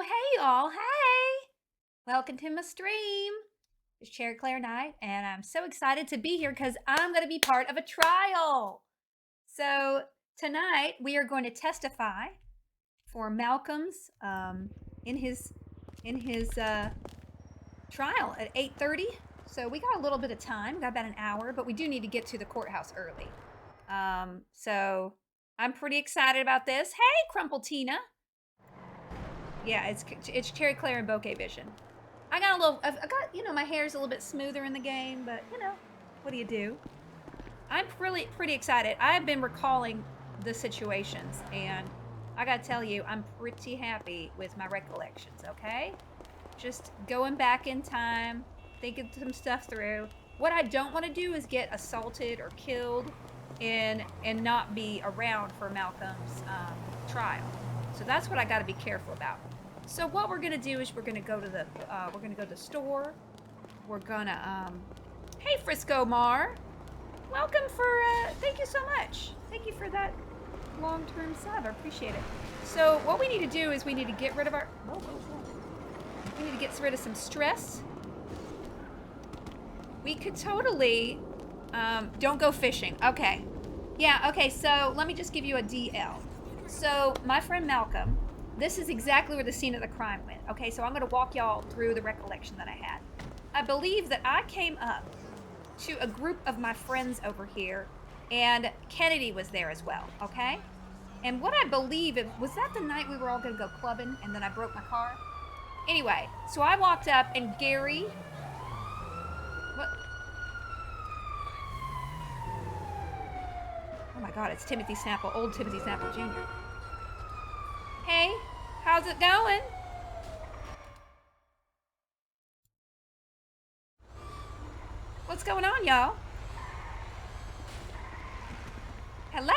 Oh, hey y'all. Hey. Welcome to my stream. It's Cherry Claire Knight, and I'm so excited to be here because I'm going to be part of a trial. So tonight we are going to testify for Malcolm's in his trial at 8:30. So we got a little bit of time. We got about an hour, but we do need to get to the courthouse early. So I'm pretty excited about this. Hey, Crumple Tina. Yeah, it's Cherry Claire and Bokeh Vision. I got my hair's a little bit smoother in the game, but what do you do? I'm pretty excited. I've been recalling the situations, and I gotta tell you, I'm pretty happy with my recollections. Okay, just going back in time, thinking some stuff through. What I don't want to do is get assaulted or killed, and not be around for Malcolm's trial. So that's what I got to be careful about. So what we're gonna do is we're gonna go to the store. We're gonna hey Frisco Mar, welcome for thank you so much. Thank you for that long-term sub. I appreciate it. So what we need to do is we need to get rid of our we need to get rid of some stress. We could totally don't go fishing. Okay. Yeah, okay, so let me just give you a DL. So my friend Malcolm, this is exactly where the scene of the crime went. Okay, so I'm going to walk y'all through the recollection that I had. I believe that I came up to a group of my friends over here, and Kennedy was there as well, okay? And what I believe, was that the night we were all going to go clubbing, and then I broke my car? Anyway, so I walked up, and Gary... What? Oh my God, it's Timothy Snapple, old Timothy Snapple Jr. Hey, how's it going? What's going on, y'all? Hello?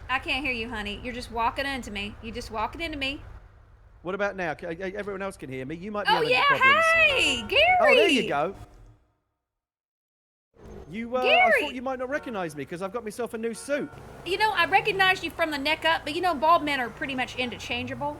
I can't hear you, honey. You're just walking into me. You're just walking into me. What about now? Everyone else can hear me. You might be Oh, having yeah, problems. hey, Gary! Oh, there you go. Gary! I thought you might not recognize me because I've got myself a new suit. You know, I recognized you from the neck up, but bald men are pretty much interchangeable.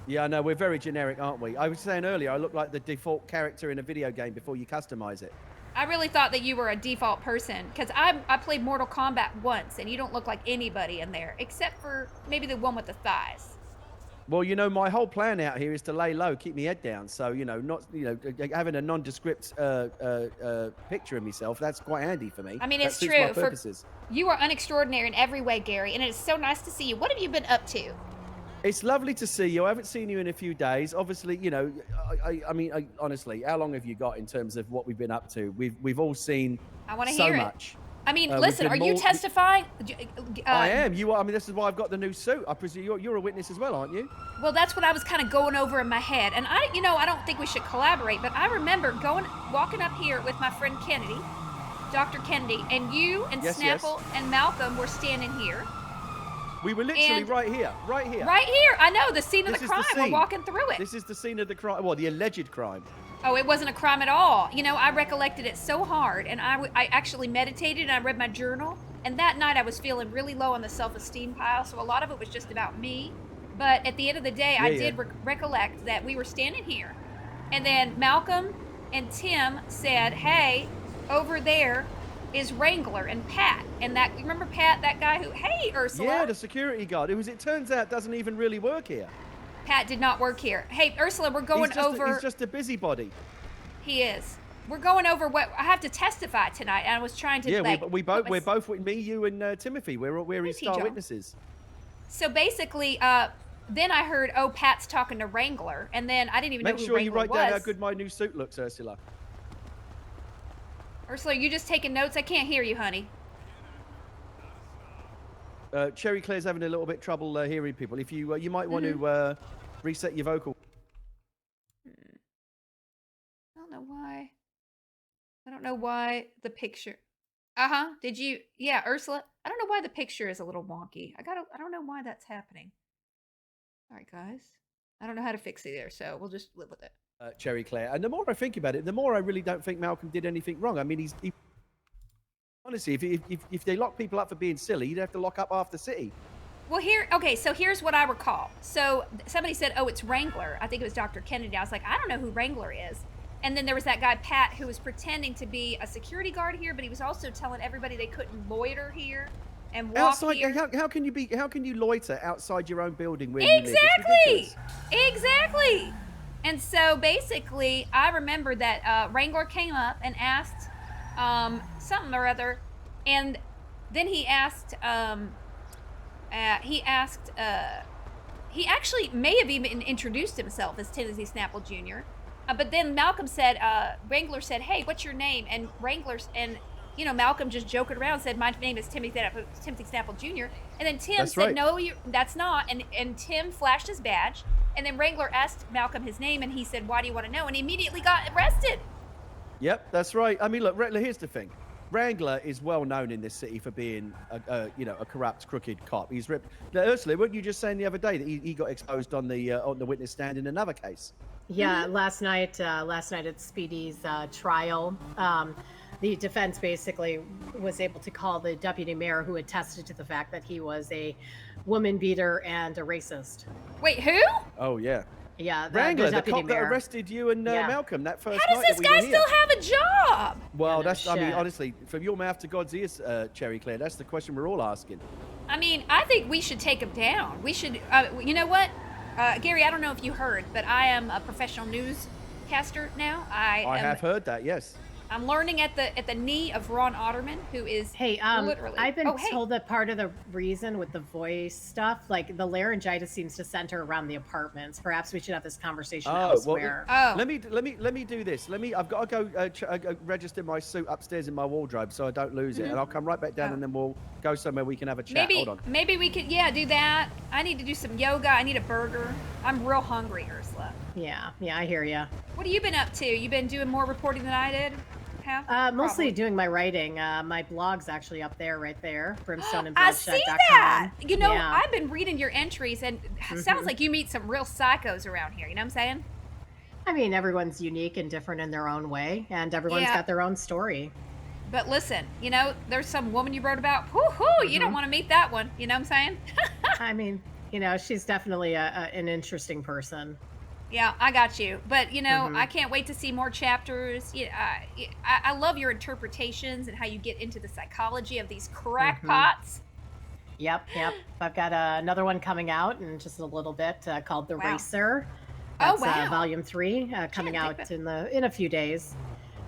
Yeah, I know. We're very generic, aren't we? I was saying earlier, I look like the default character in a video game before you customize it. I really thought that you were a default person, because I played Mortal Kombat once, and you don't look like anybody in there, except for maybe the one with the thighs. Well, my whole plan out here is to lay low, keep my head down. So, not, having a nondescript picture of myself, that's quite handy for me. I mean, that it's suits true. my purposes. You are unextraordinary in every way, Gary, and it is so nice to see you. What have you been up to? It's lovely to see you. I haven't seen you in a few days. Obviously, honestly, how long have you got in terms of what we've been up to? We've all seen so much. I mean, listen, are you testifying? I am. You are. I mean, this is why I've got the new suit. I presume you're a witness as well, aren't you? Well, that's what I was kind of going over in my head. And I don't think we should collaborate, but I remember walking up here with my friend Kennedy, Dr. Kennedy, and you and Snapple and Malcolm were standing here. We were literally right here. Right here. I know, the scene of the crime. We're walking through it. This is the scene of the crime. Well, the alleged crime. Oh, it wasn't a crime at all. I recollected it so hard, and I actually meditated, and I read my journal, and that night I was feeling really low on the self-esteem pile, so a lot of it was just about me. But at the end of the day, I did recollect that we were standing here, and then Malcolm and Tim said, hey, over there is Wrangler and Pat, and you remember Pat, that guy who, hey, Ursula. Yeah, the security guard. It turns out doesn't even really work here. Pat did not work here. Hey, Ursula, we're going over... He's just a busybody. He is. We're going over what... I have to testify tonight, and I was trying to... Yeah, we're both... Me, you, and Timothy. We're his star witnesses. So basically, then I heard, oh, Pat's talking to Wrangler, and then I didn't even know who Wrangler was. Make sure you write down how good my new suit looks, Ursula. Ursula, you just taking notes? I can't hear you, honey. Cherry Claire's having a little bit trouble hearing people. If you might want to reset your vocal. I don't know why the picture. Did you? Yeah, Ursula. I don't know why the picture is a little wonky. I don't know why that's happening. All right, guys. I don't know how to fix it there, so we'll just live with it. Cherry Claire. And the more I think about it, the more I really don't think Malcolm did anything wrong. I mean, honestly, if they lock people up for being silly, you'd have to lock up half the city. Well, okay, so here's what I recall. So somebody said, oh, it's Wrangler. I think it was Dr. Kennedy. I was like, I don't know who Wrangler is. And then there was that guy, Pat, who was pretending to be a security guard here, but he was also telling everybody they couldn't loiter here and walk Outside, here. how can you loiter outside your own building where Exactly! you live? It's ridiculous. Exactly! And so basically, I remember that Wrangler came up and asked something or other, and then he asked, he actually may have even introduced himself as Timothy Snapple Jr. But then Malcolm said, Wrangler said, hey, what's your name? And Malcolm just joking around said, my name is Timothy Snapple Jr. And then Tim That's said, right. no, that's not. And Tim flashed his badge. And then Wrangler asked Malcolm his name, and he said, why do you want to know? And he immediately got arrested. Yep, that's right. I mean, look, here's the thing. Wrangler is well known in this city for being a corrupt, crooked cop. He's ripped. Now, Ursula, weren't you just saying the other day that he got exposed on the witness stand in another case? Yeah, last night at Speedy's trial, the defense basically was able to call the deputy mayor, who attested to the fact that he was a woman beater and a racist. Wait, who? Oh yeah. Yeah, Wrangler, the deputy cop mayor. that arrested you and Malcolm that first How night. does this guy still have a job? Well, Yeah, no I mean, shit. honestly, from your mouth to God's ears, Cherry Claire, that's the question we're all asking. I mean, I think we should take him down. We should, you know what? Gary, I don't know if you heard, but I am a professional newscaster now. I have heard that, yes. I'm learning at the knee of Ron Otterman, who is literally. I've been told that part of the reason with the voice stuff, like the laryngitis, seems to center around the apartments. Perhaps we should have this conversation elsewhere. Let me do this. I've got to go register my suit upstairs in my wardrobe so I don't lose it, and I'll come right back down, and then we'll go somewhere we can have a chat. Hold on. Maybe we could, do that. I need to do some yoga. I need a burger. I'm real hungry, Ursula. Yeah, I hear you. What have you been up to? You been doing more reporting than I did? Mostly doing my writing. My blog's actually up there, right there, brimstoneandbloodshed.com. I see that. I've been reading your entries, and sounds like you meet some real psychos around here. You know what I'm saying? I mean, everyone's unique and different in their own way, and everyone's got their own story. But listen, there's some woman you wrote about. You don't want to meet that one. You know what I'm saying? I mean, she's definitely an interesting person. Yeah, I got you. But, I can't wait to see more chapters. I love your interpretations and how you get into the psychology of these crackpots. Yep. I've got another one coming out in just a little bit called The Racer. That's, Volume 3 coming out in a few days.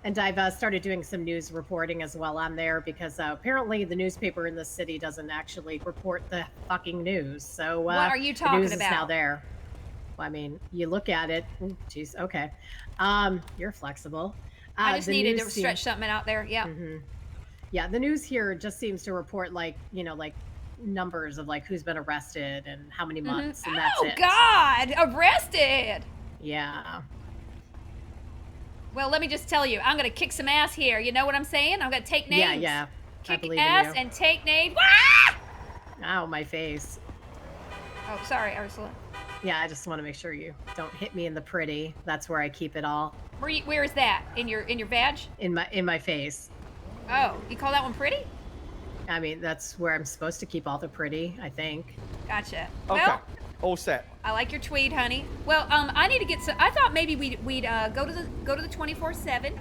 And I've started doing some news reporting as well on there because apparently the newspaper in the city doesn't actually report the fucking news. So what are you talking the news about? Is now there. Well, I mean, you look at it. Jeez, okay. You're flexible. I just needed to stretch something out there. Yeah. Yeah, the news here just seems to report like numbers of like who's been arrested and how many months, and that's it. Oh God, arrested. Yeah. Well, let me just tell you, I'm gonna kick some ass here. You know what I'm saying? I'm gonna take names. Yeah. Kick ass and take names. Ah! Ow, my face. Oh, sorry, Ursula. Yeah, I just want to make sure you don't hit me in the pretty. That's where I keep it all. Where is that? In your badge? In my face. Oh, you call that one pretty? I mean, that's where I'm supposed to keep all the pretty, I think. Gotcha. Okay. Well, all set. I like your tweed, honey. Well, I need to get some. I thought maybe we'd go to the 24/7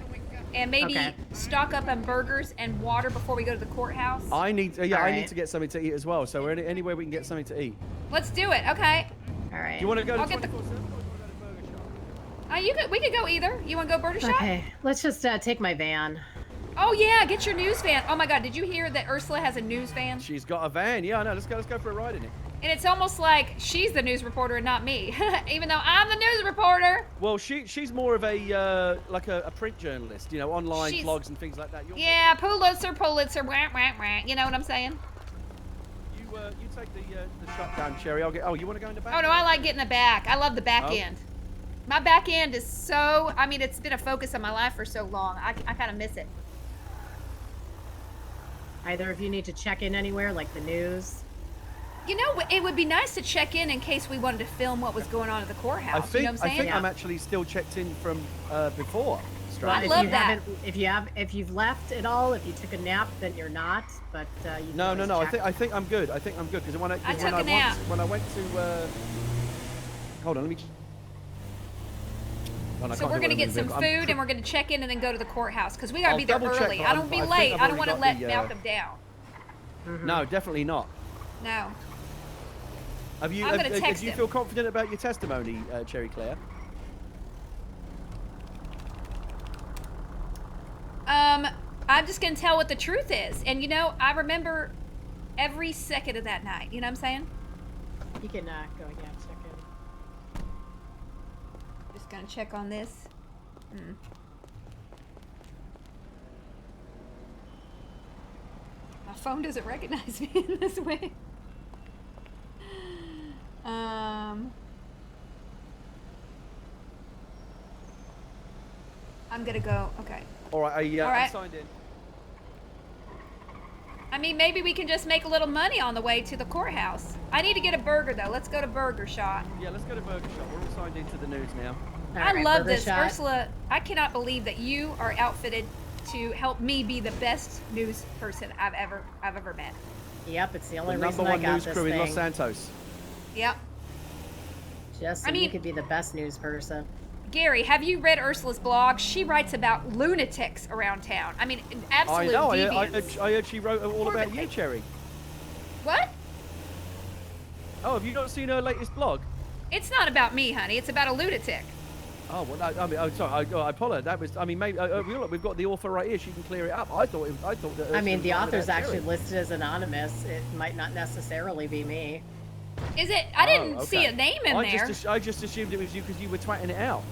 and maybe stock up on burgers and water before we go to the courthouse. I need to get something to eat as well. So anywhere we can get something to eat. Let's do it. Okay. All right. Do you want to go to I'll get 24/7 or go to Burger Shop? We could go either. You want to go burger shop? Okay. Let's just take my van. Oh yeah, get your news van. Oh my God, did you hear that Ursula has a news van? She's got a van. Yeah, I know. Let's go for a ride in it. And it's almost like she's the news reporter and not me, even though I'm the news reporter. Well, she's more of a like a print journalist, online blogs and things like that. Yeah, Pulitzer, wah, wah, wah. You know what I'm saying? You take the shotgun, Cherry. You want to go in the back? Oh no, I like getting the back. I love the back end. My back end is so. I mean, it's been a focus of my life for so long. I kind of miss it. Either of you need to check in anywhere, like the news? It would be nice to check in case we wanted to film what was going on at the courthouse. I think you know what I'm saying? I'm actually still checked in from before. strange. If love you that. if you've left at all, if you took a nap, then you're not. But you can No. always check. I think I'm good. I think I'm good because when I took a nap. when I went to hold on, let me. Oh, no, I So can't we're do it gonna on get the some vehicle. food and we're gonna check in and then go to the courthouse because we gotta I'll be there double check, early. but I don't be I think late. I've I don't already want to got let the, Malcolm down. No, definitely not. No. Have you? I'm gonna text do you him. feel confident about your testimony, Cherry Claire? I'm just gonna tell what the truth is, and you know, I remember every second of that night. You know what I'm saying? You can go check in. Just gonna check on this. My phone doesn't recognize me in this way. I'm gonna go. Okay. All right, All right. I'm signed in. I mean, maybe we can just make a little money on the way to the courthouse. I need to get a burger though. Let's go to Burger Shot. Yeah, let's go to Burger Shop. We're all signed into the news now. I Alright, love Burger this, Shot. Ursula. I cannot believe that you are outfitted to help me be the best news person I've ever met. Yep, it's the The only number reason I one got news this crew in Los thing. Santos. Yep. Just so I mean- you could be the best news person. Gary, have you read Ursula's blog? She writes about lunatics around town. I mean, I absolute know. deviants. I heard she wrote all about you, Horrific. Cherry. What? Oh, have you not seen her latest blog? It's not about me, honey. It's about a lunatic. Oh, well, I mean, sorry. I apologize. That was. I mean, maybe we've got the author right here. She can clear it up. I thought that. I mean, the Ursula was author's about actually Cherry. listed as anonymous. It might not necessarily be me. Is it? I didn't see okay. a name in there. I just assumed it was you because you were twatting it out.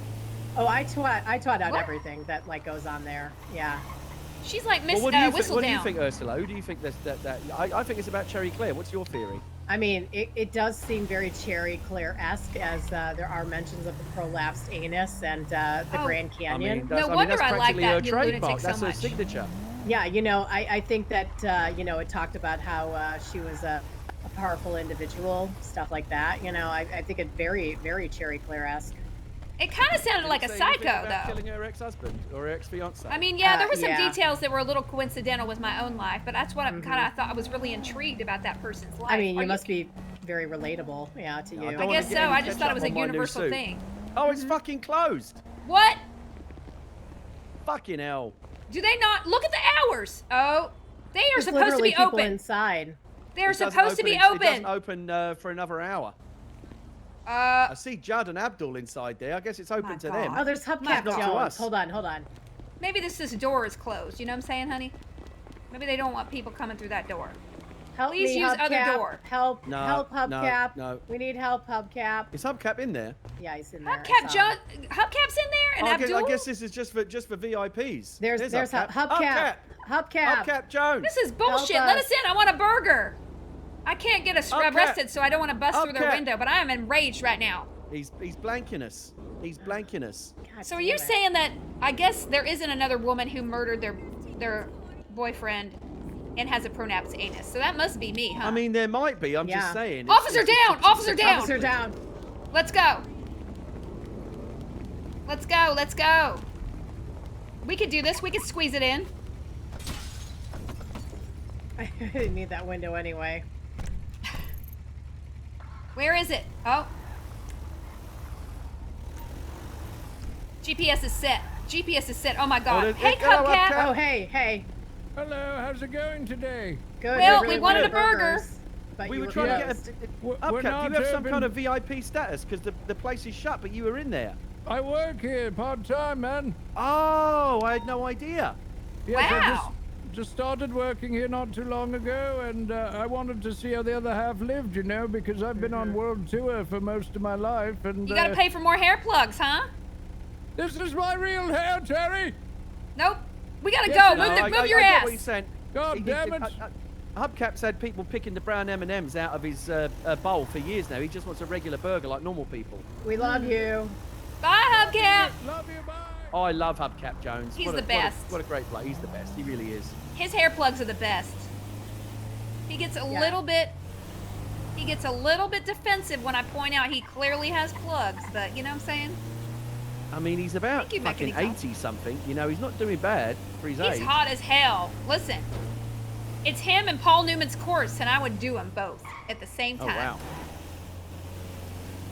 Oh, I twat out What? everything that like goes on there. Yeah. She's like Miss Well, what do you think? Whistle What do you Down. think, Ursula? Who do you think that? I think it's about Cherry Claire. What's your theory? I mean, it does seem very Cherry Claire-esque as there are mentions of the prolapsed anus and the Oh. Grand Canyon. that's, No wonder that's I like practically that, her you trademark. lunatic so That's her much. signature. Yeah, you know, I think that, you know, it talked about how she was a powerful individual, stuff like that. You know, I think it very, very Cherry Claire-esque. It kind of sounded Did like it a say anything psycho, about though. Killing her ex-husband or her ex-fiance. I mean, yeah, there were some yeah. details that were a little coincidental with my own life, but that's what I thought I was really intrigued about that person's life. I mean, Are you must be very relatable, yeah, to you. I I don't wanna guess get so. any I just thought it was a ketchup on my new universal suit. thing. Oh, it's fucking closed. What? Fucking hell. Do they not look at the hours? Oh, they are There's supposed to literally be people open. inside. They're It doesn't supposed to be It doesn't open. open for another hour. I see Judd and Abdul inside there. I guess it's open My to God. them. Oh, there's My Hubcap God. To Jones. us. Hold on. maybe this door is closed. You know what I'm saying, honey? Maybe they don't want people coming through that door. Help Please me, use Hubcap. other door. Help, No, help, Hubcap. no. We need help, Hubcap. Is Hubcap in there? Yeah, he's in there. I Hubcap saw him. Hubcap's in there, and I Abdul. guess this is just for VIPs. There's Hubcap. Hubcap. Hubcap. Hubcap Jones. This is bullshit. Help Let us. us in. I want a burger. I can't get arrested, so I don't want to bust through their Hubcap. window. But I am enraged right now. He's blanking us. He's blanking us. God So are damn you it. saying that I guess there isn't another woman who murdered their boyfriend and has a prolapsed anus? So that must be me, huh? I mean, there might be. I'm Yeah. just saying. Officer down! Officer down! Officer down. Let's go. Let's go. Let's go. We could do this. We could squeeze it in. I didn't need that window anyway. Where is it? Oh. GPS is set. GPS is set. Oh my God. it- Hey, it- oh, Cupcap. Cupcap. Oh, hey. Hello, how's it going today? Good. Well, really we wanted a burgers, burger. but We you were were trying to closed. get a. We're Hubcap, not do you have some open. kind of VIP status? Because the place is shut, but you were in there. I work here part-time, man. Oh, I had no idea. Yes, I Wow. just started working here not too long ago, and I wanted to see how the other half lived, you know, because I've been on world tour for most of my life, and You gotta pay for more hair plugs, huh? this is my real hair, Terry. Nope. We gotta Yes, go. no, Move your I get ass. what you're saying. God damn it. Hubcap's had people picking the brown M&Ms out of his bowl for years now. He just wants a regular burger like normal people. We love you. Bye, Hubcap. Love you, bye. Oh, I love Hubcap Jones. He's What a- the best. What a great player. He's the best. He really is. His hair plugs are the best. He gets a little bit defensive when I point out he clearly has plugs, but you know what I'm saying? I mean, he's about Thank you, fucking Mechanicals. 80 something. You know, he's not doing bad for his He's age. hot as hell. Listen, it's him and Paul Newman's course, and I would do them both at the same Oh time. wow,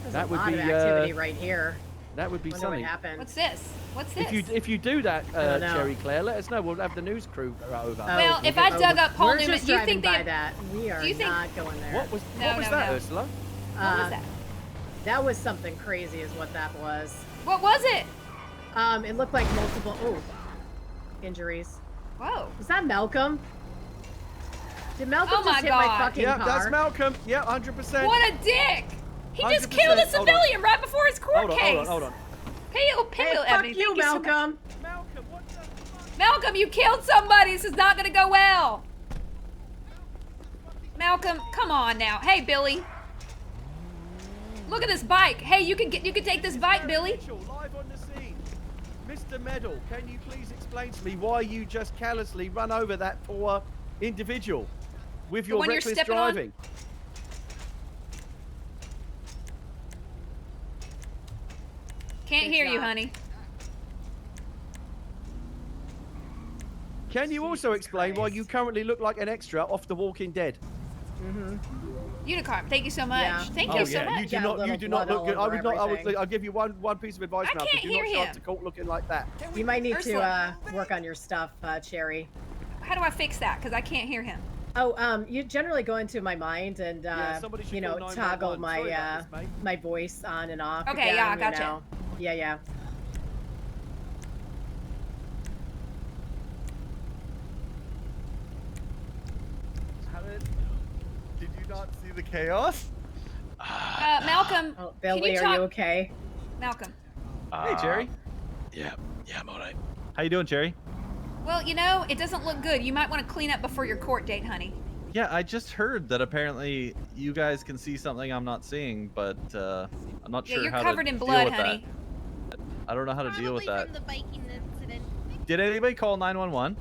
There's that a would lot be, of activity right here. that would be Wonder what something. happened. What's this? What's this? If you do that, don't know. Cherry Claire, let us know. We'll have the news crew over. Well, Oh, if I dug up Paul we're Newman, just do you driving think by they? that. We are do you think- not going there. What was No, that, no. Ursula? What was Uh, that? That was something crazy, is what that was. What was it? It looked like multiple injuries. Whoa. Was that Malcolm? Did Malcolm Oh my just hit my God. fucking Yeah, car? that's Malcolm. Yeah, 100%. What a dick! He just 100%. killed a Hold on. civilian right before his court Hold on, case. hold on. Hey, Hey, fuck Ebony, you, thank you so much. Malcolm. Malcolm, what the fuck? Malcolm, you killed somebody. This is not going to go well. Malcolm, come on now. Hey, Billy. Look at this bike. Hey, you can take this bike, Billy. Mitchell, live on the scene. Mr. Medal, can you please explain to me why you just callously run over that poor individual with your one you're reckless stepping on? driving? Can't Good hear you, job. honey. Can you also Jesus explain why Christ. you currently look like an extra off The Walking Dead? Unicorn, thank you so much. Yeah. Thank Oh you so yeah, much. you do Got a not. You little do not blood look good. all I over would not. everything. I'll give you one piece of advice I now. can't Do hear not show up him. to court looking like that. You might need Ursula. to work on your stuff, Cherry. How do I fix that? Because I can't hear him. Oh, you generally go into my mind and Yeah, somebody should you know, call toggle 911. my Sorry about this, mate. my voice on and off. Okay, again, yeah, I you gotcha. know. Yeah. Did you not see the chaos? Malcolm, Oh, can Billy, you are talk? you okay? Malcolm. Hey, Jerry. Yeah, I'm alright. How you doing, Jerry? Well, you know, it doesn't look good. You might want to clean up before your court date, honey. Yeah, I just heard that apparently you guys can see something I'm not seeing, but I'm not Yeah, sure you're how covered to in deal blood, with honey. that. I don't know how to deal with that. From the biking incident. Did anybody call 911?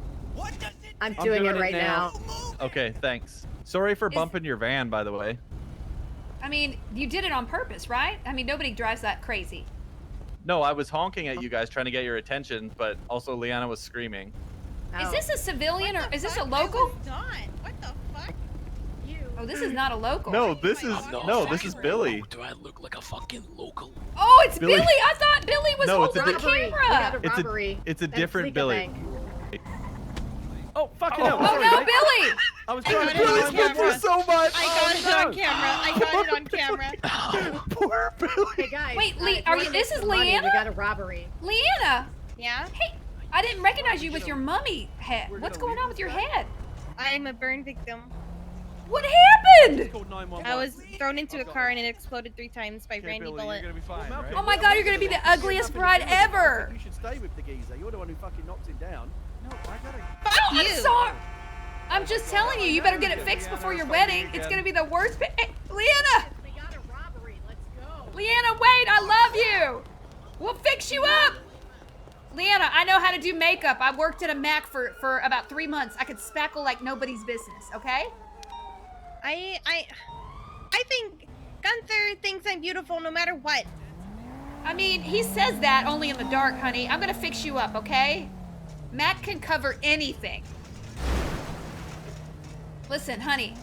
I'm doing it right now. Okay, thanks. Sorry for Is- bumping your van, by the way. I mean, you did it on purpose, right? I mean, nobody drives that crazy. No, I was honking at you guys trying to get your attention, but also Leanna was screaming. Is Oh. this a civilian or What the is this a fuck? I local? was done. What the fuck? Oh, this is not a local. No, this is God. no, this is Billy. Do I look like a fucking local? Oh, it's Billy. Billy. I thought Billy was No, it's holding a the Robbery. We got camera. a robbery. It's a at different Fleeca Billy. Bank. Oh fucking Oh. hell! Oh Sorry, no, mate. Billy! I was I trying got to it on find my camera. voice. so much. I got it on no. camera. I got it on camera. Poor Billy. Hey guys. Wait, Lee, if are you you- wanna this make is some money, Leanna? We got a robbery. Leanna! Yeah? Hey, I didn't recognize you with your mummy head. What's going on with your head? I'm a burn victim. What happened? Called 911. I was thrown into a car and it exploded 3 times by Randy Billy, Bullet. you're gonna be fine, Malcolm, right? Oh my God, you're gonna be the you have ugliest nothing to bride do with it. I ever. think you should stay with the geezer. You're the one who fucking knocked him down. No, I gotta. Fuck I'm you! sorry. I'm just telling you, you better get it fixed before your wedding. It's gonna be the worst. Hey, Leanna! We got a robbery. Let's go. Leanna, wait! I love you. We'll fix you up. Leanna, I know how to do makeup. I worked at a Mac for about 3 months. I could spackle like nobody's business. Okay? I think Gunther thinks I'm beautiful no matter what. I mean, he says that only in the dark, honey. I'm gonna fix you up, okay? Mac can cover anything. Listen, honey,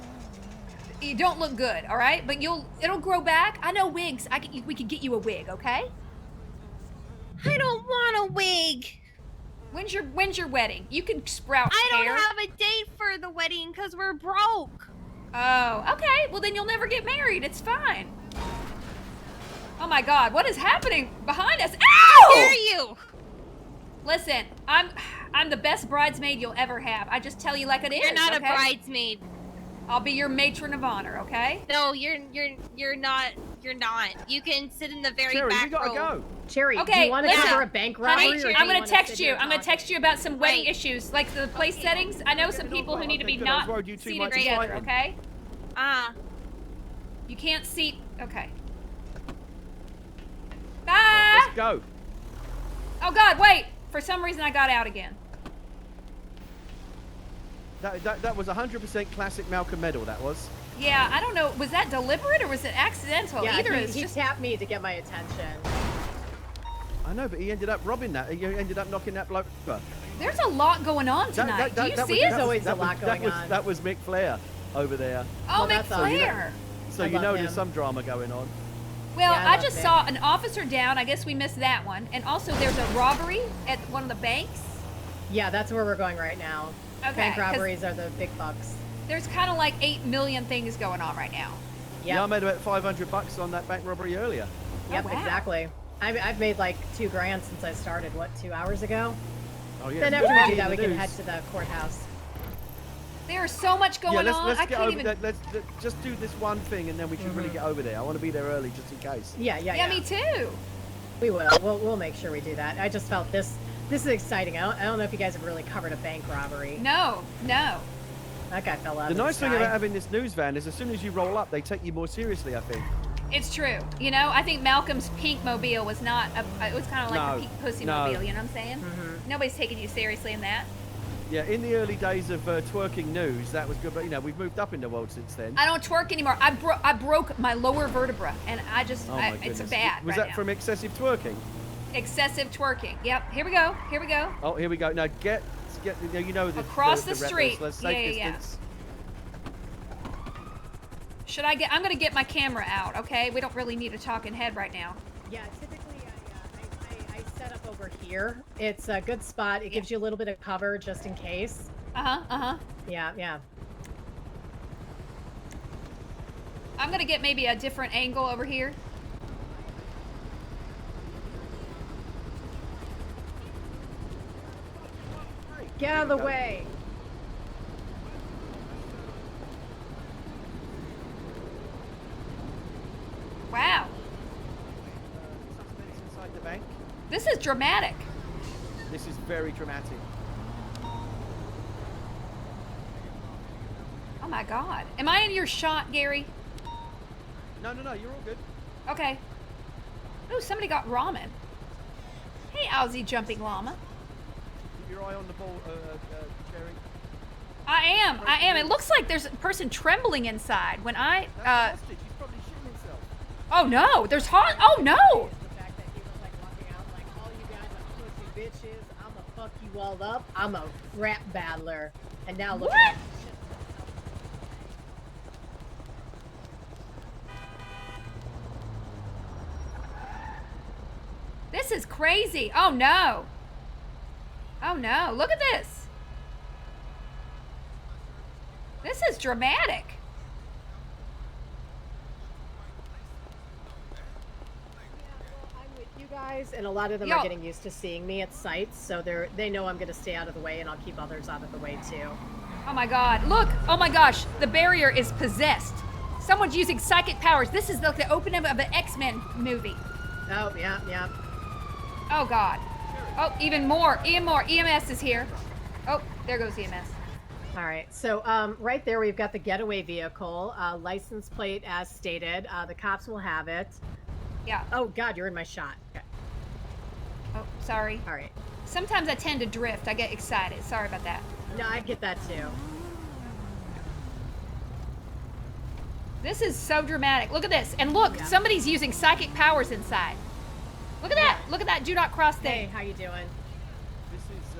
you don't look good, all right? But it'll grow back. I know wigs. We could get you a wig, okay? I don't want a wig. When's your wedding? You can sprout I hair. don't have a date for the wedding because we're broke. Oh, okay. Well, then you'll never get married. It's fine. Oh my God, what is happening behind us? How dare Ow! you? Listen, I'm the best bridesmaid you'll ever have. I just tell you like it is. You're not okay? a bridesmaid. I'll be your matron of honor, okay? No, you're not. You're not. You can sit in the very Cherry, back we gotta row. go. Cherry, do Okay, you want to listen. cover a bank robbery? Honey, or do I'm you gonna wanna text sit you. here I'm gonna talking? text you about some wedding Right. issues, like the place settings. I know some people who need to be Okay, good. I was not worried you two seated might be together, fighting. okay? Ah. You can't seat. Okay. Bye. Let's go. Oh God, wait. For some reason, I got out again. That was 100% classic Malcolm medal. That was. Yeah, I don't know. Was that deliberate or was it accidental? Yeah, Either he, is he just. tapped me to get my attention. I know, but he ended up robbing that. He ended up knocking that bloke over. There's a lot going on tonight. Do you see it? There's always a lot going on. That was Mick Flair over there. Oh, Well, that's awesome. McFlair. So I you love know him. there's some drama going on. Well, Yeah, I I love just Mick. saw an officer down. I guess we missed that one. And also, there's a robbery at one of the banks. Yeah, that's where we're going right now. Okay, Bank 'cause robberies are the big bucks. There's kind of like 8 million things going on right now. Yeah, I Yep. made about $500 on that bank robbery earlier. Yep, Oh, wow. exactly. I've made like $2,000 since I started. What, 2 hours ago? Oh yeah. Then you after got we do the that, we can news. head to the courthouse. There's so much going Yeah, on. let's I get can't over even. that. Let's just do this one thing, and then we should really get over there. I want to be there early just in case. Yeah, Yeah, me too. We will. We'll make sure we do that. I just felt this is exciting. I don't know if you guys have really covered a bank robbery. No. That guy fell out The of the nice thing sky. about having this news van is as soon as you roll up, they take you more seriously, I think. It's true. You know, I think Malcolm's pink mobile was not. It was kind of like No, the pink pussy no. mobile. You know what I'm saying? Nobody's taking you seriously in that. Yeah, in the early days of twerking news, that was good, but we've moved up in the world since then. I don't twerk anymore. I broke my lower verteta, and I just. Oh my it's goodness. bad. Was right that now. from excessive twerking? Excessive twerking? Yep. Here we go. Oh, here we go. Now get you know the Across the rebels. street. Let's safe Yeah. distance. Should I get? I'm gonna get my camera out. Okay. We don't really need a talking head right now. Yeah, typically I set up over here. It's a good spot. It gives you a little bit of cover just in case. Yeah. I'm gonna get maybe a different angle over here. Get out of the way. Wow. Suspects inside the bank. This is dramatic. This is very dramatic. Oh my God. Am I in your shot, Gary? No, you're all good. Okay. Oh, somebody got ramen. Hey, Aussie jumping llama. Keep your eye on the ball, Jerry. I am. It looks like there's a person trembling inside. When I, That's a hostage. He's probably shitting himself. oh no, there's oh no. The fact that he was like walking out like, all you guys are pussy bitches. I'ma fuck you all up. I'm a rap battler. And now look What? at that. This is crazy. Oh no. Oh no, look at this. This is dramatic. I'm with you guys, and a lot of them Yo. are getting used to seeing me at sites, so they know I'm gonna stay out of the way, and I'll keep others out of the way too. Oh my God, look. Oh my gosh, the barrier is possessed. Someone's using psychic powers. This is like the opening of an X-Men movie. Oh yeah. Oh God. Oh, even more. EMS is here. Oh, there goes EMS. All right, so right there we've got the getaway vehicle, license plate as stated. The cops will have it. Yeah. Oh God, you're in my shot. Okay. Oh, sorry. All right. Sometimes I tend to drift. I get excited. Sorry about that. No, I get that too. This is so dramatic. Look at this. And look, somebody's using psychic powers inside. Look at that. Look at that. Do not cross Hey, thing. how you doing? This is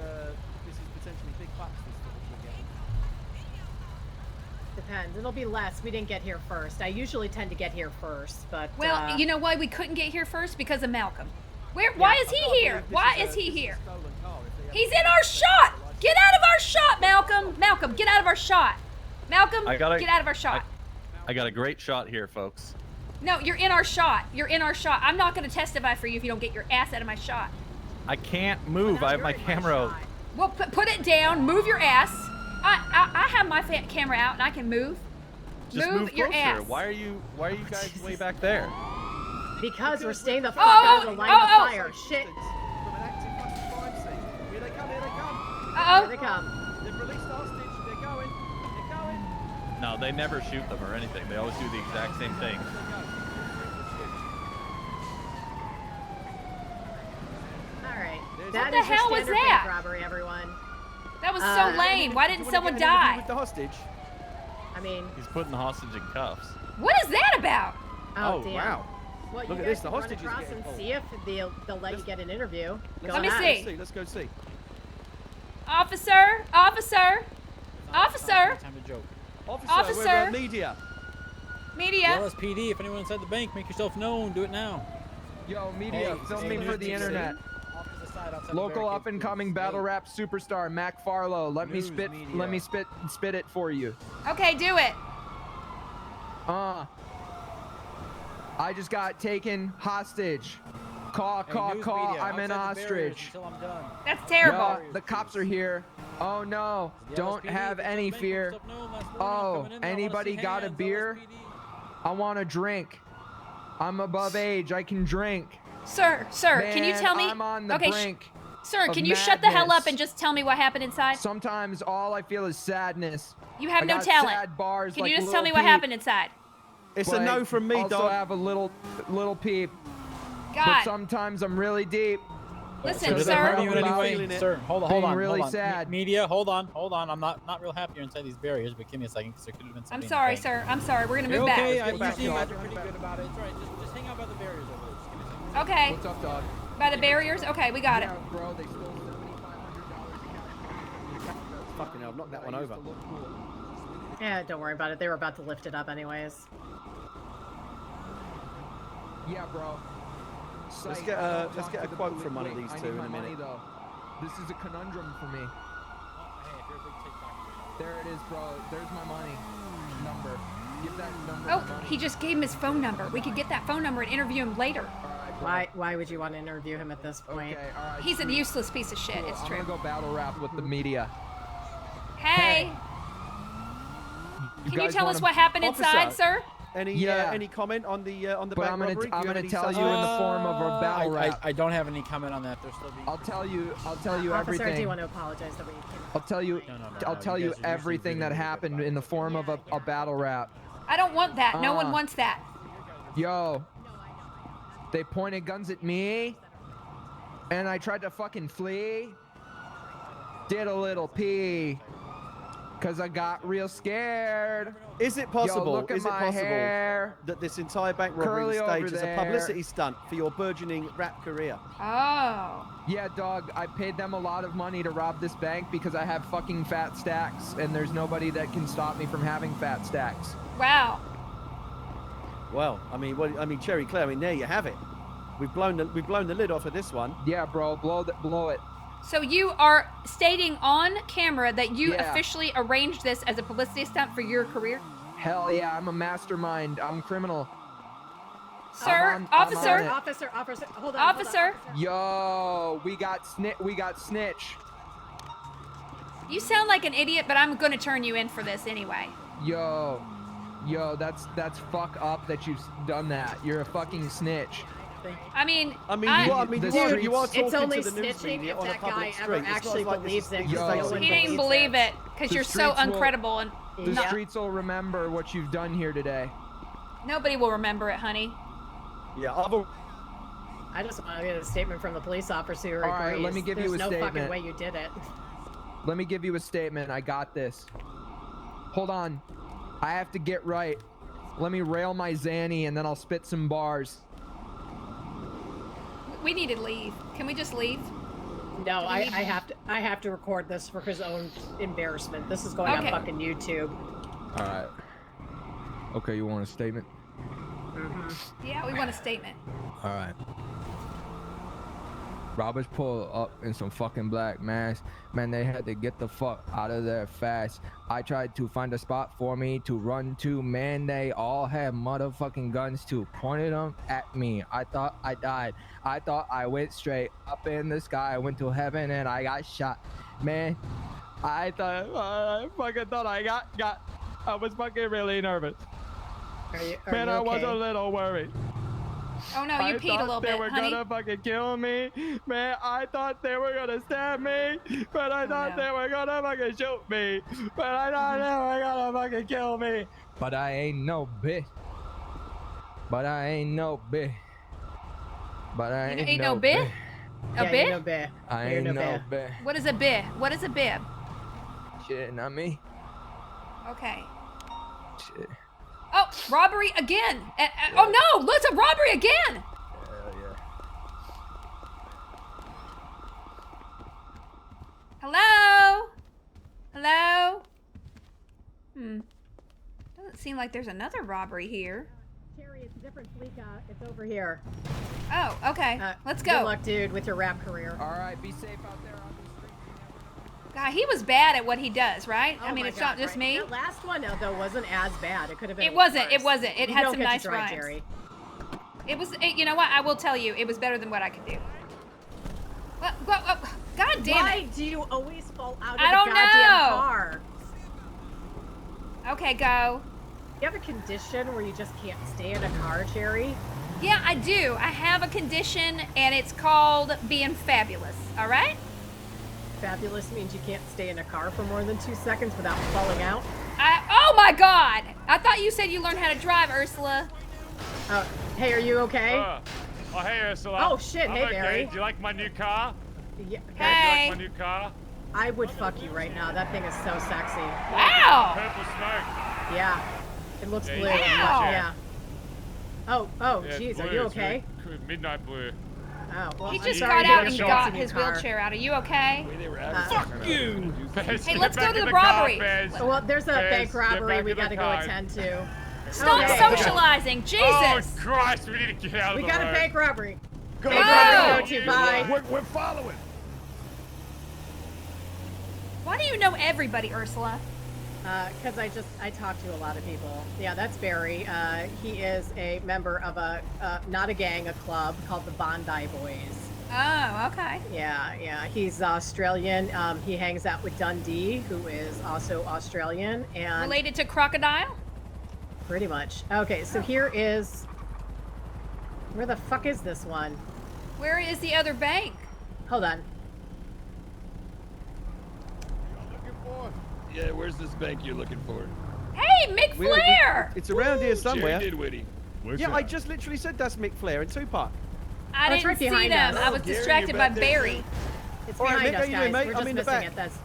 potentially big bucks. This we're getting. Depends. It'll be less. We didn't get here first. I usually tend to get here first, but Well, you know why we couldn't get here first? Because of Malcolm. Why is he here? Why is he here? He's in our shot. Get out of our shot, Malcolm. Malcolm, get out of our shot. Malcolm, get out of our shot. I got a great shot here, folks. No, you're in our shot. You're in our shot. I'm not going to testify for you if you don't get your ass out of my shot. I can't move. I have my camera. Well, put it down. Move your ass. I have my camera out and I can move. Just move your closer. ass. Why are you guys way back there? Because we're staying the fuck out of the line of fire. Shit. From an active fucking crime scene. Here they come. Here they come. They've released the hostage. They're going. No, they never shoot them or anything. They always do the exact same thing. All right. What That the is your hell was standard that? bank robbery, everyone. That was so lame. Why didn't someone With die? the hostage. I mean, He's putting the hostage in cuffs. What is that about? oh damn. Wow. Well, Look you at this, guys the can run hostages are across getting and pulled. see if they'll let you get an interview. Go Let me ahead. see. Let's go see. Officer! Officer! Officer! Time to joke. Officer, we're Officer. media. Media! LSPD, if anyone inside the bank, make yourself known. Do it now. Yo, media, filming for the internet. Off to the side, outside the Local barricades, up and please. coming battle Hey. rap superstar Mac Farlow. Let me News spit. media. Let me spit it for you. Okay, do it. I just got taken hostage. Caw, Hey, caw, news caw. media, I'm an outside the barriers ostrich. Until I'm done. That's terrible. Yo, the cops are here. Oh no! The Don't LSPD, have if you're any inside the bank, fear. make yourself known. Last warning, I'm Oh, coming in there. I wanna anybody see got a hands, beer? LSPD. I want a drink. I'm above age. I can drink. Sir, can you Man, tell me? I'm on the okay, brink. sir, of can you shut the hell up madness. and just tell me what happened inside? Sometimes all I feel is sadness. You have I no got talent. Sad bars Can like you just tell Lil me what Peep, happened inside? It's but a no from me, also dog. have a little peep. But God, sometimes I'm really deep. listen, So does that harm sir. you in any About way? feeling it Sir, hold being on, really hold on. sad. Media, hold on. I'm not real happy you're inside these barriers, but give me a second, because there could have been I'm something. sorry, sir. I'm sorry. We're gonna You're move okay. back. You back, seem dog. pretty good about it. It's all right. Just hang out by the barriers over there. Just give me a second. Okay, What's up, dog? by the barriers. Okay, we got it. Yeah, bro, they stole $7,500 in cash. Fucking hell, knock that one over. Yeah, don't worry about it. They were about to lift it up anyways. Yeah, bro. Let's Psych, get I a- don't let's talk get to a the quote police. from one of Wait, these I two need in my a money, minute. though. This is a conundrum for me. Hey, if you're a big TikTok. There it is, bro. There's my money. Number. Give that number Oh, my money. he just gave him his phone number. We could get that phone number and interview him later. All right, bro. Why would you want to interview him at this point? Okay, all right. He's a sweet. useless piece of shit. Cool, It's I'm true. gonna go battle rap with the media. Hey, can you guys tell us wanna- what happened inside, Officer. sir? Any comment on the But bank I'm gonna robbery? I'm Do you have gonna any tell say- you in the form of a battle rap. I don't have any comment on that. They're still being. I'll tell you Officer, I do everything. want to apologize that we came. I'll tell you I'll tell you everything that happened in the form of a battle rap. I don't want that. No one wants that. Yo, they pointed guns at me, and I tried to fucking flee. Did a little pee, cause I got real scared. Is it possible? Yo, look at is it my possible hair. that this entire bank robbery was Curly over staged as a there. publicity stunt for your burgeoning rap career? Oh. Yeah, dog, I paid them a lot of money to rob this bank because I have fucking fat stacks, and there's nobody that can stop me from having fat stacks. Wow. Well, I mean, Cherry Claire. I mean, there you have it. We've blown the lid off of this one. Yeah, bro, blow it. So you are stating on camera that you Yeah. officially arranged this as a publicity stunt for your career? Hell yeah, I'm a mastermind. I'm criminal. Sir, I'm on officer, it. Officer, hold on. officer, Yo, we got snitch. you sound like an idiot, but I'm going to turn you in for this anyway. Yo, that's fuck up that you've done that. You're a fucking snitch. I mean, you are the talking It's only to the news snitching media if on a that guy public ever street. It's not actually like this believes is it. being 'cause no staged. one He didn't believes believe it because The you're so streets will- uncredible and The not, streets will remember what you've done here today. nobody will remember it, honey. Yeah, I just want to get a statement from the police officer who All right, agrees. let me give you There's a no fucking statement. way you did it. Let me give you a statement. I got this. Hold on. I have to get right. Let me rail my Zanny and then I'll spit some bars. We need to leave. Can we just leave? No, I have to record this for his own embarrassment. This is going Okay. on fucking YouTube. All right. Okay, you want a statement? Yeah, we want a statement. All right. Robbers pull up in some fucking black mask. Man, they had to get the fuck out of there fast. I tried to find a spot for me to run to. Man, they all had motherfucking guns too. Pointed them at me. I thought I died. I thought I went straight up in the sky. I went to heaven and I got shot. Man, I fucking thought I got. I was fucking really nervous. Are Man, you I was okay? a little worried. Oh no, you I peed a little thought they bit, were honey. gonna fucking kill me. Man, I thought they were gonna stab me. But I thought no. they were gonna fucking shoot me. But I thought they were gonna fucking kill me. But I ain't no bitch. But I ain't no bitch. But I You ain't, ain't no no bit? bitch. A Yeah, bit? you know bear. I You're ain't no no bear. bitch. What is a bib? What is a bib? Shit, not me. Okay. Shit. Oh, robbery again. Oh no, look, it's a robbery again. Hello? Hello? Doesn't seem like there's another robbery here. Terry, it's a different Felicia. It's over here. Oh, okay. Let's go. Good luck, dude, with your rap career. All right, be safe out there on the street. God, he was bad at what he does, right? I Oh mean, my it's God, not just right. me. That last one, though, wasn't as bad. It could have been. It wasn't. It worse. wasn't. It You had don't some get to nice drive, rhymes. Jerry. It was. You know what? I will tell you, it was better than what I could do. God damn Why it! do you always fall out of I the don't goddamn know. car? Okay, go. You have a condition where you just can't stay in a car, Jerry? Yeah, I do. I have a condition, and it's called being fabulous. All right? Fabulous means you can't stay in a car for more than 2 seconds without falling out. Oh my God! I thought you said you learned how to drive, Ursula. Hey, are you okay? Oh, hey, Ursula. Oh, shit. I'm Hey, okay. Barry. Do you like my new car? Yeah, Hey. Do you like my new car? I would fuck you right now. That thing is so sexy. Wow! Purple smoke. Yeah. It looks Yeah, blue. Wow. Yeah. Oh, Yeah, jeez. blue. Are you It's okay? really midnight blue. Oh, well, He I'm just sorry got you out gotta and show got us a new his car. wheelchair out. Are you okay? Fuck you! Hey, let's go to the robbery. Well, there's a bank Get robbery back we in the gotta go car. attend to. Stop Okay. socializing, Jesus! Oh, Christ, we need to get out of We the got a road. bank robbery. Go, Bank go, robbery go. to go to. Bye. We're following. Why do you know everybody, Ursula? Because I talk to a lot of people. Yeah, that's Barry. He is a member of not a gang, a club called the Bondi Boys. Oh, okay. Yeah. He's Australian. He hangs out with Dundee, who is also Australian, and Related to Crocodile? pretty much. Okay, so here is. Where the fuck is this one? Where is the other bank? Hold on. Yeah, where's this bank you're looking for? Hey, Mick Flair! It's around here somewhere. Jerry Didwitty. Where's Yeah, that? I just literally said that's Mick Flair in Tupac. I Oh, it's didn't right see behind them. us. I was Gary, distracted you by back there, It's Barry. All right, behind Mick, us, how you guys. doing, mate? We're I'm just in the missing back. it. That's.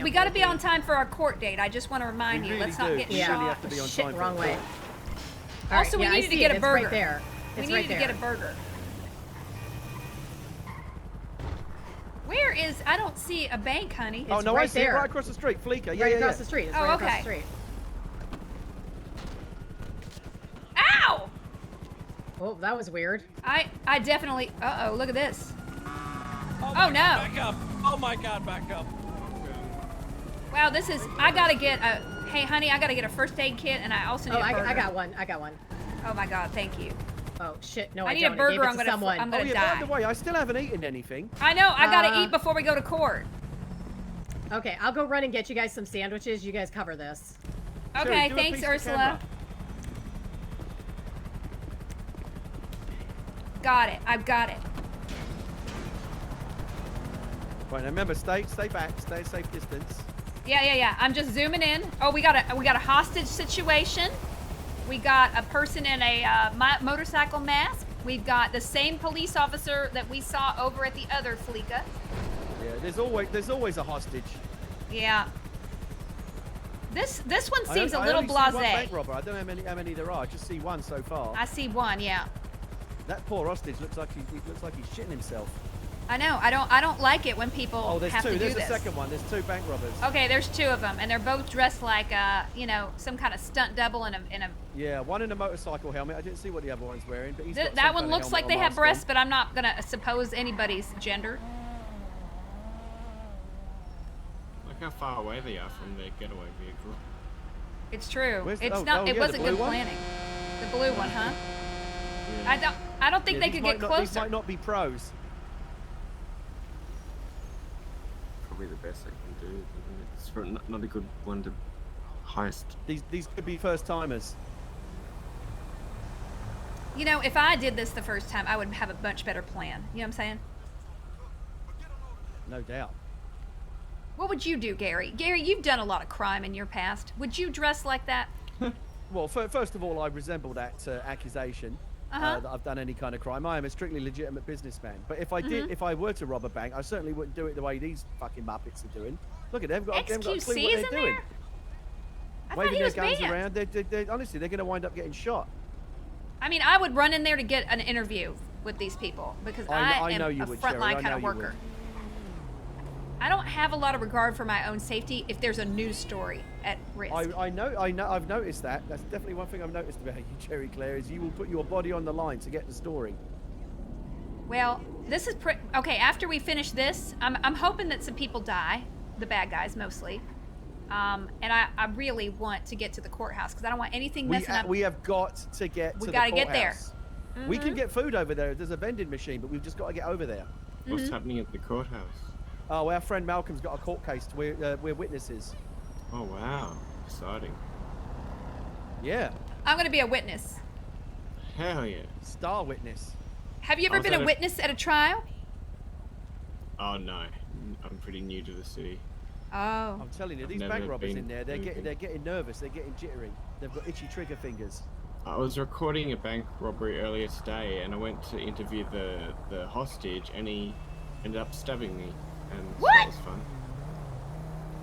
We gotta be on time for our court date. I just want to remind We you. really Let's not do. get We Yeah. really shot. have to be on Shit, time for wrong the way. court. All Also, we I needed to see get it. a It's burger. right there. We It's needed right to there. get a burger. Where is? I don't see a bank, honey. Oh, It's no, I right see it there. right across the street. Fleeca. Yeah, Right yeah, across yeah. the street. It's Oh, right across okay. the street. Ow! Oh, that was weird. I definitely. Uh oh, look at this. Oh, Oh, no. Back up. Oh my God, back up. Wow, this is. I gotta get a. Hey, honey, I gotta get a first aid kit, and I also need Oh, a burger. I got one. I got one. Oh my God, thank you. Oh shit! No, I I need don't. a burger. I gave it I'm to gonna. someone. I'm Oh, gonna yeah, die. by the way, I still haven't eaten anything. I know. I gotta eat before we go to court. Okay, I'll go run and get you guys some sandwiches. You guys cover this. Sure, Okay, do a thanks, piece of Ursula. camera. Got it. I've got it. Right, now remember, stay back, stay a safe distance. Yeah. I'm just zooming in. Oh, we got a hostage situation. We got a person in a motorcycle mask. We've got the same police officer that we saw over at the other Fleeca. Yeah, there's always a hostage. Yeah. This one seems a I little only see one blasé. bank robber. I don't know how many there are. I just see one so far. I see one. Yeah. That poor hostage looks like he's shitting himself. I know. I don't like it when people Oh, there's have two. to do There's this. a second one. There's two bank robbers. Okay, there's two of them, and they're both dressed like some kind of stunt double in a. Yeah, one in a motorcycle helmet. I didn't see what the other one's wearing, but he's got some That one kind of looks like helmet they or have mask on. breasts, but I'm not gonna suppose anybody's gender. Look how far away they are from their getaway vehicle. It's true. Where's the- It's oh, not. oh, It yeah, wasn't the blue good one? planning. The blue one, huh? Yeah. I don't think Yeah, they these could might get not- These closer. might not be pros. Probably the best they can do. It's for not a good one to heist. These could be first timers. You know, if I did this the first time, I would have a much better plan. You know what I'm saying? No doubt. What would you do, Gary? Gary, you've done a lot of crime in your past. Would you dress like that? Well, first of all, I resemble that accusation that I've done any kind of crime. I am a strictly legitimate businessman. But if I did, if I were to rob a bank, I certainly wouldn't do it the way these fucking muppets are doing. Look at them. They've got a clue XQC what is they're in doing. there? I thought Waving he their was guns banned. around. They're honestly, they're going to wind up getting shot. I mean, I would run in there to get an interview with these people because I am know you a would, Sherry. I frontline know kind of you would. worker. I don't have a lot of regard for my own safety if there's a news story at risk. I know. I've noticed that. That's definitely one thing I've noticed about you, Cherry Claire, is you will put your body on the line to get the story. Well, this is okay. After we finish this, I'm hoping that some people die, the bad guys mostly, and I really want to get to the courthouse because I don't want anything messing up. We have got to get to the courthouse. We gotta get there. We can get food over there. There's a vending machine, but we've just got to get over there. What's happening at the courthouse? Oh, our friend Malcolm's got a court case. We're witnesses. Oh wow, exciting. Yeah. I'm gonna be a witness. Hell yeah. Star witness. Have you ever been a witness at a trial? Oh no, I'm pretty new to the city. Oh. I'm telling you, these bank robbers in there, they're getting nervous. They're getting jittery. They've got itchy trigger fingers. I was recording a bank robbery earlier today, and I went to interview the hostage, and he ended up stabbing me, and so that was fun.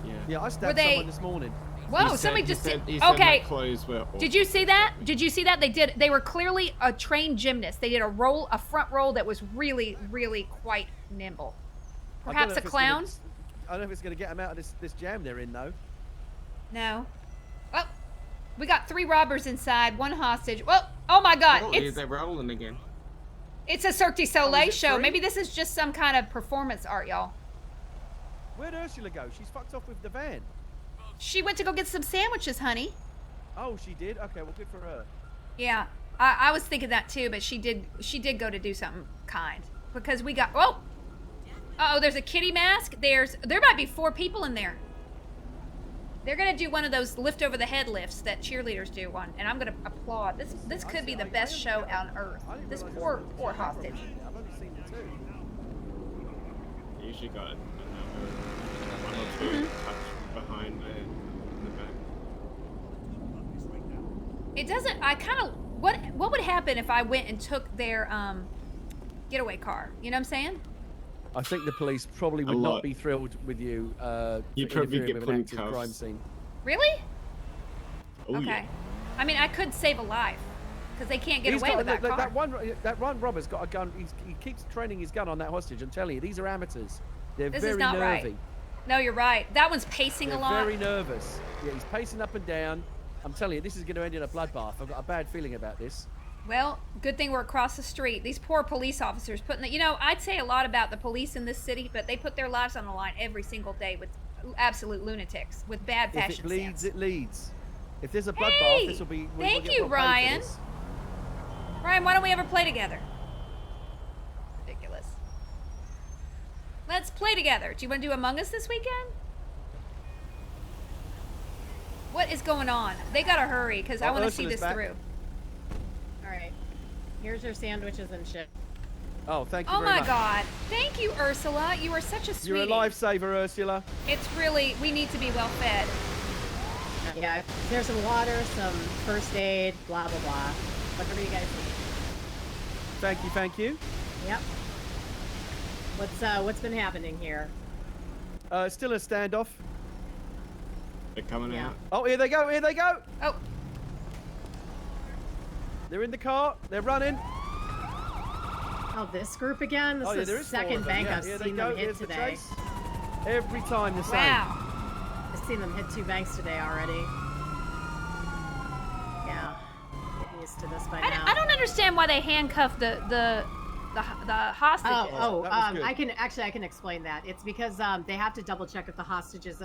Yeah. Yeah, I stabbed someone this morning. Whoa, somebody just said okay. my clothes were awful. Did you see that? Did you see that? They were clearly a trained gymnast. They did a front roll that was really, really quite nimble. Perhaps a clown? I don't know if it's going to get them out of this jam they're in, though. No. Well, we got 3 robbers inside, 1 hostage. Well, oh my God! They're rolling again. It's a Cirque du Soleil show. 3? Maybe this is just some kind of performance art, y'all. Where'd Ursula go? She's fucked off with the van. She went to go get some sandwiches, honey. Oh, she did? Okay, well, good for her. Yeah, I was thinking that too, but she did go to do something kind because we got. Oh, there's a kitty mask. There might be 4 people in there. They're gonna do one of those lift over the head lifts that cheerleaders do one, and I'm gonna applaud. This could be the best show on earth. This poor hostage. I've only seen the 2. You usually got one or two tucked behind in the back. It doesn't. I kind of. What would happen if I went and took their getaway car? You know what I'm saying? I think the police probably would not be thrilled with you. You'd probably get with put an in active cuffs. crime scene. Really? Oh, okay. yeah. I mean, I could save a life because they can't get away with that car. That one robber's got a gun. He keeps training his gun on that hostage. I'm telling you, these are amateurs. They're This very is not nervy. right. No, you're right. That one's pacing They're a lot. very nervous. Yeah, he's pacing up and down. I'm telling you, this is going to end in a bloodbath. I've got a bad feeling about this. Well, good thing we're across the street. These poor police officers I'd say a lot about the police in this city, but they put their lives on the line every single day with absolute lunatics with bad fashion If it bleeds, sense. it leads. If there's a bloodbath, Hey, this will be. thank we'll you, get paid for Ryan. this. Ryan, why don't we ever play together? Ridiculous. Let's play together. Do you want to do Among Us this weekend? What is going on? They gotta hurry because I want to see Ursula's this back. through. All right. Here's your sandwiches and shit. Oh, thank you Oh very my much. God! Thank you, Ursula. You are such a sweetie. You're a lifesaver, Ursula. It's really, we need to be well fed. Yeah, there's some water, some first aid, blah, blah, blah. Whatever you guys need. Thank you. Yep. What's been happening here? Still a standoff. They're coming out. Oh, here they go. Oh. They're in the car. They're running. Oh, this group again? This is there the is 4 of second them. bank Yeah, I've here they seen go. them hit Here's the today. chase. Every time the same. Wow. I've seen them hit 2 banks today already. Yeah. Getting used to this by now. I don't understand why they handcuffed the hostages. I can explain that. It's because they have to double check if the hostage is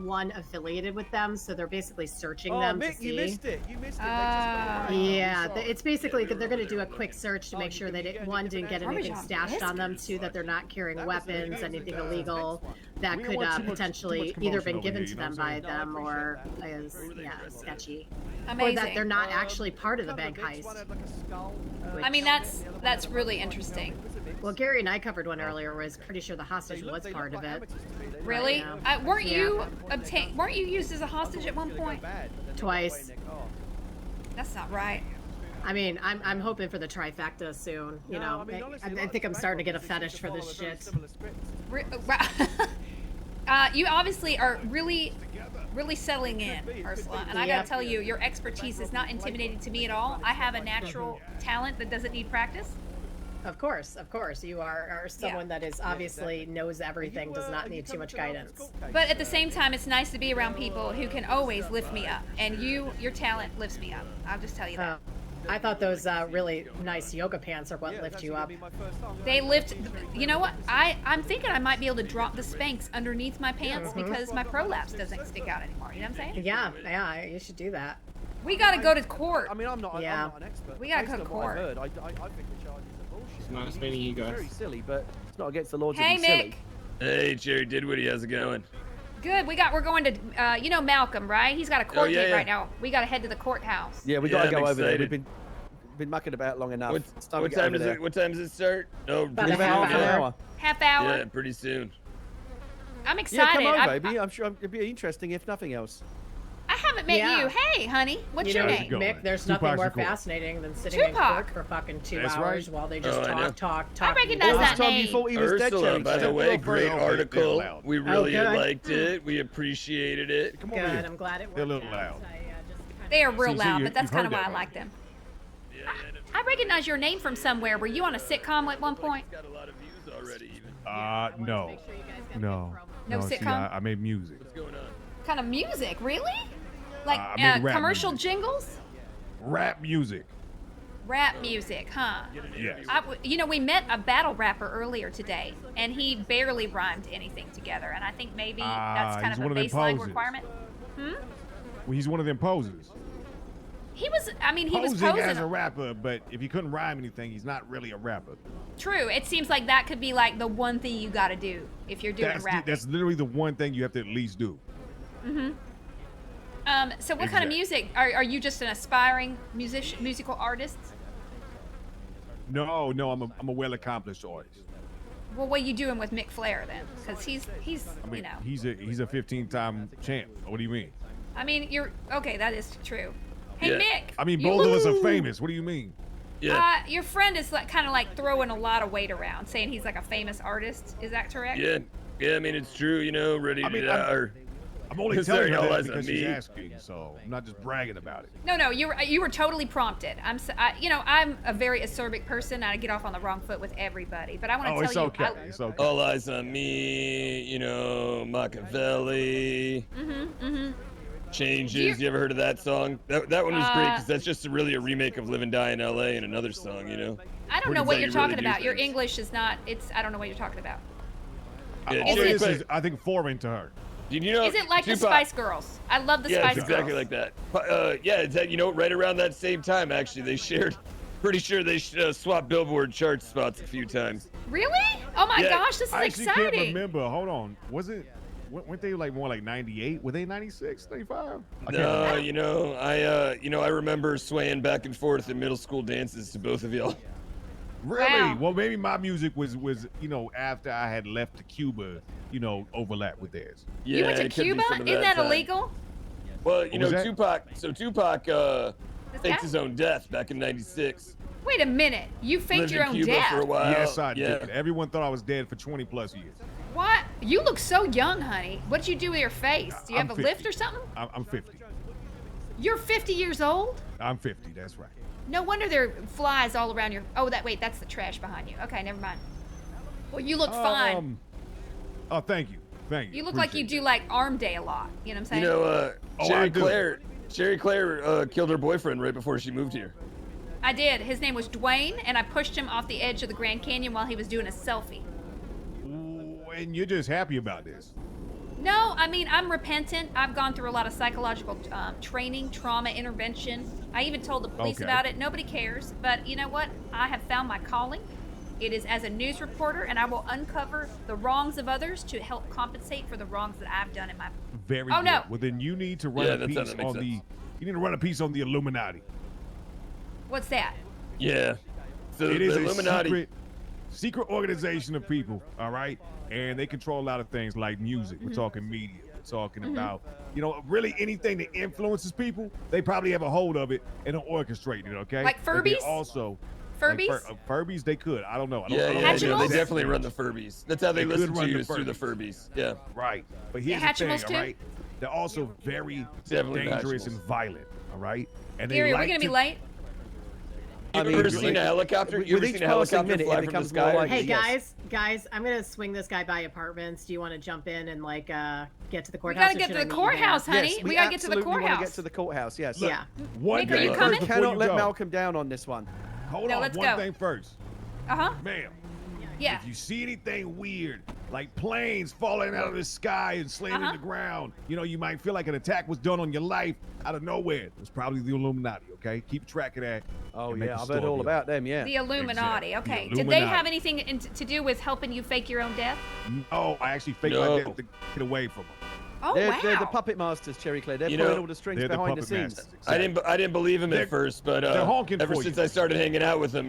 one affiliated with them, so they're basically searching them Mick, to see. you missed it. They just got away. Yeah, it's basically they're going to do a quick search to make sure they didn't get anything stashed on them, 2 that they're not carrying weapons, anything illegal that could potentially either been given to them by them or is sketchy, or that they're not actually part of the bank heist. I mean, that's really interesting. Well, Gary and I covered one earlier. Was pretty sure the hostage was part of it. Really? Yeah. Weren't you used as a hostage at one point? Twice. That's not right. I mean, I'm hoping for the trifecta soon. You know, I think I'm starting to get a fetish for this shit. You obviously are really settling in, Ursula. And I gotta tell you, your expertise is not intimidating to me at all. I have a natural talent that doesn't need practice. Of course. You are someone that is obviously knows everything, does not need too much guidance. But at the same time, it's nice to be around people who can always lift me up. And your talent lifts me up. I'll just tell you that. I thought those really nice yoga pants are what lift you up. They lift. You know what? I'm thinking I might be able to drop the Spanx underneath my pants because my prolapse doesn't stick out anymore. You know what I'm saying? Yeah, you should do that. We gotta go to court. I mean, I'm not an expert. We gotta go to Based on what I court. heard, I think the charges are bullshit. It's nice meeting you guys. It's very silly, but it's not against the law to Hey, be silly. Mick. Hey, Jerry Didwitty, how's it going? Good. We're going to. You know Malcolm, right? He's got a court date right now. We gotta head to the courthouse. Yeah, we gotta go over there. We've been mucking about long enough. What time does it start? No, About half an hour. Half hour. Yeah, pretty soon. I'm excited. Yeah, come over, baby. I'm sure it'd be interesting if nothing else. I haven't met you. Hey, honey. What's your name? Mick, there's nothing more fascinating than sitting in court for fucking 2 hours while they just talk. I recognize that name. You thought he was dead, Ursula, by the way, great article. We really good. liked it. We appreciated it. Good. I'm glad it worked. They're a little loud. They are real loud, but that's you've kind of heard why I that, like them. I recognize your name from somewhere. Were you on a sitcom at one point? Got a lot of views already, even. No. No See, sitcom? I made music. What's going on? Kind of music, really? Like I made rap commercial music. jingles? Rap music. Rap music, huh? Yes. We met a battle rapper earlier today, and he barely rhymed anything together. And I think maybe that's kind he's of one a of them baseline posers. requirement. Well, he's one of them posers. He was Posing posing. as a rapper, but if he couldn't rhyme anything, he's not really a rapper. True. It seems like that could be like the one thing you got to do if you're doing rap. That's literally the one thing you have to at least do. So what kind of music? Are you just an aspiring musical artist? No, I'm a well-accomplished artist. Well, what are you doing with Mick Flair then? Because he's I mean, you know. he's a 15-time champ. What do you mean? I mean, you're okay. That is true. Hey, Yeah. Mick. I mean, you both of look- us are famous. What do you mean? Yeah. Your friend is kind of throwing a lot of weight around, saying he's like a famous artist. Is that correct? Yeah, I mean, it's true, ready I mean, to I'm only Sorry, telling her all that eyes on because she's me. asking, so I'm not just bragging about it. No, you were totally prompted. I'm a very acerbic person. And I get off on the wrong foot with everybody, but I want to Oh, tell it's you. okay. It's okay. All eyes on me, Machiavelli. Changes. You ever heard of that song? That one was great because that's just really a remake of Live and Die in L.A. and another song, I don't know what you're Really talking do about. Your things. English is not. I don't know what you're talking about. Yeah, All Jerry this Clay- is, I think, foreign to her. Did you know? Is it like the Tupac- Spice Girls? I love the Yeah, Spice it's exactly Girls. like that. Yeah, it's that, right around that same time, actually. They shared, pretty sure they swapped Billboard chart spots a few times. Really? Oh my Yeah. gosh, this is I actually exciting. can't remember. Hold on. Was it? Weren't they more like 98? Were they 96, 95? No, I remember swaying back and forth in middle school dances to both of y'all. Really? Wow. Well, maybe my music was after I had left to Cuba, overlap with theirs. Yeah, You went to it could be Cuba? some of Isn't that time. illegal? Well, What was that? Tupac This faked guy? his own death back in '96. Wait a minute. You faked Lived your in own Cuba death? for a while. Yes, I yeah. did. Everyone thought I was dead for 20 plus years. What? You look so young, honey. What did you do with your face? Do you I'm have a 50. lift or something? I'm 50. You're 50 years old? I'm 50. That's right. No wonder there are flies all around your. Oh, that's the trash behind you. Okay, never mind. Well, you look fine. Oh, thank you. Thank you. You look like you do arm day a lot. You know what I'm saying? I Sherry do. Claire killed her boyfriend right before she moved here. I did. His name was Dwayne, and I pushed him off the edge of the Grand Canyon while he was doing a selfie. Ooh, and you're just happy about this. No, I mean, I'm repentant. I've gone through a lot of psychological training, trauma intervention. I even told the police Okay. about it. Nobody cares. But you know what? I have found my calling. It is as a news reporter, and I will uncover the wrongs of others to help compensate for the wrongs that I've done in my. Very Oh, good. no. Well, then you need to run Yeah, a that piece makes on sense. You need to run a piece on the Illuminati. What's that? Yeah. So It is the a Illuminati. secret organization of people, all right? And they control a lot of things like music. We're talking media. We're talking about, really anything that influences people. They probably have a hold of it and are orchestrating it, okay? Like But they're Furbies? also, Furbies? Furbies, they could. I don't know. I don't, Yeah, I don't yeah, know. no, they Hatchimals? definitely run the Furbies. That's how they They could listen to run you the is through the Furbies. Furbies. Yeah. Right. But here's Yeah, the thing, Hatchimals all too? right? They're also very Definitely dangerous Hatchimals. and violent, all right? And Gary, they are we like gonna be to- late? You ever seen a helicopter? You with ever each seen a passing helicopter minute, it fly from the becomes more sky? like- Hey Yes. guys, I'm gonna swing this guy by apartments. Do you want to jump in and like get to the We courthouse? gotta or get should to I the meet you there? courthouse, honey. Yes, we gotta get to the absolutely want to courthouse. get to the courthouse. Yes. Yeah. One Nick, are thing you first coming? before Cannot you let go. Malcolm down on this one. Hold No, on, let's one go. thing first. Uh-huh. Ma'am, Yeah. if you see anything weird, like planes falling out of the sky and slamming Uh-huh. the ground, you might feel like an attack was done on your life out of nowhere. It's probably the Illuminati, okay? Keep track of that. Oh and make yeah, a I've heard story all of it. about them. Yeah. The Illuminati. Exactly. Okay. The Did they Illuminati. have anything to do with helping you fake your own death? No, I actually faked No. my death to get away from them. Oh, they're, wow. they're the puppet masters, Cherry Claire. They're You pulling know, all the strings They're the behind the puppet scenes. masters. I didn't believe him They're- at first, but they're honking ever for since you. I started hanging out with them,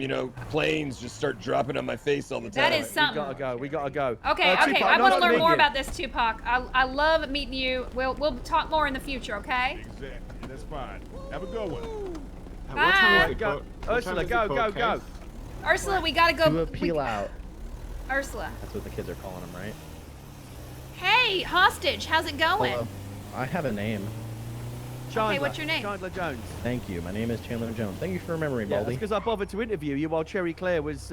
planes just start dropping on my face all the time. That is something. We gotta go. Okay, okay. Tupac, I want nice to learn meet more you. about this, Tupac. I love meeting you. We'll talk more in the future, okay? Exactly. That's fine. Have a good one. What time Bye. is the Go, court- what time Ursula, is the go, court go, go. case? Ursula, we gotta go. To appeal out. Ursula. That's what the kids are calling him, right? Hey, hostage. How's it going? Hello. I have a name. Chandler, what's your name? Chandler Jones. Thank you. My name is Chandler Jones. Thank you for remembering, Yeah, that's Baldy. because I bothered to interview you while Cherry Claire was,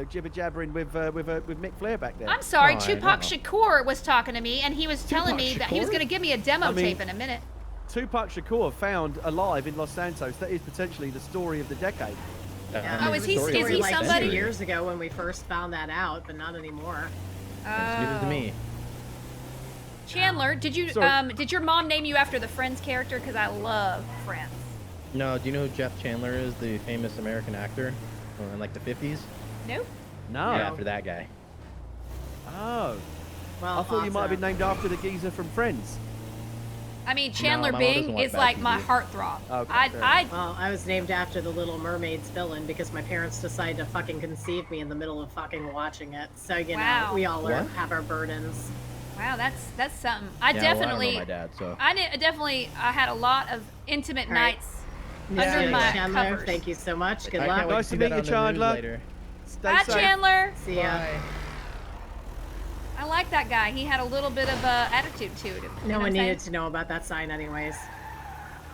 jibber jabbering with Mick Flair back there. I'm sorry, Oh, I Tupac know. Shakur was talking to me, and he was telling me that he was Shakur? going to give me a demo I mean- tape in a minute. Tupac Shakur found alive in Los Santos. That is potentially the story of the decade. Yeah, Oh, it is was he- a is story he like somebody? 2 years ago when we first found that out, but not anymore. Just give it to me. Chandler, did you Sorry. did your mom name you after the Friends character? Because I love Friends. No, do you know who Jeff Chandler is? The famous American actor in like the 50s? Nope. No. Yeah, after that guy. Oh. Well, I thought you might have been awesome. named after the geezer from Friends. I mean, Chandler my mom doesn't Bing watch is bad like TV. my heartthrob. Okay, fair I Well, I was named after the Little Mermaid's villain because my parents decided to fucking conceive me in the middle of fucking watching it. So Wow. know, we all What? have our burdens. wow, that's something. I Yeah, definitely well, I don't know my dad, so. I had a lot of intimate All right. nights Yeah, under my Chandler, covers. thank you so much. Good I luck. can't wait Nice to to see meet that you, on the news Chandler. later. Stay Bye, safe. Chandler. See ya. Bye. I like that guy. He had a little bit of attitude to him. No one needed to know about that sign anyways.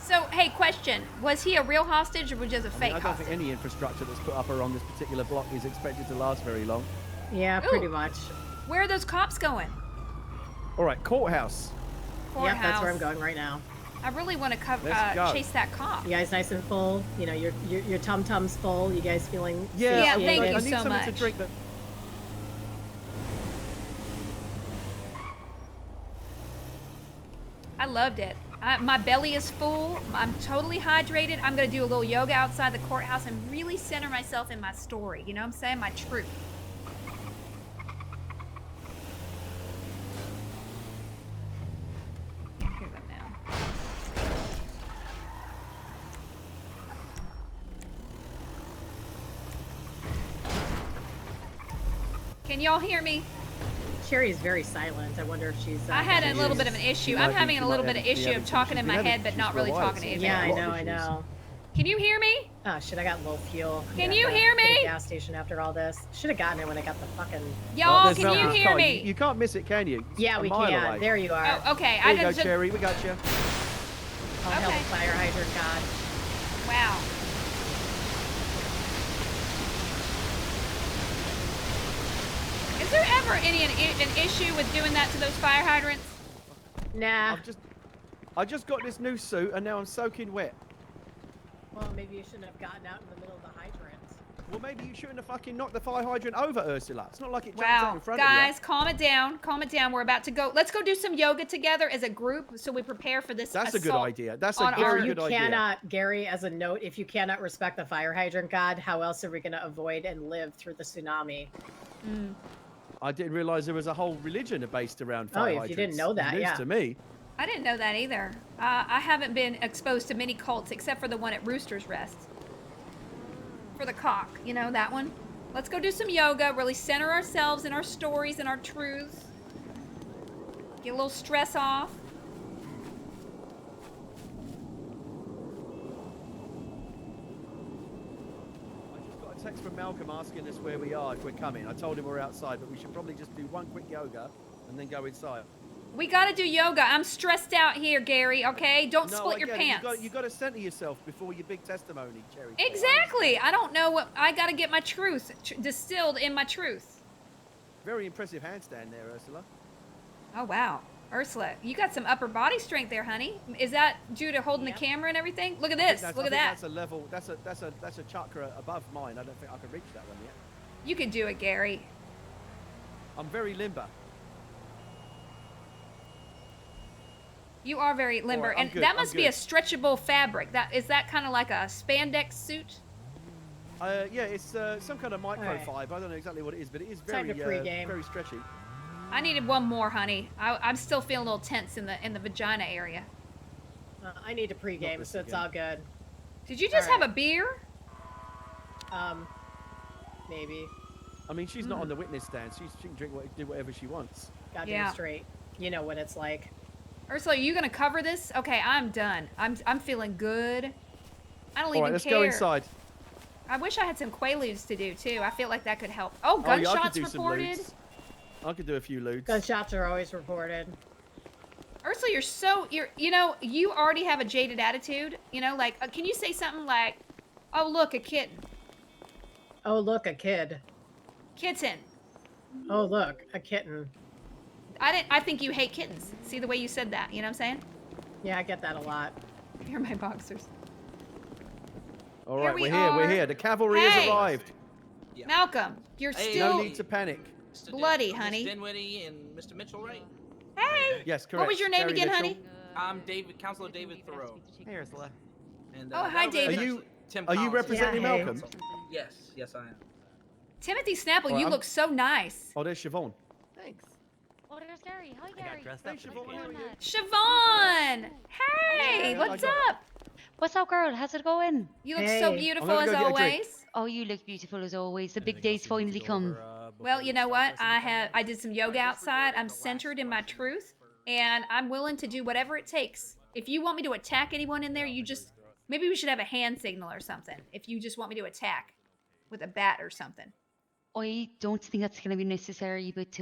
So, hey, question: was he a real hostage or was just a I mean, fake I don't hostage? think any infrastructure that's put up around this particular block is expected to last very long. Yeah, Ooh. pretty much. Where are those cops going? All right, courthouse. Yep, that's where I'm Courthouse. going right now. I really want to Let's go. chase that cop. You guys nice and full? You know, your tum-tum's full. You guys feeling Yeah, satiated? thank you I need so something to much. drink. That... I loved it. My belly is full. I'm totally hydrated. I'm going to do a little yoga outside the courthouse and really center myself in my story. You know what I'm saying? My truth. Hear them now. Can y'all hear me? Cherry's very silent. I wonder if she's. I had a she's- little bit of an issue. might I'm be- having she a little might bit of be issue having of some- talking she's in been my having head, but issues not for a really while, talking to it seems. anybody. Yeah, I Lot of know. Can you hear me? Oh shit! I got low fuel. Can I you gotta hear get a me? gas station after all this. Should have gotten it when I got the fucking. Y'all, there's can no- you hear me? You can't miss it, can you? It's Yeah, a we mile can. away. There you are. Oh, okay. There you go, just, Cherry. We got you. I'll help okay. the fire hydrant god. Wow. Is there ever an issue with doing that to those fire hydrants? Nah. I just got this new suit and now I'm soaking wet. Well, maybe you shouldn't have gotten out in the middle of the hydrant. Well, maybe you shouldn't have fucking knocked the fire hydrant over, Ursula. It's not like it jumped out Wow. in front Guys, of calm it down. Calm it down. We're about to go. Let's go do some yoga together as a group so we prepare for this you. That's a good assault idea. That's a on very our- You good idea. cannot, Gary, as a note, if you cannot respect the fire hydrant god, how else are we going to avoid and live through the tsunami? Mm. I didn't realize there was a whole religion based around Oh, fire if you hydrants. didn't know that, News yeah. to me. I didn't know that either. I haven't been exposed to many cults except for the one at Rooster's Rest. For the cock, you know, that one. Let's go do some yoga, really center ourselves in our stories and our truths. Get a little stress off. I just got a text from Malcolm asking us where we are if we're coming. I told him we're outside, but we should probably just do one quick yoga and then go inside. We gotta do yoga. I'm stressed out here, Gary, okay? Don't No, split I your get it. pants. You got to center yourself before your big testimony, Cherry. Exactly. I don't know what... I gotta get my truth distilled in my truth. Very impressive handstand there, Ursula. Oh, wow. Ursula, you got some upper body strength there, honey. Is that due to holding the camera and everything? Look at this. Look at that. That's a level. That's a chakra above mine. I don't think I can reach that one yet. You can do it, Gary. I'm very limber. You are very limber, I'm and good, that I'm must be a stretchable fabric. Is that kind of like a spandex suit? Yeah, it's some kind of microfiber. I don't know exactly what it is, but it is very, very stretchy. I needed one more, honey. I'm still feeling a little tense in the vagina area. I need a pregame, so it's all good. Did you just have a beer? Maybe. I mean, she's not on the witness stand. She can do whatever she wants. Goddamn straight. You know what it's like. Ursula, are you gonna cover this? Okay, I'm done. I'm feeling good. I don't even care. Let's go inside. I wish I had some quaaludes to do too. I feel like that could help. Oh, gunshots reported. I could do a few lewds. Gunshots are always reported. Ursula, you already have a jaded attitude. You know, like, can you say something like, "Oh, look, a kitten." Oh, look, a kid. Kitten. Oh, look, a kitten. I think you hate kittens. See the way you said that. You know what I'm saying? Yeah, I get that a lot. You're my boxers. All right, we're here. The cavalry has arrived. Yeah. Malcolm, you're still... No need to panic. Bloody, honey. Mr. Dinwiddie and Mr. Mitchell, right? Hey! Yes, correct. What was your name Gary again, Mitchell. honey? I'm Councilor David Thoreau. Hey, Ursula. And, oh, hi, David. Are you representing Malcolm? Yes, yes, I am. Timothy Snapple, you look so nice. Oh, there's Siobhan. Thanks. Oh, there's Gary. Hi, Gary. Hey, Siobhan, how are you? Siobhan! Hey, what's up? What's up, girl? How's it going? You look so beautiful as always. Oh, you look beautiful as always. The big day's finally come. Well, you know what? I did some yoga outside. I'm centered in my truth, and I'm willing to do whatever it takes. If you want me to attack anyone in there, maybe we should have a hand signal or something. If you just want me to attack with a bat or something. I don't think that's going to be necessary, but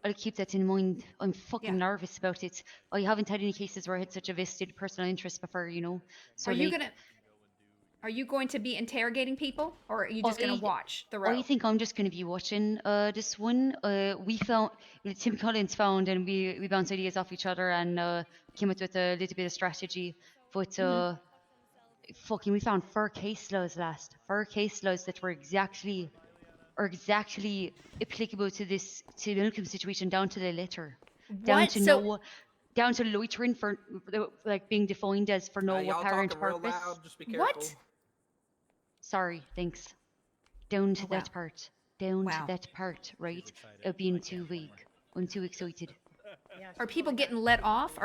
I'll keep that in mind. I'm fucking nervous about it. I haven't had any cases where I had such a vested personal interest before, you know. So are you going to be interrogating people, or are you just going to watch the row? I think I'm just going to be watching this one. Tim Collins found, and we bounced ideas off each other and came up with a little bit of strategy. But we found 4 case laws that were exactly applicable to Malcolm's situation down to the letter. Down to loitering for being defined as for no apparent purpose. Loud, just be careful. What? Sorry, thanks. Down to that part. To that part, right? Of being too weak. I'm too excited. Are people getting let off?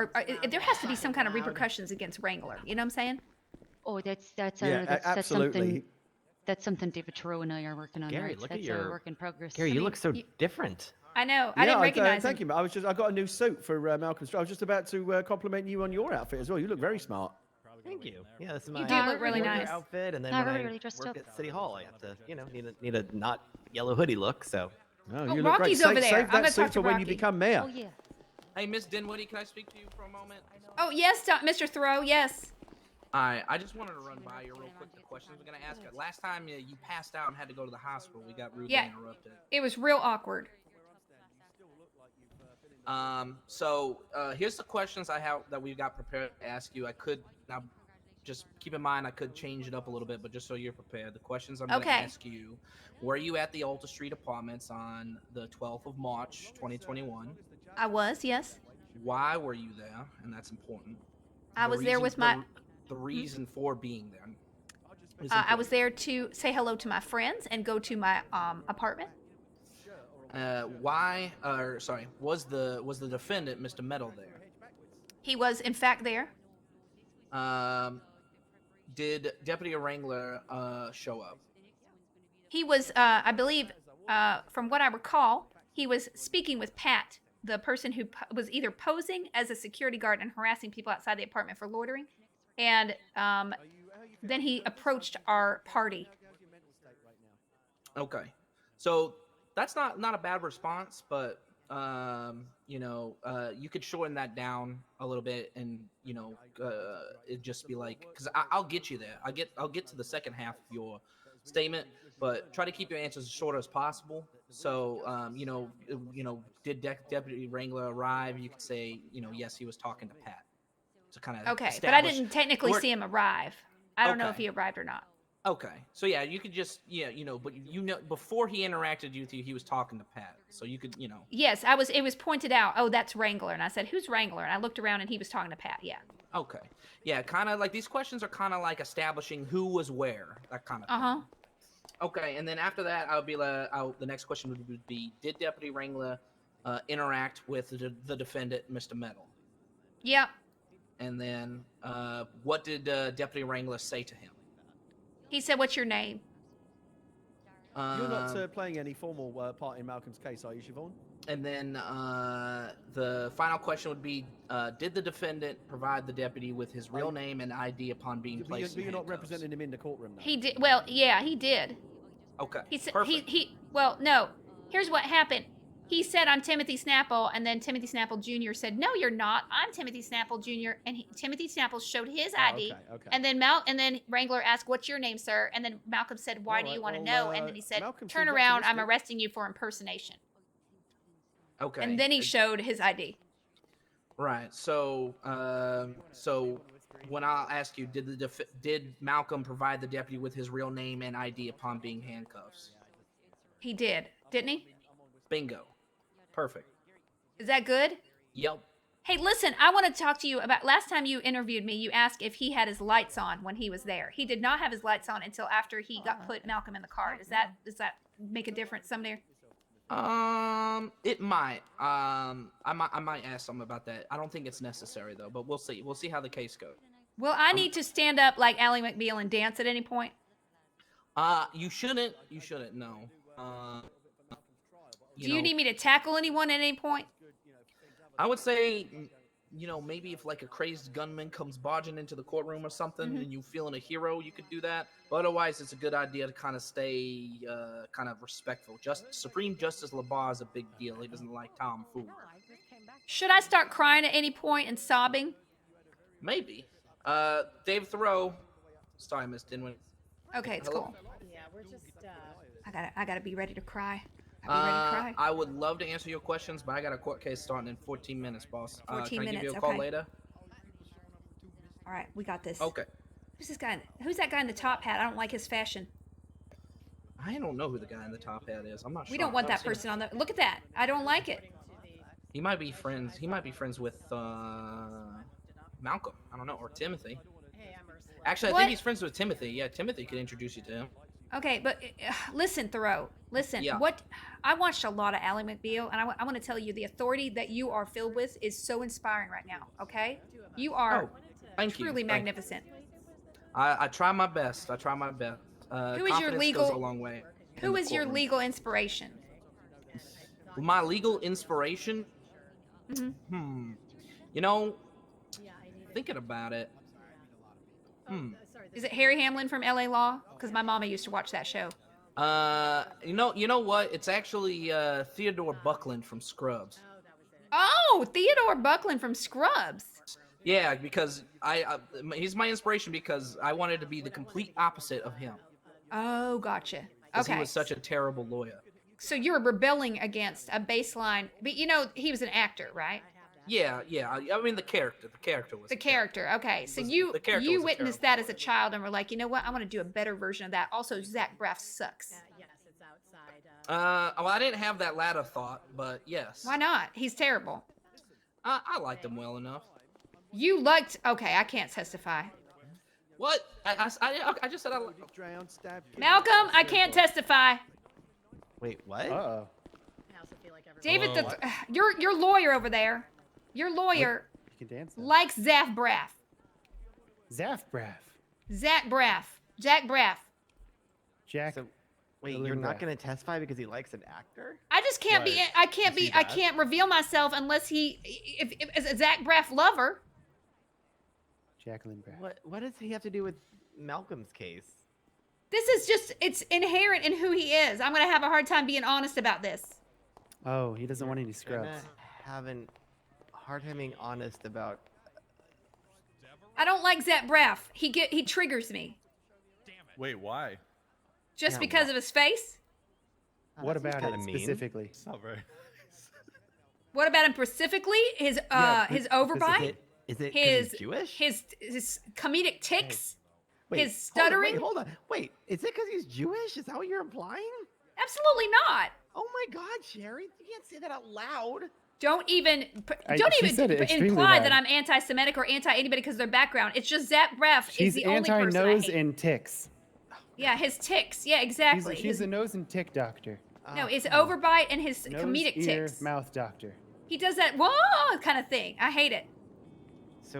There has to be some kind of repercussions against Wrangler. You know what I'm saying? Oh, that's absolutely. That's something David Thoreau and I are working on. Gary, right? look That's at your work in progress. Gary, you look so different. I know. I didn't recognize thank you. I got a new suit for Malcolm's. I was just about to compliment you on your outfit as well. You look very smart. Thank you. Yeah, this is my You do look really nice. outfit, and then Not when really I dressed work up. at City Hall, I have to, need a not yellow hoodie look. So. Oh, you look Rocky's great. over there. Save I'm gonna that suit talk to for when you Rocky. become mayor. Oh yeah. Hey, Miss Dinwiddie, can I speak to you for a moment? Oh yes, Mr. Thoreau. Yes. Alright, I just wanted to run by you real quick the questions we're gonna ask. Last time you passed out and had to go to the hospital, we got rudely interrupted. It was real awkward. Here's the questions I have that we got prepared to ask you. I could now just keep in mind I could change it up a little bit, but just so you're prepared, the questions I'm going to ask you: were you at the Alta Street Apartments on the 12th of March, 2021? I was, yes. Why were you there? And that's important. I was there with my. The reason for being there. I was there to say hello to my friends and go to my apartment. Was the defendant, Mr. Metal, there? He was, in fact, there. Did Deputy Wrangler show up? He was, I believe, from what I recall, he was speaking with Pat, the person who was either posing as a security guard and harassing people outside the apartment for loitering, and then he approached our party Okay, so that's not a bad response, but you could shorten that down a little bit, and it just be like, because I'll get you there. I'll get to the second half of your statement, but try to keep your answers as short as possible. So, did Deputy Wrangler arrive? You could say, yes, he was talking to Pat to kind of Okay, but I establish. didn't technically see him arrive. I don't know if Okay. he arrived or not. Okay, so yeah, you could just but before he interacted with you, he was talking to Pat, so you could Yes, it was pointed out. Oh, that's Wrangler, and I said, "Who's Wrangler?" And I looked around, and he was talking to Pat. Yeah. Okay, yeah, kind of like these questions are kind of like establishing who was where, that kind of thing. Okay, and then after that, I would be the next question would be, did Deputy Wrangler interact with the defendant, Mr. Metal? Yep. And then what did Deputy Wrangler say to him? He said, "What's your name?" You're not playing any formal part in Malcolm's case, are you, Siobhan? And then the final question would be, did the defendant provide the deputy with his real name and ID upon being placed in But you're not handcuffs? representing him in the courtroom now. He did. Well, yeah, he did. Okay. He said perfect. Well, no. Here's what happened. He said, "I'm Timothy Snapple," and then Timothy Snapple Jr. said, "No, you're not. I'm Timothy Snapple Jr." And Timothy Snapple showed his ID. Okay. And then Wrangler asked, "What's your name, sir?" And then Malcolm said, "Why do you want to know?" And then he said, Malcolm "Turn seems around. I'm optimistic. arresting you for impersonation." Okay. And then he showed his ID. Right. So when I'll ask you, did Malcolm provide the deputy with his real name and ID upon being handcuffed? He did, didn't he? Bingo. Perfect. Is that good? Yep. Hey, listen, I want to talk to you about last time you interviewed me. You asked if he had his lights on when he was there. He did not have his lights on until after he got put Malcolm in the car. Does that make a difference someday? It might. I might ask something about that. I don't think it's necessary though, but we'll see. We'll see how the case goes. Will I need to stand up like Ally McBeal and dance at any point? You shouldn't. You shouldn't. No. Do you need me to tackle anyone at any point? I would say, maybe if like a crazed gunman comes barging into the courtroom or something, and you feeling a hero, you could do that. But otherwise, it's a good idea to kind of stay kind of respectful. Supreme Justice Labar is a big deal. He doesn't like tomfoolery. Should I start crying at any point and sobbing? Maybe. Dave Thoreau. Sorry, Miss Dinwiddie. Okay, it's cool. Yeah, we're just. I gotta be ready to cry. I would love to answer your questions, but I got a court case starting in 14 minutes, boss. 14 can I minutes, give you a call okay. later? All right, we got this. Okay. Who's this guy? Who's that guy in the top hat? I don't like his fashion. I don't know who the guy in the top hat is. I'm not sure. We don't want that person on the. Look at that. I don't like it. He might be friends. He might be friends with Malcolm. I don't know, or Timothy. Actually, I think he's friends with Timothy. Yeah, Timothy could introduce you to him. Okay, but listen, Thoreau. Listen. Yeah. I watched a lot of Ally McBeal, and I want to tell you, the authority that you are filled with is so inspiring right now. Okay, you are truly magnificent. I try my best. Who is your legal? Goes a long way. Who is your legal inspiration? My legal inspiration? Thinking about it. Is it Harry Hamlin from LA Law? Because my mama used to watch that show. You know what? It's actually Theodore Buckland from Scrubs. Oh, Theodore Buckland from Scrubs. Yeah, because he's my inspiration because I wanted to be the complete opposite of him. Oh, gotcha. Because Okay. he was such a terrible lawyer. So you're rebelling against a baseline, but he was an actor, right? Yeah. I mean, the character was the character. Okay, so you witnessed that as a child and were like, you know what? I want to do a better version of that. Also, Zach Braff sucks. Yes, it's outside. Well, I didn't have that latter thought, but yes. Why not? He's terrible. I liked him well enough. You liked? Okay, I can't testify. What? I just said I. Malcolm, I can't testify. Wait, what? David, your lawyer over there. Your lawyer likes Zach Braff. Zach Braff. Zach Braff. Jack Braff. Jack. So, wait, you're not going to testify because he likes an actor? I just can't be. I can't reveal myself unless if a Zach Braff lover. Jacqueline Braff. What does he have to do with Malcolm's case? This is just, it's inherent in who he is. I'm going to have a hard time being honest about this. Oh, he doesn't want any scrubs. Having hard time being honest about. I don't like Zach Braff. He triggers me. Wait, why? Just because of his face? What about it specifically? It's not very. What about him specifically? His his overbite? Is it 'cause his he's Jewish? His comedic tics? Wait, his stuttering? Hold on. Wait, is it because he's Jewish? Is that what you're implying? Absolutely not. Oh my God, Sherry, you can't say that out loud. Don't even extremely imply loud. that I'm anti-Semitic or anti-anybody because of their background. It's just Zach Braff is She's the only person I anti-nose hate. and ticks. Yeah, his tics. Yeah, exactly. She's a nose and tick doctor. No, his overbite and his Nose, comedic ear, tics. mouth doctor. He does that whoa kind of thing. I hate it.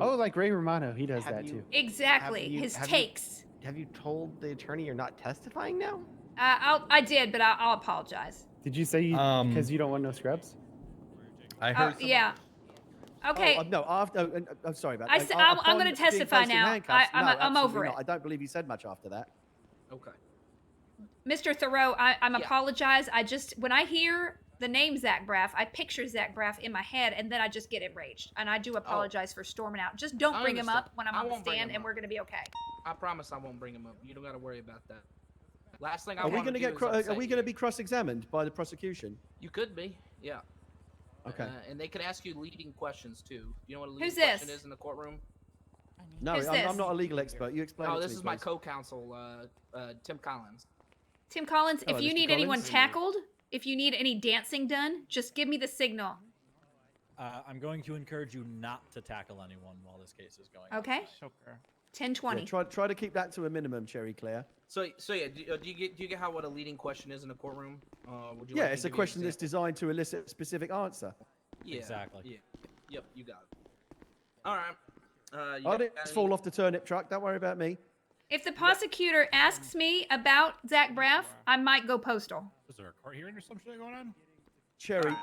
Oh, like Ray Romano, he does that you- too. Exactly. His takes. Have you told the attorney you're not testifying now? I did, but I'll apologize. Did you say because you don't want no scrubs? I heard. Yeah. Okay. No, after. I'm sorry about I that. s- I'm Upon gonna being testify placed in now. handcuffs, I'm no, over absolutely it. not. I don't believe he said much after that. Okay. Mr. Thoreau, I'm apologize. I just when I hear the name Zach Braff, I picture Zach Braff in my head, and then I just get enraged. And I do apologize for storming out. Just don't I bring him understand. up when I'm I on the won't bring stand, him and up. we're gonna be okay. I promise I won't bring him up. You don't got to worry about that. Last thing I Are we want going to get? Are we going to be cross-examined by the prosecution? You could be, yeah. Okay. And they could ask you leading questions too. You know what a leading Who's question this? is in the courtroom? No, Who's I'm this? not a legal expert. You explain Oh, it to this me, is my please. co-counsel, Tim Collins. Tim Collins, Hello, if you Mr. need anyone Collins. tackled, if you need any dancing done, just give me the signal. I'm going to encourage you not to tackle anyone while this case is going. Okay. 10:20. Yeah, try to keep that to a minimum, Cherry Claire. So yeah, do you get how what a leading question is in a courtroom? Would you Yeah, like me it's to a give you an question that's example? designed to elicit a specific answer. Yeah, Exactly. Yeah. Yep, you got it. All right. You I got didn't any- fall off the turnip truck. Don't worry about me. If the prosecutor asks me about Zach Braff, I might go postal. Was there a court hearing or some shit going on? Cherry,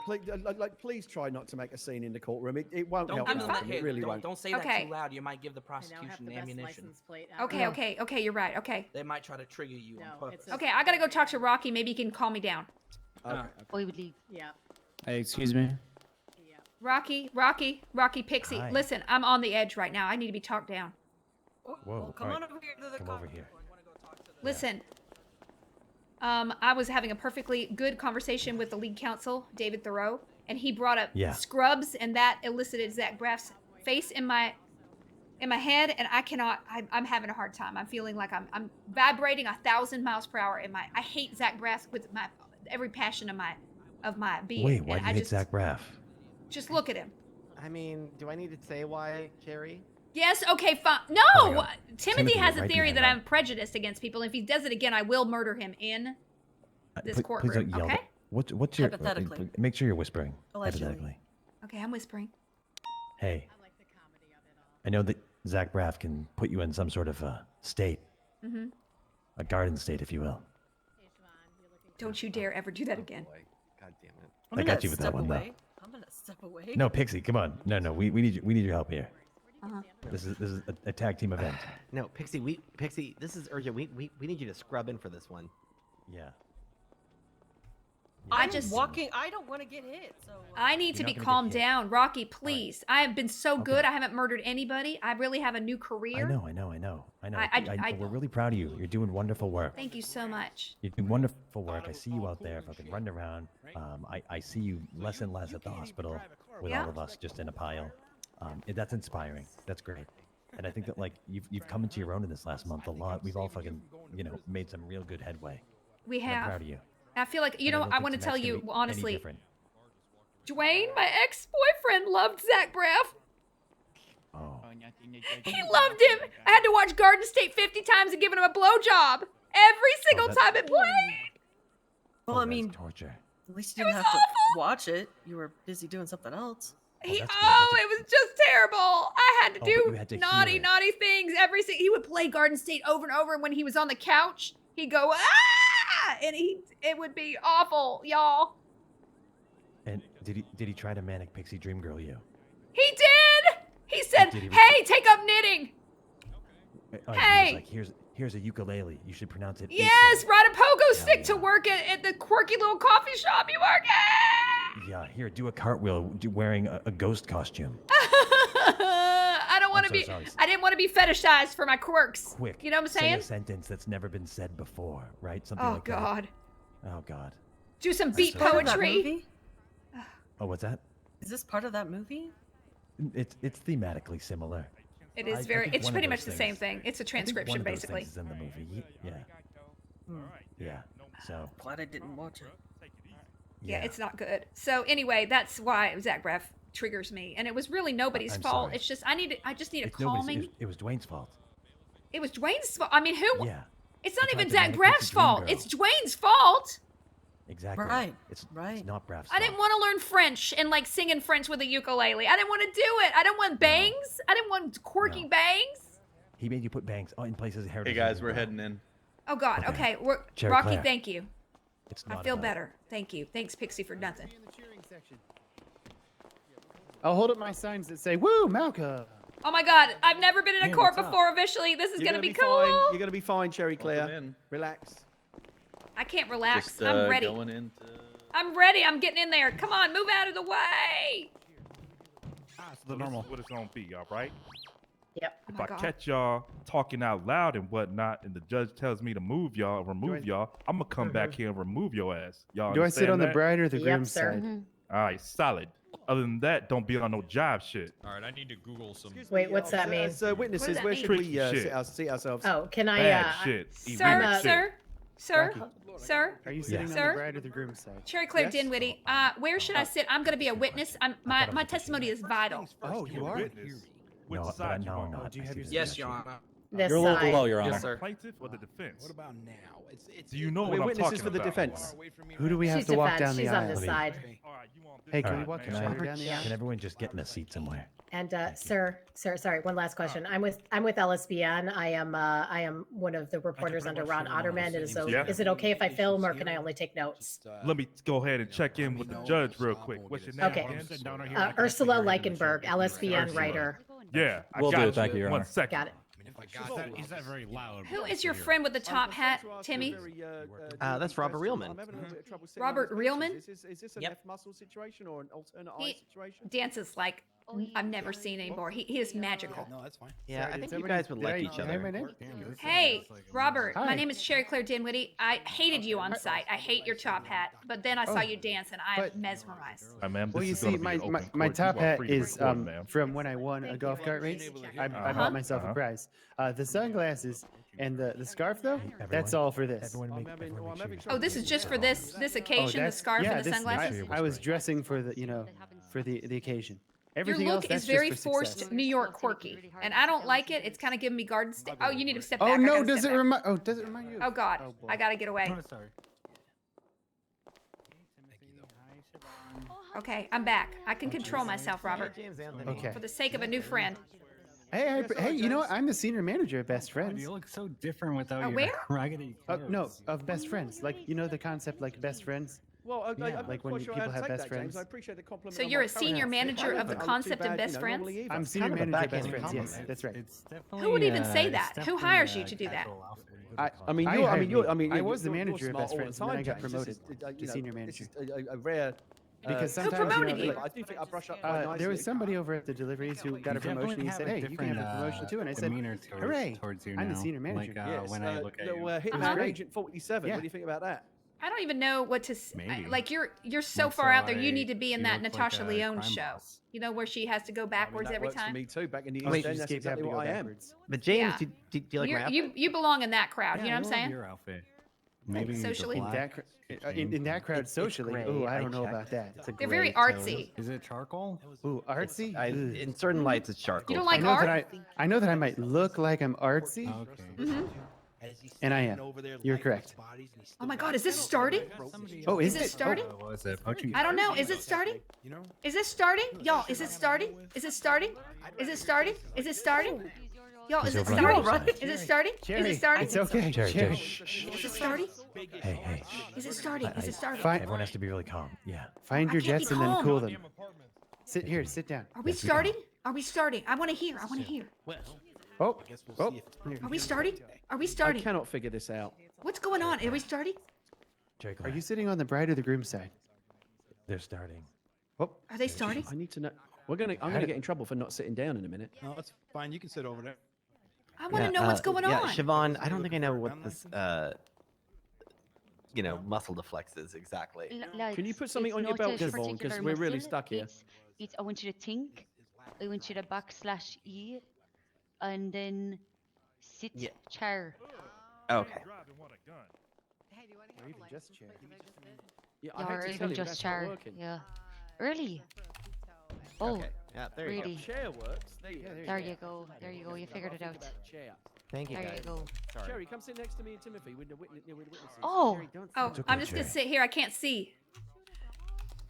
please try not to make a scene in the courtroom. It won't Don't help give them nothing. that. It really don't, won't. don't say that Okay. too loud. You might give the I now have prosecution the best ammunition. license plate ever. Okay, you're right. Okay. They might try to trigger you on purpose. Okay, I gotta go talk to Rocky. Maybe he can calm me down. Or he would leave. Yeah. Hey, excuse me. Rocky, Pixie. Hi. Listen, I'm on the edge right now. I need to be talked down. Whoa. Come on alright. over here to the Come over here. Listen, I was having a perfectly good conversation with the lead counsel, David Thoreau, and he brought up Yeah. scrubs, and that elicited Zach Braff's face in my head, and I cannot. I'm having a hard time. I'm feeling like I'm vibrating 1,000 miles per hour in my. I hate Zach Braff with my every passion of my being. Wait, why and do you I hate just, Zach Braff? Just look at him. I mean, do I need to say why, Cherry? Yes, okay, fine. No! Oh my God. Timothy has a right theory behind that that. I'm prejudiced against people, and if he does it again, I will murder him in this Please courtroom. don't yell. Okay? What's your? Hypothetically. Make sure you're whispering. Allegedly. Hypothetically. Okay, I'm whispering. Hey. I know that Zach Braff can put you in some sort of state, Mm-hmm. a garden state, if you will. Don't you dare ever do that again. God damn it. I got you with that one, though. I'm gonna step away. No, Pixie, come on. No, we need your help here. Uh-huh. This is a tag team event. No, Pixie, this is urgent. We need you to scrub in for this one. Yeah. I'm just- walking. I don't want to get hit. So I need to You're be not gonna get calmed hit. down. Rocky, please. I have been so good. I haven't murdered anybody. I really have a new career. I know. We're really proud of you. You're doing wonderful work. Thank you so much. You're doing wonderful work. I see you out there fucking running around. I see you less and less at the hospital with Yeah. all of us just in a pile. That's inspiring. That's great. And I think that like you've come into your own in this last month a lot. We've all fucking made some real good headway. We And I'm have. proud of you. I feel like, you And I know, don't I think want to tell tonight's gonna you be any honestly, different. Dwayne, my ex-boyfriend, loved Zach Braff. Oh. He loved him. I had to watch Garden State 50 times and giving him a blowjob every single that- time it played. Well, Oh, I that's mean, torture. at least you didn't have to watch it. You were busy doing something else. It that's was just terrible. I had to Oh, do but you had to naughty, hear it. naughty things he would play Garden State over and over, and when he was on the couch, he'd go, ah! And it would be awful, y'all. And did he try to manic pixie dream girl you? He did! He said, Did he- hey, take up knitting. He Hey! was like, here's a ukulele. You should pronounce it. Yes, ride a pogo stick to work at the quirky little coffee shop you work at. Yeah, here, do a cartwheel wearing a ghost costume. I don't want to so be. sorry. I didn't want to be fetishized for my quirks. Quick. You know what I'm Say saying? a sentence that's never been said before, right? Something Oh like that. God. Oh God. Do some beat Part of that poetry. movie? Oh, what's that? Is this part of that movie? It's thematically similar. It is I very. think It's one of pretty those much the same things- thing. It's a I think transcription, one of those basically. things is in the movie. Yeah. Yeah. So. Glad I didn't watch it. Yeah, it's not good. So anyway, that's why Zach Braff triggers me, and it was really nobody's I'm fault. sorry. It's just I just need a It's nobody's- calming. It was Dwayne's fault. It was Dwayne's fault. I mean, who? Yeah. It's not He even tried to Zach manipulate Braff's the dream fault. girl. It's Dwayne's fault. Exactly. Right. It's not Braff's I didn't want to learn French and like sing in French with a ukulele. I didn't want to do it. I didn't want bangs. I didn't want quirky bangs. He made you put bangs in places of heritage. Hey guys, we're heading in. Oh God. Okay. Cherry Rocky, Claire. thank you. It's I not feel about- better. Thank you. Thanks, Pixie, for nothing. I'll hold up my signs that say "Woo, Malcolm." Oh my God. I've never been in a Hey, court what's up? before officially. This is You're gonna be fine. cool. You're gonna be fine, Cherry Claire. Welcome in. Relax. I can't relax. Just I'm ready. going into. I'm ready. I'm getting in there. Come on, move out of the way. The normal. What it's gonna be, all right? Yep. If Oh my I God. catch y'all talking out loud and whatnot, and the judge tells me to move y'all, remove y'all, I'm gonna come back here and remove your ass. Y'all Do I sit understand on the that? bride or the Yep, groom's sir. side? All right, solid. Other than that, don't be on no job shit. All right, I need to Google some. Wait, what's that mean? So witnesses, that where mean? should we Tricky shit. sit ourselves? Oh, can I? Bad shit. Sir, Weird shit. sir, Rocky. sir. Are you sitting on Sir? the bride or the groom's side? Cherry Claire Yes? Dinwiddie, where should I sit? I'm going to be a witness. My testimony is vital. Oh, you are. Witness. Which No, but side you no, want? no. do you have your Yes, Your Honor. This You're a local side. law, Your Honor. Yes, sir. Plaintiff or the defense? What about now? It's Do you know We're what I'm witnesses talking for the about? defense. Who do we have She's to walk defense. down the She's on aisle? this side. All right, you want this Hey, side, can we walk man. each other down the aisle? Can everyone just get in a seat somewhere? And sir, sorry, one last question. I'm with LSBN. I am one of the reporters under Ron Otterman. Yeah. Is it okay if I film, or can I only take notes? Let me go ahead and check in with the judge real quick. What's your name Okay. again? Ursula Leichenberg, LSBN Ursula. writer. Yeah, I Will got do, thank you, Your One Honor. second. Got it. Is that very loud? Who is your friend with the top hat, Timmy? That's Robert Reelman. Robert Reelman? Is this an Yep. F muscle situation or an alternate eye He situation? dances like I've never seen anymore. He is magical. No, that's fine. Yeah, Sorry, I did think you somebody- guys would did like I- each did I have my other. name? Hey, Robert, my Hi. name is Cherry Claire Dinwiddie. I hated you on site. I hate your top hat. But then I saw you dance and I'm but- mesmerized. Hi, ma'am. Well, this you is gonna see, be my, an open my, court. my You top are hat free to is record, ma'am. from when I won a golf cart race. I bought myself a prize. The sunglasses and the scarf, though, that's all for this. Everyone make Oh, this is just for this occasion, the that's- scarf yeah, and the this- sunglasses? I was dressing for the, for the occasion. Your Everything look else, that's is very just for forced success. New York quirky. And I don't like it. It's kind of giving me garden state. Oh, you need to step back. Oh I no! gotta Does step it back. remind? Oh, does it remind you? Oh God, boy. I gotta get away. Sorry. Okay, I'm back. I can control myself, Robert. Okay. For the sake of a new friend. Hey, you know what? I'm the senior manager of Best Friends. You look so different without your where? raggedy clothes. No, of Best Friends. Like, you know the concept like Best Friends? Well, I'm Yeah, not like when quite sure people how to have take best that, James. friends. I appreciate the compliment. So on you're my a current senior outfit. manager I of the don't look too concept of bad, Best you know, Friends? normally either. I'm senior kind of a manager of Best backhanded Friends. Yes, compliment. that's right. It's definitely, Who would even say it's that? Who definitely hires a you to do that? casual outfit. I mean, I you're. I hired mean, you're. me. I mean, I you're- was the you're manager of smart Best all the Friends, and then time, I got James. promoted This is, to you know, senior this manager. is a rare. Because Who sometimes, promoted you know, you? I do think I brush up Uh, quite nicely. there was somebody over at the deliveries who got a promotion. He said, "Hey, you can have a promotion too." And I said, "Hooray! Towards you I'm the now. senior manager." Like, Yes, when I look at little, you. Hitman Uh-huh. Agent 47. Yeah. What do you think about that? I don't even know what to. Maybe. Like you're so Like, far so out there. You need to be in you that look Natasha like a Lyonne crime show. boss. You know where she has to go backwards that every works for time. me too. Back in the Oh, East she End, just that's keeps having exactly to go what I am. backwards. But James, Yeah. do you like rap? You belong in that crowd. Yeah, you know I what I'm love saying? your outfit. Like, Maybe the socially? In black that, in that crowd, It's socially, gray. oh, I I don't know checked. about that. It's a They're very gray artsy. tone. Is it charcoal? Ooh, artsy. In certain lights, it's charcoal. You don't like I know art? that I know that I might look like I'm artsy, Okay. Mm-hmm. and I am. You're correct. Oh my God, is this starting? Oh, Is it starting? What is it? Poaching? I don't know. Is it starting? Is this starting? Y'all, is it starting? Is it starting? Is it starting? Is it starting? Y'all, is it He's over on starting? the other Is it starting? Is Jerry, it starting? it's okay. Jerry, Jerry. Is it starting? Hey, hey. Is it starting? Is it starting? Fine. Everyone has to be really calm. Yeah. Find your I can't jets be and then calm. cool them. Sit here. Sit down. Are we Yes, we starting? Are we starting? I want to hear. I want to hear. Oh, I guess we'll oh. see if it's proven Are we true starting? today. Are we I starting? cannot figure this out. What's going on? Are we starting? Jerry, Are you sitting on the bride or the groom side? They're starting. Oh, Are they starting? I need to know. I'm gonna get in trouble for not sitting down in a minute. No, it's fine. You can sit over there. I want to know what's going Yeah, on. Siobhan, I don't think I know what this, muscle deflex is exactly. Can you Lads, put something it's on your not belt, a Siobhan? Because particular we're really muscle, stuck here. It's I want you to think. I want you to /E and then sit Yeah. chair. Okay. Or even just chair. Yeah, Yeah, or even just chair. Yeah. Early. Oh, Okay. Yeah, there you really? Chair works. There you go. There you go. There you go. You figured it out. Chair. Thank you, There guys. you go. Sorry. Jerry, come sit next to me and Timothy with the witnesses. Oh, Jerry, don't oh, sit. I'm just gonna sit here. I can't see.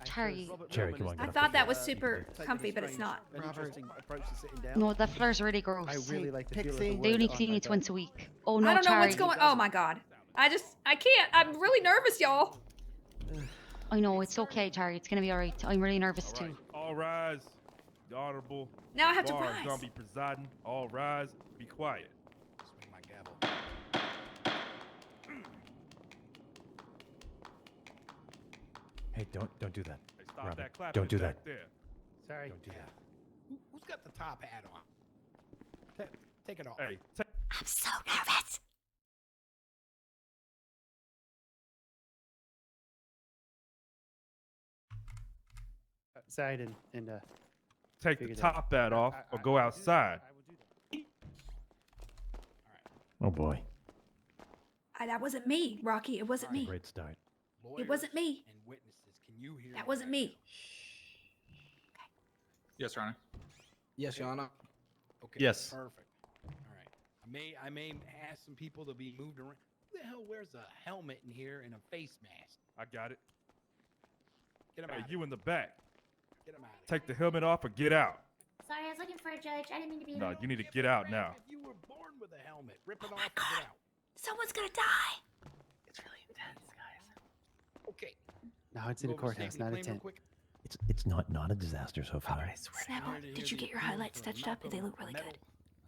Cherry. Jerry, come on. I get up thought here. that was super comfy, but it's not. An interesting approach to sitting down. No, that floor's really gross. I really like the feel of the Pixie. wood They only on clean my it belt. once a week. Oh no, I don't know what's Charlie. going. Oh my god. I can't. I'm really nervous, y'all. I know, it's okay, Charlie. It's gonna be alright. I'm really nervous too. All rise. The honorable Now I have to bar is rise. gonna be presiding. All rise. Be quiet. Swing my gavel. Hey, don't do that. Hey, stop Robert, that clapping don't do that. back there. Sorry. Don't do that. Who's got the top hat on? Take it off. Hey, I'm so nervous. Outside and take the figured that- top hat off or go outside. Oh boy. That wasn't me, Rocky. It wasn't me. Great start. It wasn't me. And witnesses, can you hear That me? wasn't me. Yes, Your Honor. Yes, Your Honor. Okay. Yes. Perfect. All right. I may ask some people to be moved around. Who the hell wears a helmet in here and a face mask? I got it. Get him Hey, out. you in the back. Get him out. Take the helmet off or get out. Sorry, I was looking for a judge. I didn't mean to be No, late. you need to get out now. If you were born with a helmet, rip it off and get out. Someone's gonna die. It's really intense, guys. Okay. now it's in a Go over courthouse, state not a and claim real tent. quick. It's not a disaster so far. I swear to God. Snapple, did you get your highlights touched up? They look really good.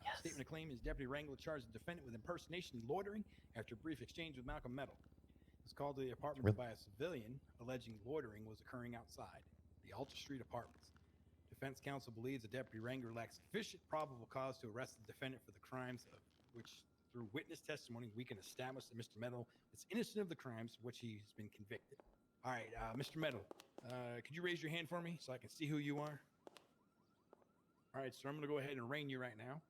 Yes. Statement of claim is Deputy Wrangler charged the defendant with impersonation and loitering after a brief exchange with Malcolm Meadow. He was called to the apartments Really? by a civilian alleging loitering was occurring outside the Alta Street apartments. Defense counsel believes the Deputy Wrangler lacks sufficient probable cause to arrest the defendant for the crimes of which, through witness testimony, we can establish that Mr. Meadow is innocent of the crimes for which he's been convicted. All right, Mr. Meadow, could you raise your hand for me so I can see who you are? All right, sir, I'm going to go ahead and arraign you right now.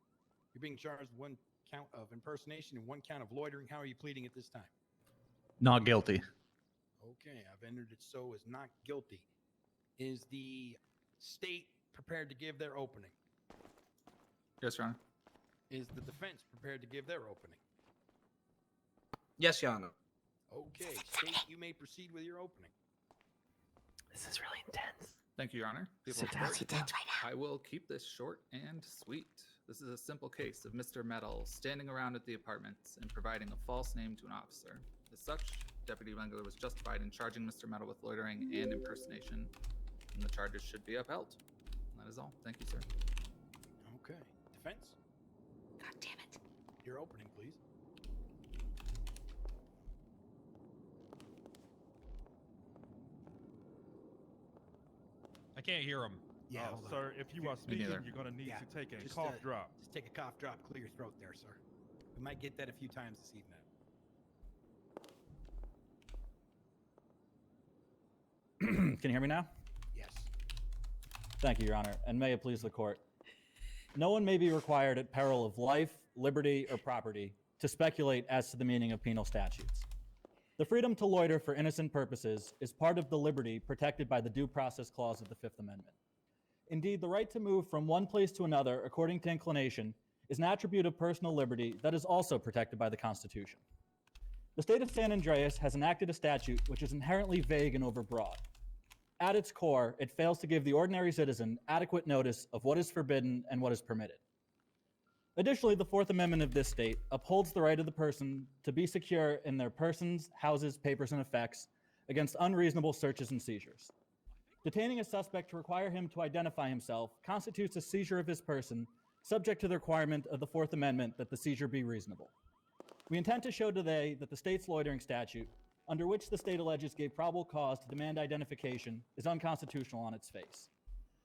You're being charged with 1 count of impersonation and 1 count of loitering. How are you pleading at this time? Not guilty. Okay, I've entered it so as not guilty. Is the state prepared to give their opening? Yes, Your Honor. Is the defense prepared to give their opening? Yes, Your Honor. Okay, state, you may proceed with your opening. This is really intense. Thank you, Your Honor. People Sit of down, court, sit down. I will keep this short and sweet. This is a simple case of Mr. Metal standing around at the apartments and providing a false name to an officer. As such, Deputy Wrangler was justified in charging Mr. Metal with loitering and impersonation, and the charges should be upheld. That is all. Thank you, sir. Okay, defense, God damn it. your opening, please. I can't hear him. Yeah, Oh, hold on. sir, if you are Me speaking, neither. you're gonna need Yeah, to take a just, cough drop. Just take a cough drop, clear your throat there, sir. We might get that a few times this evening. Can you hear me now? Yes. Thank you, Your Honor, and may it please the court. No one may be required at peril of life, liberty, or property to speculate as to the meaning of penal statutes. The freedom to loiter for innocent purposes is part of the liberty protected by the Due Process Clause of the Fifth Amendment. Indeed, the right to move from one place to another according to inclination is an attribute of personal liberty that is also protected by the Constitution. The state of San Andreas has enacted a statute which is inherently vague and overbroad. At its core, it fails to give the ordinary citizen adequate notice of what is forbidden and what is permitted. Additionally, the Fourth Amendment of this state upholds the right of the person to be secure in their persons, houses, papers, and effects against unreasonable searches and seizures. Detaining a suspect to require him to identify himself constitutes a seizure of his person subject to the requirement of the Fourth Amendment that the seizure be reasonable. We intend to show today that the state's loitering statute, under which the state alleges gave probable cause to demand identification, is unconstitutional on its face.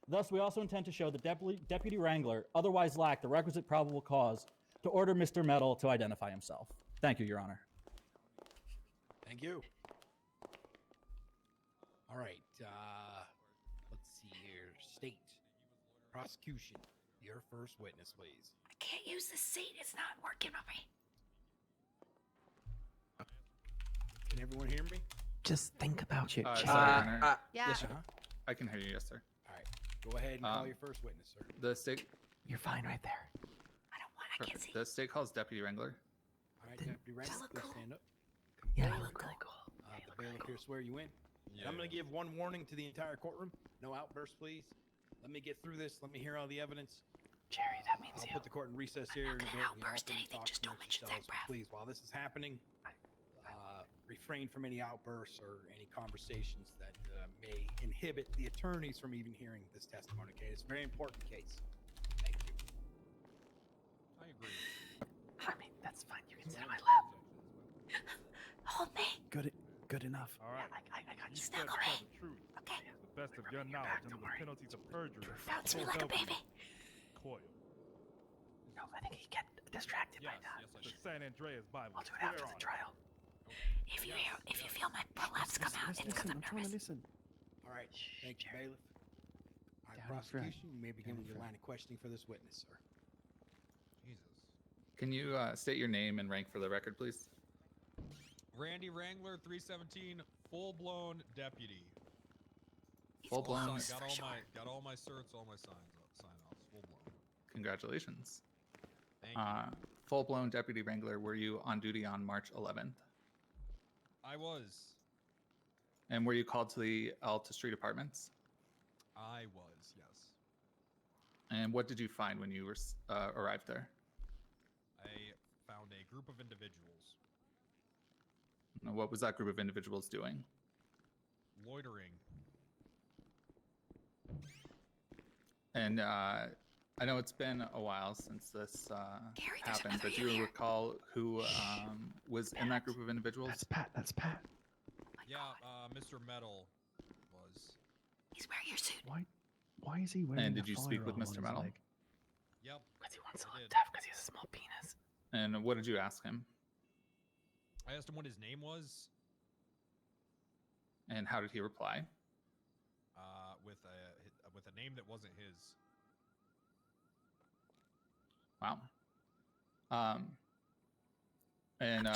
Thus, we also intend to show that Deputy Wrangler otherwise lacked the requisite probable cause to order Mr. Metal to identify himself. Thank you, Your Honor. Thank you. All right. Let's see here. State prosecution. Your first witness, please. I can't use the seat. It's not working on me. Can everyone hear me? Just think about it. Sorry, Your Honor. Yeah. Yes, sir. I can hear you, yes, sir. All right. Go ahead and call your first witness, sir. The state. You're fine right there. I don't want. I can't see. The state calls Deputy Wrangler. All right, Deputy Wrangler, please stand up. Yeah, you look really cool. The bailiff here swear you in. And I'm going to give one warning to the entire courtroom. No outbursts, please. Let me get through this. Let me hear all the evidence. Jerry, that means I'll put the court in recess here. I'm not gonna outburst anything. Just don't mention Zach Braff. Please, while this is happening, refrain from any outbursts or any conversations that may inhibit the attorneys from even hearing this testimony. Okay, it's a very important case. Thank you. I agree. I mean, that's fine. You can sit on my lap. Hold me. Good enough. All right. I got you. Snuggle Tell me. the truth. Okay. To the best of your knowledge under the penalties of perjury. Bounce me like a baby. Coil. No, I think he get distracted by that. The San Andreas Bible. I'll do it after the trial. If you feel my prolapse come out, it's because I'm nervous. Listen. All right. Thank you, bailiff. All right, Down front. prosecution, you may begin with your line of questioning for this witness, sir. Jesus. Can you state your name and rank for the record, please? Randy Wrangler, 317, full-blown deputy. Full-blown. Got all my certs, all my sign-offs, full-blown. Congratulations. Thank you. Full-blown Deputy Wrangler, were you on duty on March 11th? I was. And were you called to the Alta Street Apartments? I was, yes. And what did you find when you were arrived there? I found a group of individuals What was that group of individuals doing? loitering. And I know it's been a while since this happened, but do you recall who was in that group of individuals? That's Pat. Yeah, Mr. Metal was. He's wearing your suit. Why is he wearing And a did you speak with firearm on Mr. his Metal? leg? Yep. Because he wants to look tough because he has a small penis. And what did you ask him? I asked him what his name was. And how did he reply? With a name that wasn't his. Wow. And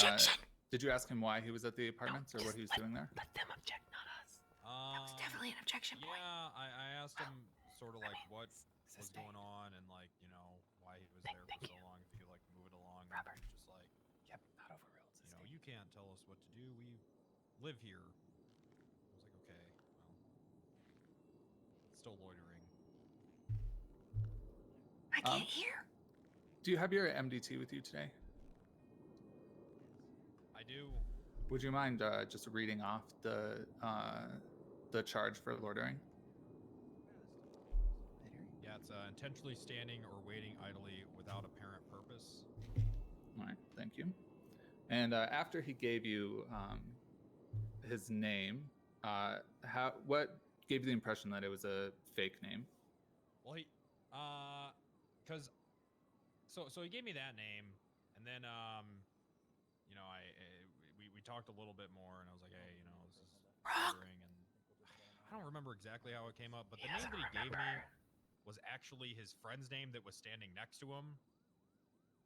did you ask him why he was at the apartments or what he was doing there? Let them object, not us. That was definitely an objection point. Yeah, I asked him sort of like what was going on and like, you know, why he was there for so long, if he could like move it along. Robert. And just like, yep, not overruled. You know, you can't tell us what to do. We live here. I was like, okay, well, still loitering. I can't hear. Do you have your MDT with you today? I do. Would you mind just reading off the charge for loitering? Yeah, it's intentionally standing or waiting idly without apparent purpose. All right, thank you. And after he gave you his name, what gave you the impression that it was a fake name? Well, so he gave me that name, and then you know, we talked a little bit more, and I was like, hey, you know, this is loitering, and I don't remember exactly how it came up, but the name that he gave me was actually his friend's name that was standing next to him.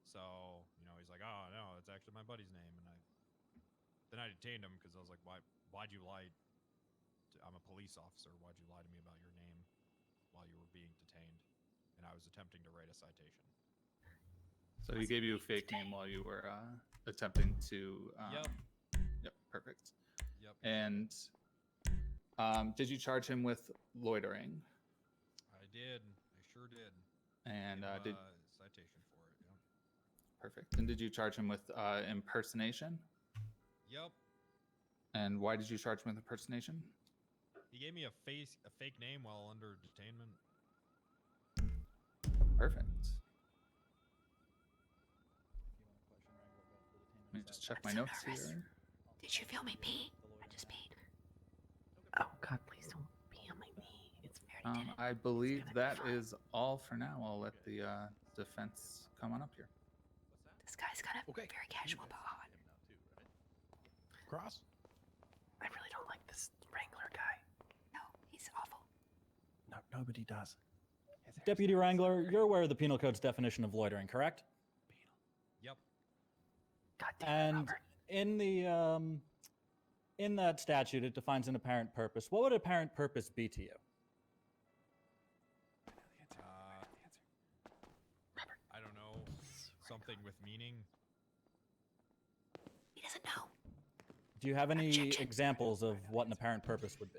So, you know, he's like, oh no, it's actually my buddy's name, and then I detained him because I was like, why'd you lie? I'm a police officer. Why'd you lie to me about your name while you were being detained? And I was attempting to write a citation. So he gave you a fake name while you were attempting to. Yep. Yep. Perfect. Yep. And did you charge him with loitering? I did. I sure did. And did citation for it. Yep. Perfect. And did you charge him with impersonation? Yep. And why did you charge him with impersonation? He gave me a fake name while under detainment. Perfect. just check my notes here. Did you feel me pee? I just peed. Oh God, please don't be on my knee. It's very. I believe that is all for now. I'll let the defense come on up here. This guy's kind of very casual but odd. Cross? I really don't like this Wrangler guy. No, he's awful. No, nobody does. Deputy Wrangler, you're aware of the Penal Code's definition of loitering, correct? Yep. And in the in that statute, it defines an apparent purpose. What would apparent purpose be to you? I don't know. Something with meaning. He doesn't know. Do you have any examples of what an apparent purpose would be?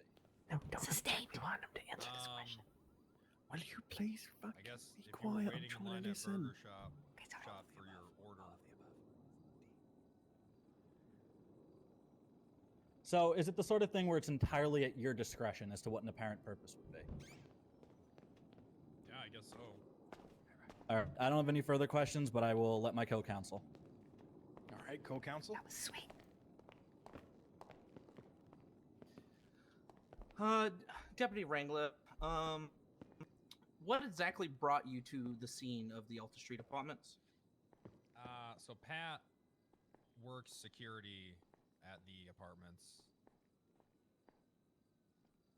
No, don't. Sustained. We want him to answer this question. Will you please I guess be if you were quiet? I'm waiting in trying line to at listen. Burger Shop for your order. So is it the sort of thing where it's entirely at your discretion as to what an apparent purpose would be? Yeah, I guess so. All right, I don't have any further questions, but I will let my co-counsel. All right, co-counsel. That was sweet. Deputy Wrangler, what exactly brought you to the scene of the Alta Street apartments? So Pat works security at the apartments,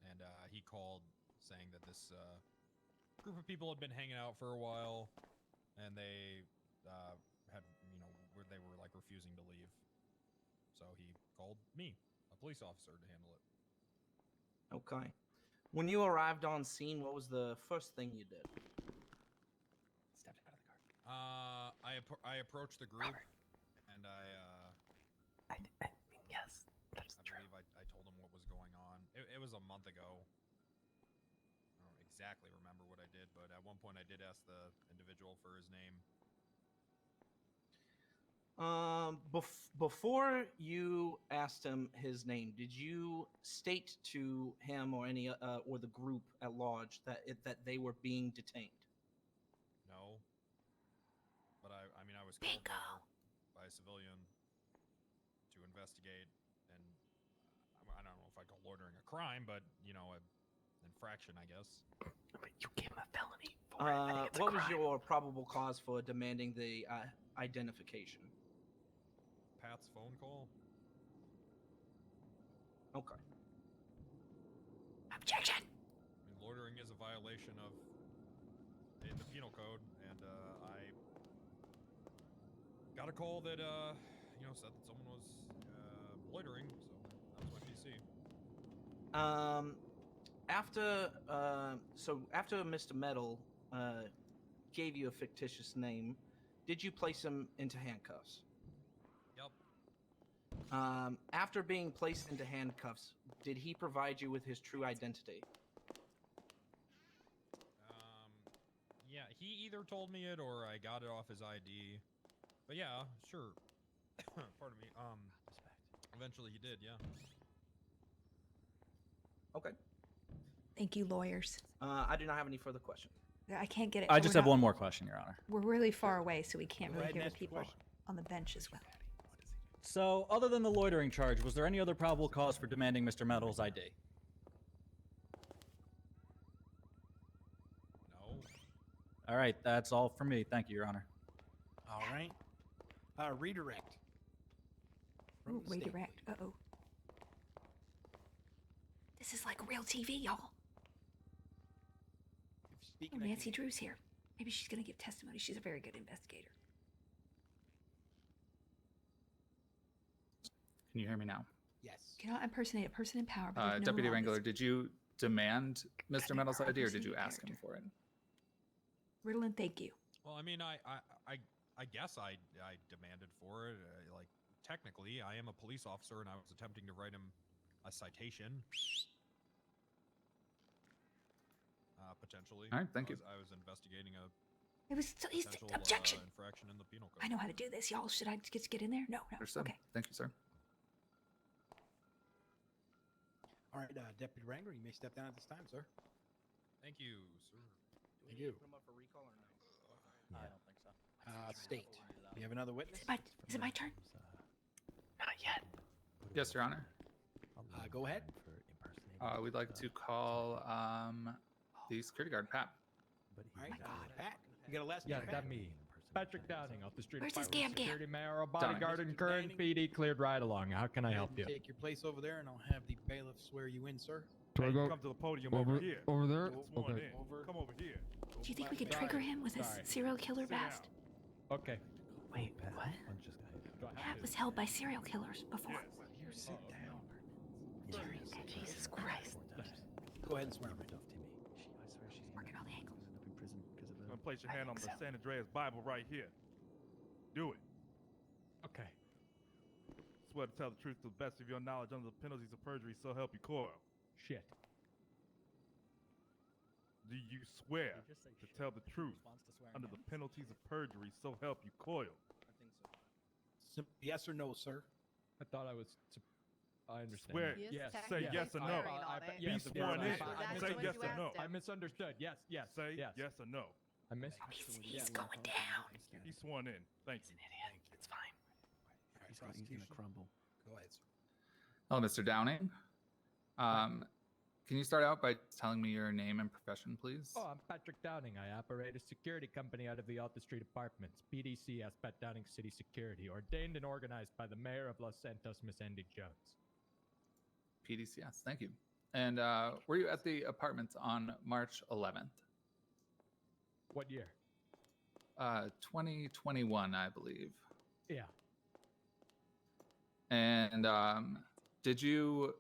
and he called saying that this group of people had been hanging out for a while, and they had, where they were like refusing to leave. So he called me, a police officer, to handle it. Okay. When you arrived on scene, what was the first thing you did? Stepped out of the car. I approached the group, and I mean, yes, that's true. I believe I told them what was going on. It was a month ago. I don't exactly remember what I did, but at one point I did ask the individual for his name. Before you asked him his name, did you state to him or any or the group at large that they were being detained? No. But I mean, I was called over by a civilian to investigate, and I don't know if I call loitering a crime, but an infraction, I guess. But you gave him a felony for it. I think it's a What was crime. your probable cause for demanding the identification? Pat's phone call. Okay. Objection. I mean, loitering is a violation of the penal code, and I got a call that said that someone was loitering, so that was my PC. After Mr. Metal gave you a fictitious name, did you place him into handcuffs? Yep. After being placed into handcuffs, did he provide you with his true identity? Yeah, he either told me it or I got it off his ID. But yeah, sure. Pardon me. Eventually he did, yeah. Okay. Thank you, lawyers. I do not have any further questions. I can't get it. I just have one more question, Your Honor. We're really far away, so we can't Go really ahead and hear the ask your people question. on the bench as well. So, other than the loitering charge, was there any other probable cause for demanding Mr. Metal's ID? No. All right, that's all for me. Thank you, Your Honor. All right. Redirect. From Ooh, the state, redirect. Uh-oh. This is like real TV, y'all. If you're Oh, speaking, Nancy Drew's here. Maybe she's going to give testimony. She's a very good investigator. Can you hear me now? yes. Cannot impersonate a person in power. But there's no Deputy law Wrangler, that's- did you demand Mr. Metal's ID, or did you impersonate ask him character. for it? Ritalin, thank you. Well, I mean, I guess I demanded for it. Like, technically, I am a police officer, and I was attempting to write him a citation. Potentially. All right, thank you. I was investigating a It was he's potential objection. infraction in the penal code. I know how to do this, y'all. Should I just get in there? No, no. Understood. Okay. Thank you, sir. All right, Deputy Wrangler, you may step down at this time, sir. Thank you, sir. Thank you. Put him up for recall or no? I don't think so. State. We have another witness. Is it my turn? Yes, Your Honor. Go ahead. We'd like to call the security guard, Pat. All right, Pat, you got a last Yeah, name? that me. Patrick Downing off the street. Where's of his Firewood damn gear? Security Mayoral bodyguard and current Downing. PD cleared right along. How can I help you? Take your place over there, and I'll have the bailiff swear you in, sir. Do I go come to the podium over here? Over there? Sworn Okay. in. Come over here. Do you think we could trigger him with his Sorry. serial killer Sit down. past? Okay. Wait, what? Pat was held by serial killers before. You sit down. Jesus Christ. Go ahead and swear me. Working all the angles. I'm gonna place your hand on the San Andreas Bible right here. Do it. Okay. Swear to tell the truth to the best of your knowledge under the penalties of perjury, so help you coil. Shit. Do you swear to tell the truth under the penalties of perjury, so help you coil? Yes or no, sir? I thought I was. I understand. Swear. that. Yes. Say yes or no. Be Yes, sworn in. Say yes or no. I misunderstood. Yes. Yes. Say yes. yes or no. I miss. He's going down. He's sworn in. Thank you. It's fine. He's gonna crumble. Go ahead, sir. Hello, Mr. Downing. Can you start out by telling me your name and profession, please? Oh, I'm Patrick Downing. I operate a security company out of the Alta Street Apartments. PDCS, Pat Downing City Security, ordained and organized by the mayor of Los Santos, Miss Andy Jones. PDCS, thank you. And were you at the apartments on March 11th? What year? 2021, I believe. Yeah. And did you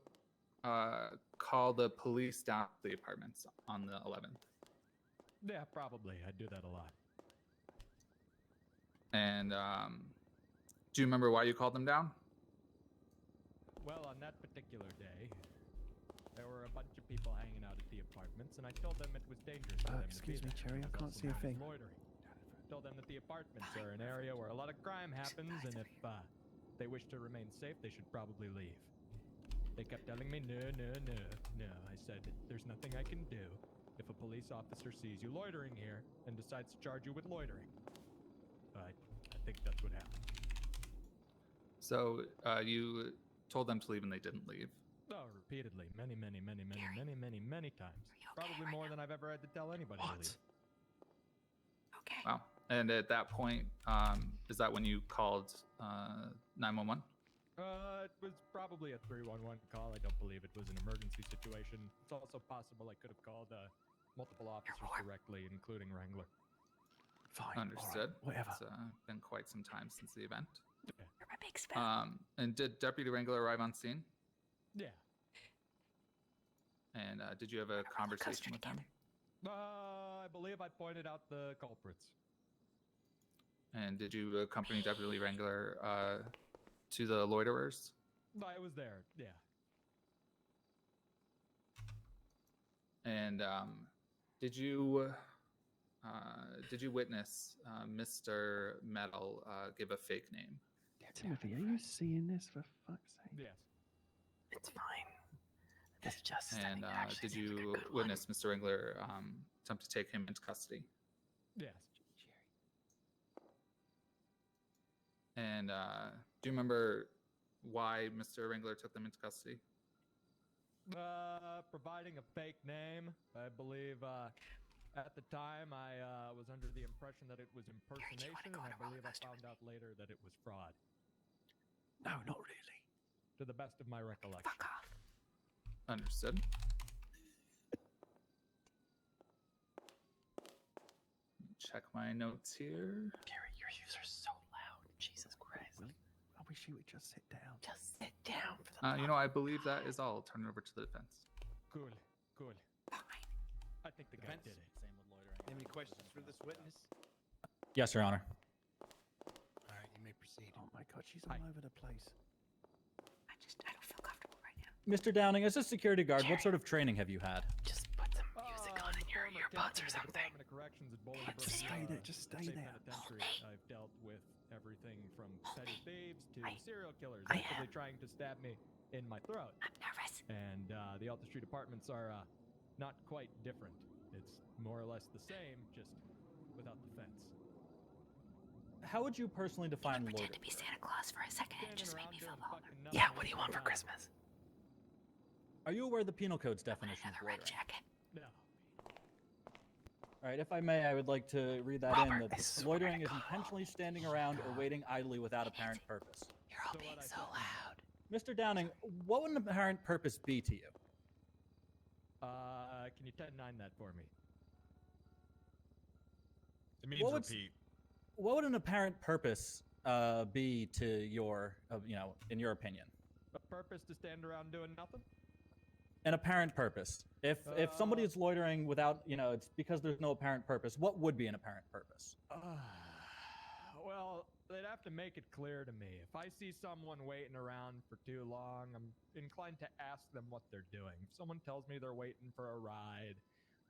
call the police down at the apartments on the 11th? Yeah, probably. I do that a lot. And do you remember why you called them down? Well, on that particular day, there were a bunch of people hanging out at the apartments, and I told them it was dangerous for them to Excuse be me, there. Cherry, I can't see a thing. Loitering. Told them that the apartments are an area where a lot of crime happens, and if they wish to remain safe, they should probably leave. They kept telling me, no. I said, there's nothing I can do if a police officer sees you loitering here and decides to charge you with loitering. I think that's what happened. So you told them to leave and they didn't leave. Oh, repeatedly. Many times. Probably more than I've ever had to tell anybody to leave. Okay. Wow. And at that point, is that when you called 911? It was probably a 311 call. I don't believe it was an emergency situation. It's also possible I could have called multiple officers directly, including Wrangler. Fine. Understood. All right, whatever. It's been quite some time since the event. You're a big fan. And did Deputy Wrangler arrive on scene? Yeah. And did you have a conversation with him? I believe I pointed out the culprits. And did you accompany Deputy Wrangler to the loiterers? I was there, yeah. And did you witness Mr. Metal give a fake name? Timothy, are you seeing this for fuck's sake? Yes. It's fine. It's just. And did you witness Mr. Wrangler attempt to take him into custody? Yes. And do you remember why Mr. Wrangler took them into custody? Providing a fake name. I believe at the time I was under the impression that it was impersonation, and I believe I found out later that it was fraud. No, not really. To the best of my recollection. Fuck off. Understood. Check my notes here. Gary, your ears are so loud. Jesus Christ. I wish you would just sit down. Just sit down for the You know, I believe that is all. I'll turn it over to the defense. Cool. I think the guy did it. Same with loitering. Any questions for this witness? Yes, Your Honor. All right, you may proceed. Oh my God, she's all over the place. I don't feel comfortable right now. Mr. Downing, as a security guard, what sort of training have you had? Just put some music on in your earbuds or something. Just stay there. Just stay there. I've dealt with everything from petty thieves to serial killers actively trying to stab me in my throat. I'm nervous. And the Alta Street apartments are not quite different. It's more or less the same, just without the fence. How would you personally define Pretend loitering? to be Santa Claus for a second and just make me feel Yeah, what do you want for Christmas? Are you aware of the penal code's definition of loitering? No. All right, if I may, I would like to read that in. That loitering is intentionally standing around or waiting idly without apparent purpose. You're all being so loud. Mr. Downing, what would an apparent purpose be to you? Can you 10-9 that for me? It means What would- repeat. What would an apparent purpose be to your, in your opinion? A purpose to stand around doing nothing? An apparent purpose. If somebody is loitering without, it's because there's no apparent purpose. What would be an apparent purpose? Well, they'd have to make it clear to me. If I see someone waiting around for too long, I'm inclined to ask them what they're doing. If someone tells me they're waiting for a ride,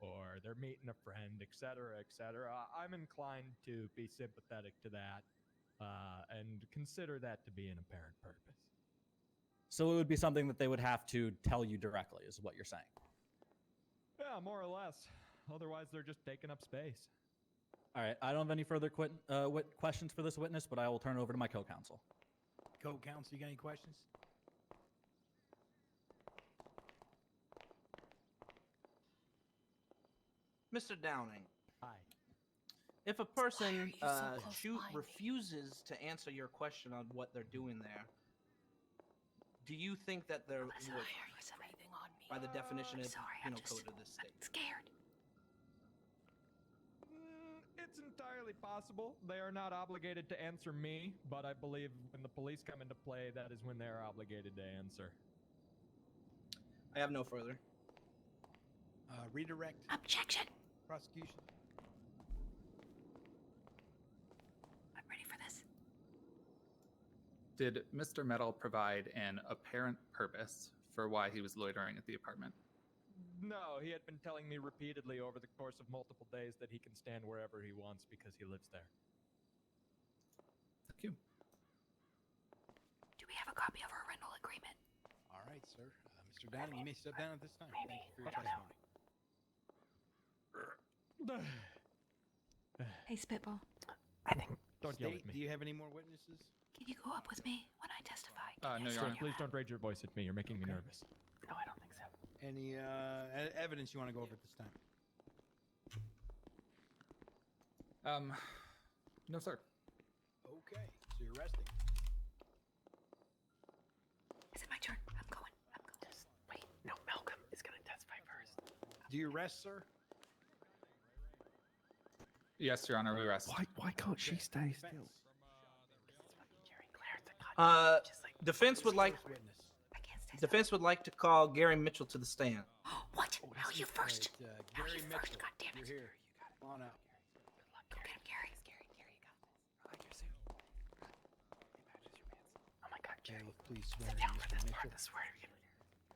or they're meeting a friend, etc., etc., I'm inclined to be sympathetic to that and consider that to be an apparent purpose. So it would be something that they would have to tell you directly, is what you're saying. Yeah, more or less. Otherwise, they're just taking up space. All right, I don't have any further questions for this witness, but I will turn it over to my co-counsel. Co-counsel, you got any questions? Mr. Downing. Hi. If a person so close behind me? refuses to answer your question on what they're doing there, do you think that they're by the definition of penal code of this state? Scared. It's entirely possible. They are not obligated to answer me, but I believe when the police come into play, that is when they are obligated to answer. I have no further. Redirect. Objection. Prosecution. I'm ready for this. Did Mr. Metal provide an apparent purpose for why he was loitering at the apartment? No, he had been telling me repeatedly over the course of multiple days that he can stand wherever he wants because he lives there. Thank you. Do we have a copy of our rental agreement? All right, sir. Mr. Downing, you may step down at this time. Thank you for your testimony. Hey, Spitball. Don't yell at me. Do you have any more witnesses? Can you go up with me when I testify? No, Your Honor. Please don't raise your voice at me. You're making me nervous. No, I don't think so. Any evidence you want to go over at this time? No, sir. Okay, so you're resting. Is it my turn? I'm going. Just wait. No, Malcolm is going to testify first. Do you rest, sir? Yes, Your Honor, we rest. Why can't she stay still? Defense would like to call Gary Mitchell to the stand. What? No, you first. No, Gary you Mitchell, first. God damn it. you're here. Come on out. Go get him, Gary. Oh my God, Jerry. Please swear. Sit down for this Mr. part. Mitchell. This is where we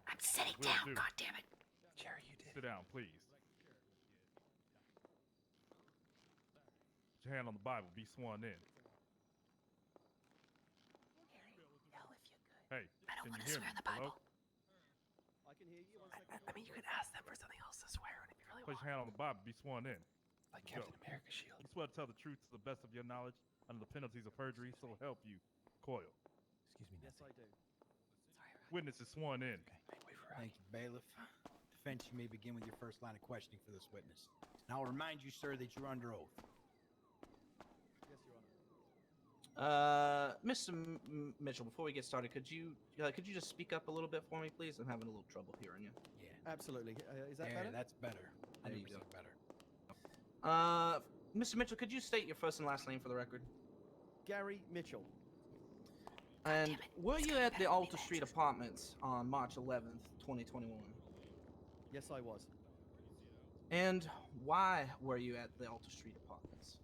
I'm sitting Will down. do. God damn it. Jerry, you did. Sit down, please. Put your hand on the Bible. Be sworn in. Hey, I don't can want you to hear swear me? in the Bible. Hello? I can hear you. I mean, you could ask them for something else to swear on if you really Put want. your hand on the Bible. Be sworn in. Like Go. Captain America shield. You swear to tell the truth to the best of your knowledge under the penalties of perjury, so help you. Coil. Excuse me, Yes, I do. Witness is sworn in. Thank you, bailiff. Defense, you may begin with your first line of questioning for this witness. And I'll remind you, sir, that you're under oath. Yes, Your Honor. Mr. Mitchell, before we get started, could you just speak up a little bit for me, please? I'm having a little trouble hearing you. Yeah. Absolutely. Is that There, better? that's better. There you 100% go. better. Mr. Mitchell, could you state your first and last name for the record? Gary Mitchell. And were you at the Alta Street Apartments on March 11th, 2021? Yes, I was. And why were you at the Alta Street Apartments?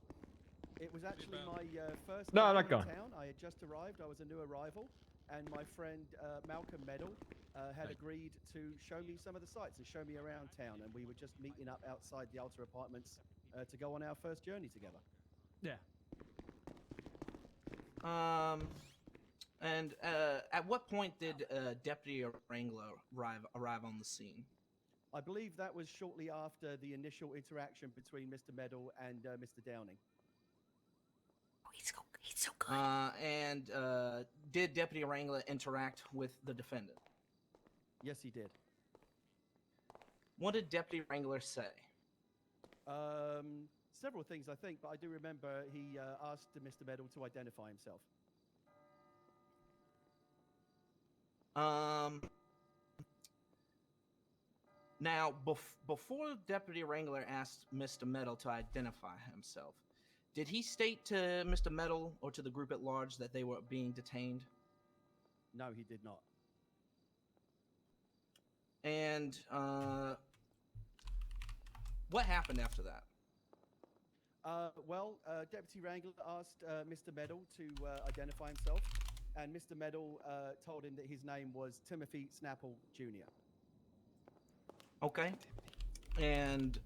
It was actually my first No, I'm day not in going. town. I had just arrived. I was a new arrival, and my friend Malcolm Meadow had agreed to show me some of the sights and show me around town. And we were just meeting up outside the Alta Apartments to go on our first journey together. Yeah. And at what point did Deputy Wrangler arrive on the scene? I believe that was shortly after the initial interaction between Mr. Meadow and Mr. Downing. Oh, he's so good. And did Deputy Wrangler interact with the defendant? Yes, he did. What did Deputy Wrangler say? Several things, I think, but I do remember he asked Mr. Medal to identify himself. Now, before Deputy Wrangler asked Mr. Medal to identify himself, did he state to Mr. Medal or to the group at large that they were being detained? No, he did not. And what happened after that? Deputy Wrangler asked Mr. Medal to identify himself, and Mr. Medal told him that his name was Timothy Snapple Jr. Okay. And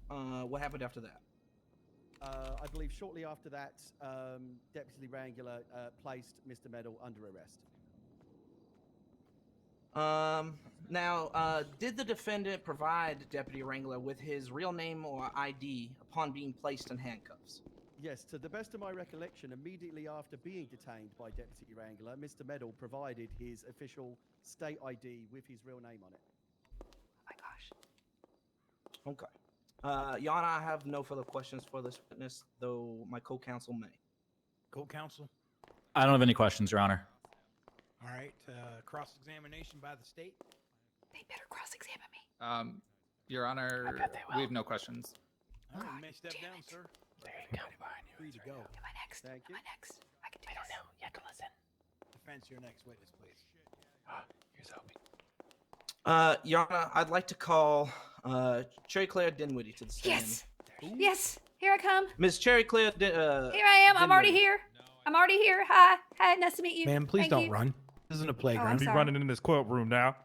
what happened after that? I believe shortly after that, Deputy Wrangler placed Mr. Medal under arrest. Did the defendant provide Deputy Wrangler with his real name or ID upon being placed in handcuffs? Yes, to the best of my recollection, immediately after being detained by Deputy Wrangler, Mr. Medal provided his official state ID with his real name on it. Oh my gosh. Okay. Your Honor, I have no further questions for this witness, though my co-counsel may. Co-counsel? I don't have any questions, Your Honor. All right. Cross-examination by the state? They better cross-examine me. Your Honor, we have no questions. All right, you may step down, sir. There you go. Free to go. Am I next? Thank you. Am I next? I can do I don't this. know. You have to listen. Defense, your next witness, please. Here's hoping. Your Honor, I'd like to call Cherry Claire Dinwiddie to the stand. Yes. Yes. Here I come. Ms. Cherry Claire Here I am. I'm already here. I'm already here. Hi. Hi. Nice to meet you. Ma'am, please Thank don't you. run. This isn't a I'm playground. Be sorry. running in this courtroom now.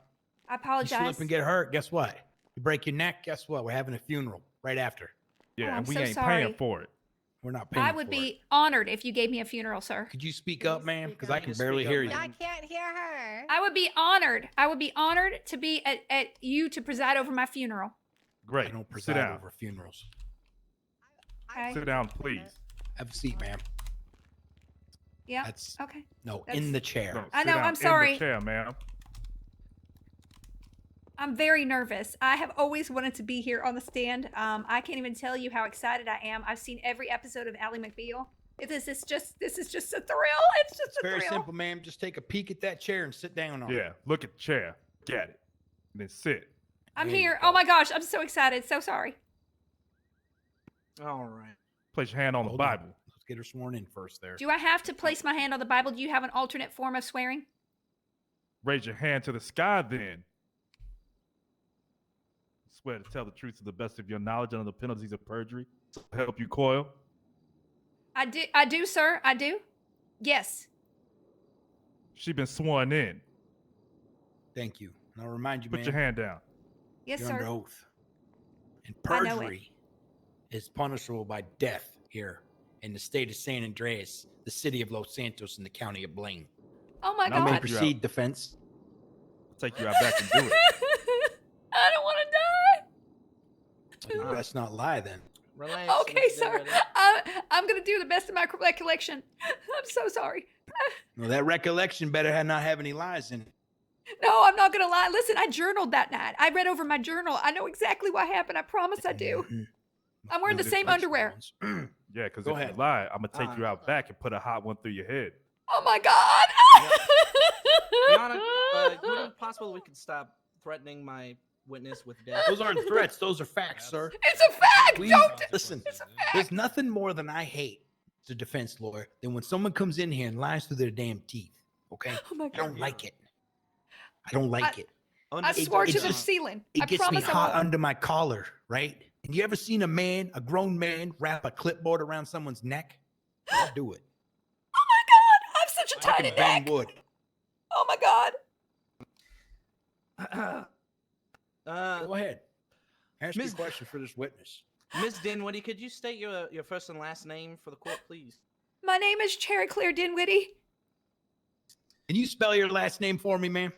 I You apologize. slip and get hurt, guess what? You break your neck, guess what? We're having a funeral right after. Yeah, I'm and we so ain't sorry. paying for it. We're not paying I would for be it. honored if you gave me a funeral, sir. Could you speak up, ma'am? Because I can Speak barely up, hear you. ma'am. can't hear her. I would be honored. I would be honored to be at you to preside over my funeral. Great. I don't Sit preside down. over funerals. Okay. Sit down, please. Have a seat, ma'am. Yeah. That's Okay. no, That's- in the chair. No, I sit know, down I'm sorry. In the chair, ma'am. I'm very nervous. I have always wanted to be here on the stand. I can't even tell you how excited I am. I've seen every episode of Ally McBeal. This is just a thrill. It's just It's a very thrill. simple, ma'am. Just take a peek at that chair and sit down on it. Yeah, look at the chair. Get it. And then sit. I'm There you here. go. Oh my gosh, I'm so excited. So sorry. All right. Place your hand on the Hold on. Bible. Let's get her sworn in first there. Do I have to place my hand on the Bible? Do you have an alternate form of swearing? Raise your hand to the sky then. Swear to tell the truth to the best of your knowledge under the penalties of perjury. So help you, Coyle. I do, sir. I do. Yes. She been sworn in. Thank you. And I'll remind you, Put ma'am. your hand down. Yes, You're sir. under oath. And I know it. perjury is punishable by death here in the state of San Andreas, the city of Los Santos, and the county of Blaine. Oh my You God. may take you out. proceed, defense. I'll take you out back and do it. I don't want to die. You best not lie then. Relax. Okay, Ms. sir. Dinwiddie. I'm going to do the best of my recollection. I'm so sorry. Well, that recollection better not have any lies in it. No, I'm not going to lie. Listen, I journaled that night. I read over my journal. I know exactly what happened. I promise I do. I'm wearing the same underwear. Yeah, because Go if ahead. you lie, I'm going to take you out back and put a hot one through your head. Oh my God. Your Honor, would it be possible we could stop threatening my witness with death? Those aren't threats. Those are facts, sir. It's a fact. We, Don't. listen, there's nothing more than I hate as a defense lawyer than when someone comes in here and lies through their damn teeth. Okay? Oh my I God. don't like it. I don't like it. I swore to It the just- ceiling. It I gets me promise I hot won't. under my collar, right? And you ever seen a grown man, wrap a clipboard around someone's neck? I'll do it. Oh my God. I have such a I tiny can bend neck. wood. Oh my God. Go ahead. Ask Ms. me a question for this witness. Ms. Dinwiddie, could you state your first and last name for the court, please? My name is Cherry Claire Dinwiddie. Can you spell your last name for me, ma'am?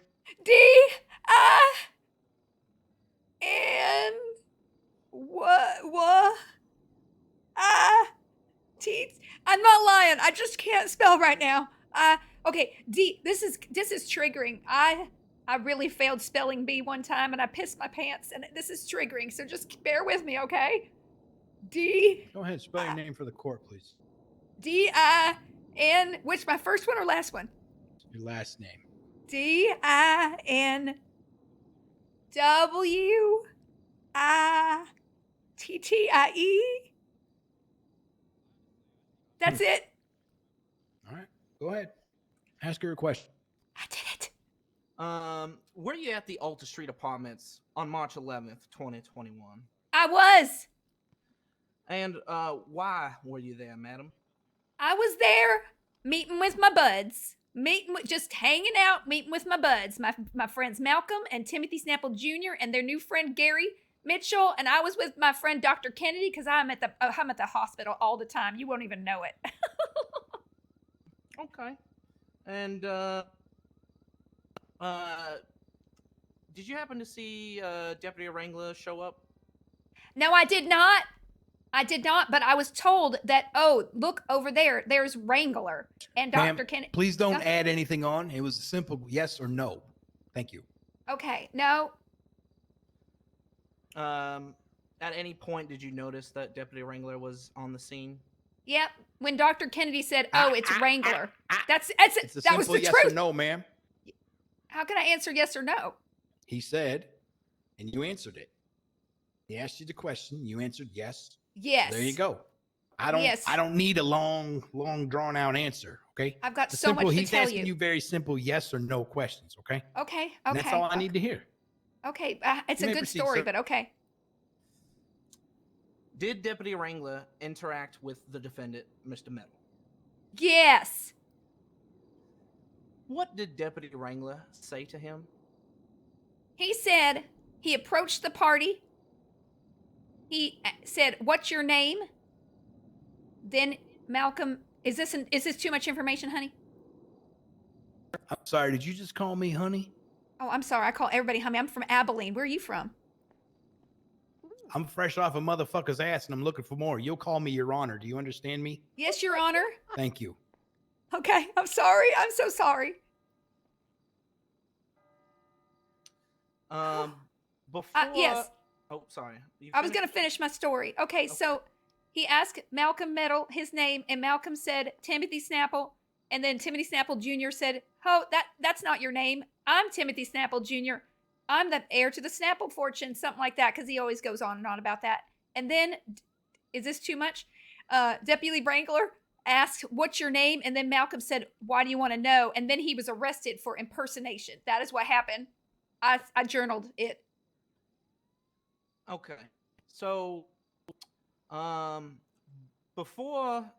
D-I-N-W-I-T. I'm not lying. I just can't spell right now. Okay, D. This is triggering. I really failed spelling bee one time, and I pissed my pants, and this is triggering. So just bear with me, okay? D. Go ahead, spell your name for the court, please. D-I-N. Which, my first one or last one? Your last name. D-I-N-W-I-T-T-I-E. That's it. All right, go ahead. Ask her a question. I did it. Were you at the Alta Street Apartments on March 11th, 2021? I was. And why were you there, madam? I was there meeting with my buds. Just hanging out, meeting with my buds. My friends Malcolm and Timothy Snapple Jr. and their new friend Gary Mitchell. And I was with my friend Dr. Kennedy because I'm at the hospital all the time. You won't even know it. Okay. And did you happen to see Deputy Wrangler show up? No, I did not. But I was told that, oh, look over there. There's Wrangler and Dr. Ma'am, Kennedy. please don't add anything on. It was a simple yes or no. Thank you. Okay, no. At any point, did you notice that Deputy Wrangler was on the scene? Yep. When Dr. Kennedy said, "Oh, it's Wrangler," It's a that simple was the yes truth. or no, ma'am. How can I answer yes or no? He said, and you answered it. He asked you the question. You answered yes. Yes. There you go. I don't need a long drawn out answer. Okay. I've got The so much to He's tell asking you very simple yes or no questions. Okay. Okay. And that's all I need to hear. Okay. It's You a may good proceed, story, sir. but okay. Did Deputy Wrangler interact with the defendant, Mr. Metal? Yes. What did Deputy Wrangler say to him? He said he approached the party. He said, "What's your name?" Then Malcolm, is this too much information, honey? I'm sorry. Did you just call me honey? Oh, I'm sorry. I call everybody honey. I'm from Abilene. Where are you from? I'm fresh off a motherfucker's ass and I'm looking for more. You'll call me your honor. Do you understand me? Yes, Your Honor. Thank you. Okay. I'm sorry. I'm so sorry. Before. Yes. Oh, sorry. I was going to finish my story. Okay, so he asked Malcolm Metal his name, and Malcolm said Timothy Snapple, and then Timothy Snapple Jr. said, "Oh, that's not your name. I'm Timothy Snapple Jr. I'm the heir to the Snapple fortune," something like that, because he always goes on and on about that. And then, is this too much? Deputy Wrangler asked, "What's your name?" And then Malcolm said, "Why do you want to know?" And then he was arrested for impersonation. That is what happened. I journaled it. Okay. So, before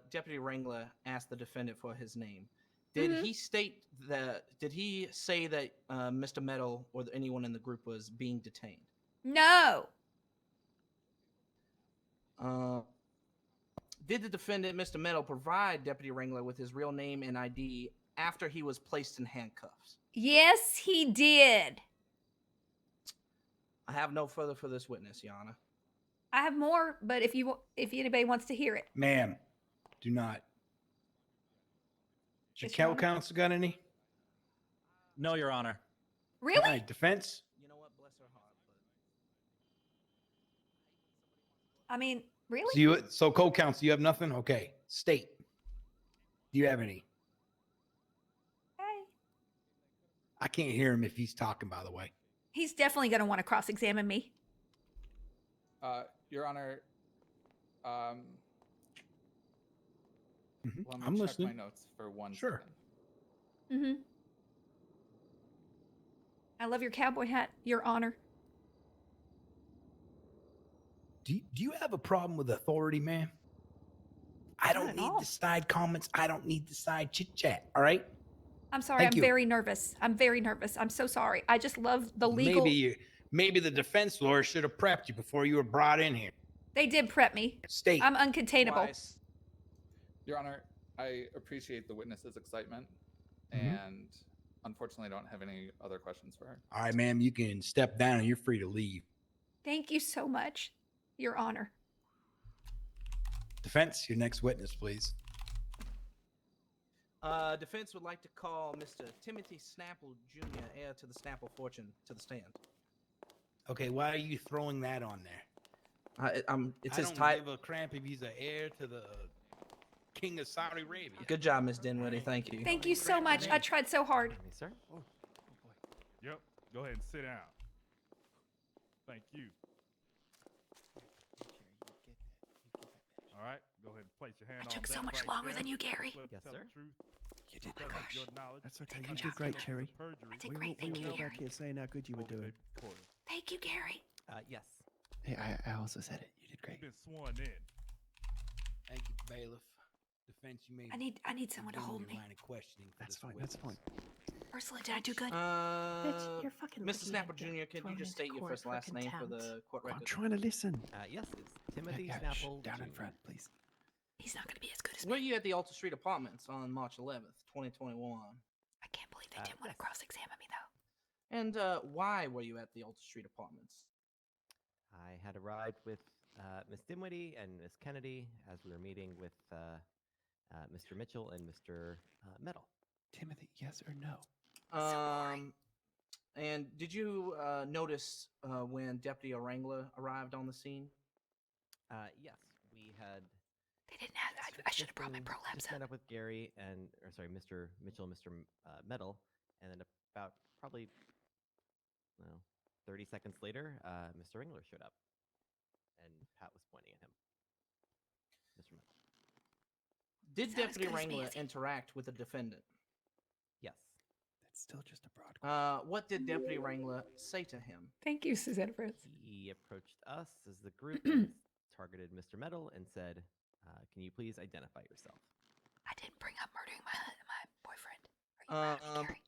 Deputy Wrangler asked the defendant for his name, did he state that? Did he say that Mr. Metal or anyone in the group was being detained? No. Did the defendant, Mr. Metal, provide Deputy Wrangler with his real name and ID after he was placed in handcuffs? Yes, he did. I have no further for this witness, Your Honor. I have more, but if anybody wants to hear it. Ma'am, do not. Your Yes, Your Honor. counsel got any? No, Your Honor. Really? All right, defense? You know what? Bless her heart. I mean, really? So co-counsel, you have nothing? Okay. State. Do you have any? Okay. I can't hear him if he's talking, by the way. He's definitely going to want to cross-examine me. Your Honor, let me I'm check listening. my notes for one Sure. second. Mm-hmm. I love your cowboy hat, Your Honor. Do you have a problem with authority, ma'am? I don't need the side comments. I don't need the side chit-chat, all right? I'm sorry. Thank I'm you. very nervous. I'm very nervous. I'm so sorry. I just love the legal. Maybe the defense lawyer should have prepped you before you were brought in here. They did prep me. State. I'm uncontainable. Twice. Your Honor, I appreciate the witness's excitement, and unfortunately, I don't have any other questions for her. All right, ma'am, you can step down and you're free to leave. Thank you so much, Your Honor. Defense, your next witness, please. Defense would like to call Mr. Timothy Snapple Jr., heir to the Snapple fortune, to the stand. Okay, why are you throwing that on there? It's I his don't title. give a cramp if he's an heir to the king of Saudi Arabia. Good job, Miss Dinwiddie. Thank you. Thank you so much. I tried so hard. Sir? Yep. Go ahead and sit down. Thank you. All right. Go ahead and place your hand I on took so that much right longer there. than you, Gary. Swear to Yes, tell sir. the truth, You did because my of gosh. your knowledge That's okay. and You the did great, charges Cherry. of perjury I did We great. were, Thank we you, were back Gary. here saying how good you were over doing. the court. Thank you, Gary. Yes. Hey, I also said it. You did great. You've been sworn in. Thank you, bailiff. Defense, you may. I need someone to begin hold your me. line of questioning for That's this fine. That's witness. fine. Ursula, did I do good? Bitch, you're fucking Mr. lucky you Snapple didn't get Jr., can thrown you just into state your court first for last name for contempt. the court I'm record? trying to listen. Yes, it's Timothy Yeah, Snapple down in Jr. front, please. He's not going to be as good as Were me. you at the Alta Street Apartments on March 11th, 2021? I can't believe they didn't want to cross-examine me, though. And why were you at the Alta Street Apartments? I had arrived with Miss Dinwiddie and Miss Kennedy as we were meeting with Mr. Mitchell and Mr. Metal. Timothy, yes or no? And did you notice when Deputy Orangler arrived on the scene? Yes, we had. They didn't have. I should have brought my prolapse just met up with Gary and, or sorry, Mr. Mitchell and Mr. Metal, and then about probably, 30 seconds later, Mr. Ringler showed up, and Pat was pointing at him. Mr. Metal. Did Is that as Deputy good as me, Wrangler is he? interact with the defendant? Yes. That's still just a broad. What did Deputy Wrangler say to him? Thank you, Suzanne Fritz. He approached us as the group and targeted Mr. Metal and said, "Can you please identify yourself?" I didn't bring up murdering my boyfriend. Are you proud of me, Gary?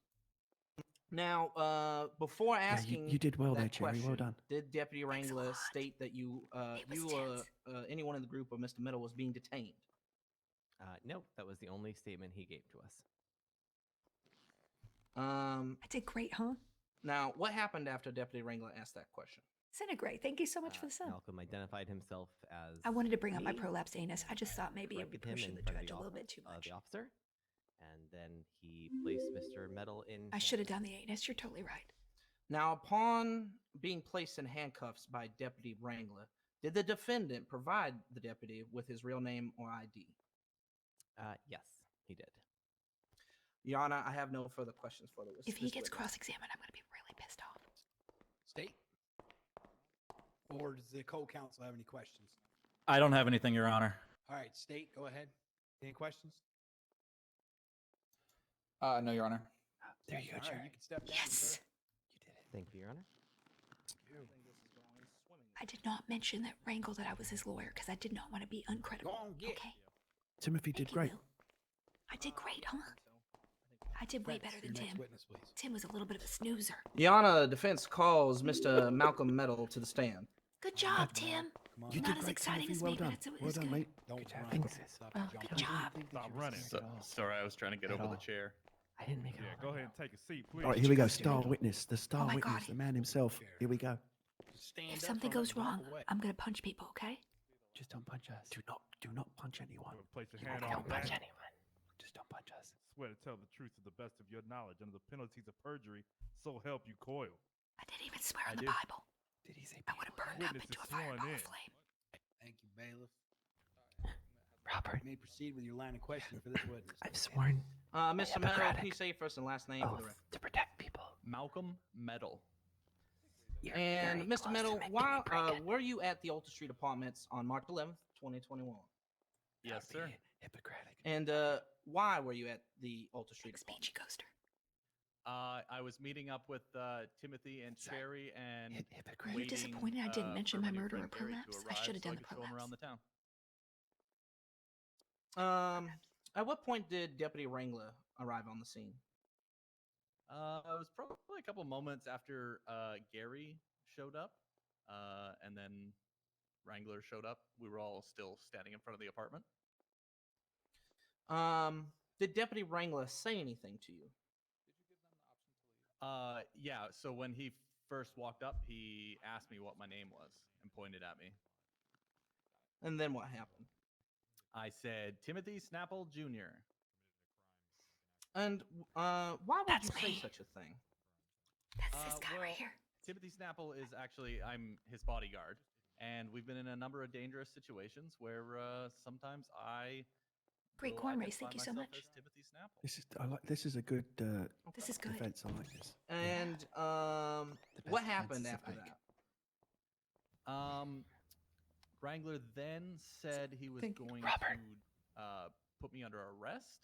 Now, before asking, you did well that there, Cherry. Well question, done. Did Deputy Wrangler state that you, anyone in the group of Mr. Metal was being detained? No, that was the only statement he gave to us. I did great, huh? Now, what happened after Deputy Wrangler asked that question? Great. Thank you so much for the sub. Malcolm identified himself as. I wanted to bring up my me, prolapsed anus. I just thought maybe it would corrected him push in the front of judge a little officer- bit too much. The officer, and then he placed Mr. Metal in. I should have done the anus. You're totally right. Now, upon being placed in handcuffs by Deputy Wrangler, did the defendant provide the deputy with his real name or ID? Yes, he did. Your Honor, I have no further questions for the witness. If he gets cross-examined, I'm going to be really pissed off. State? Or does the co-counsel have any questions? I don't have anything, Your Honor. All right, State, go ahead. Any questions? No, Your Honor. There you go, All right, Cherry. you can step down, Yes. sir. Thank you, Your Honor. I did not mention that Wrangle that I was his lawyer because I did not want to be uncredible. Okay. Timothy did great. I did great, huh? I did way better than Your next Tim. witness, please. Tim was a little bit of a snoozer. Your Honor, defense calls Mr. Malcolm Metal to the stand. Good job, Tim. You Not did as great, exciting Timothy. as Well me, done. but it Well was done, good. mate. Don't Good job. run. Thanks. Stop Well, jumping. good job. Stop running. Sorry, I was trying to get over the chair. I didn't make it. Yeah, go ahead and take a seat, please. All right, here we go. Star witness, the star my witness, God. the man himself. Here we go. Stand If up something from it goes and walk wrong, away. I'm going to punch people, okay? Just don't punch us. Do not punch anyone. Place your You hand won't on punch that. anyone. Just don't punch us. Swear to tell the truth to the best of your knowledge under the penalties of perjury. So help you, Coyle. I didn't even swear I on the did. Bible. Did he say? I would have burned up Witness into is a sworn fireball in. of flame. Thank you, bailiff. Robert, You may proceed with your line of questioning for this witness. I've sworn Mr. Metal, can you say your first and last name for the record? to protect people. Malcolm Metal. And very Mr. close Metal, to making me why pregnant. were you at the Alta Street Apartments on March 11th, 2021? Yes, sir. Hippocratic. And why were you at the Alta Street Thanks, Apartments? Peachy Coaster. I was meeting up with Timothy and Cherry and Hypocrite. Are you disappointed I didn't mention my murder or Gary to prolapse? I arrive should have so done the could show him around prolapse. the town. At what point did Deputy Wrangler arrive on the scene? It was probably a couple moments after Gary showed up, and then Wrangler showed up. We were all still standing in front of the apartment. Did Deputy Wrangler say anything to you? Yeah. So when he first walked up, he asked me what my name was and pointed at me. And then what happened? I said Timothy Snapple Jr. And why would you say such a thing? That's this guy well, right here. Timothy Snapple is actually, I'm his bodyguard, and we've been in a number of dangerous situations where sometimes I Great will corn race. identify Thank you so myself much. as Timothy Snapple. This is a good. This is good. Defense. I like this. And what happened after that? Wrangler then said he was going to put me under arrest,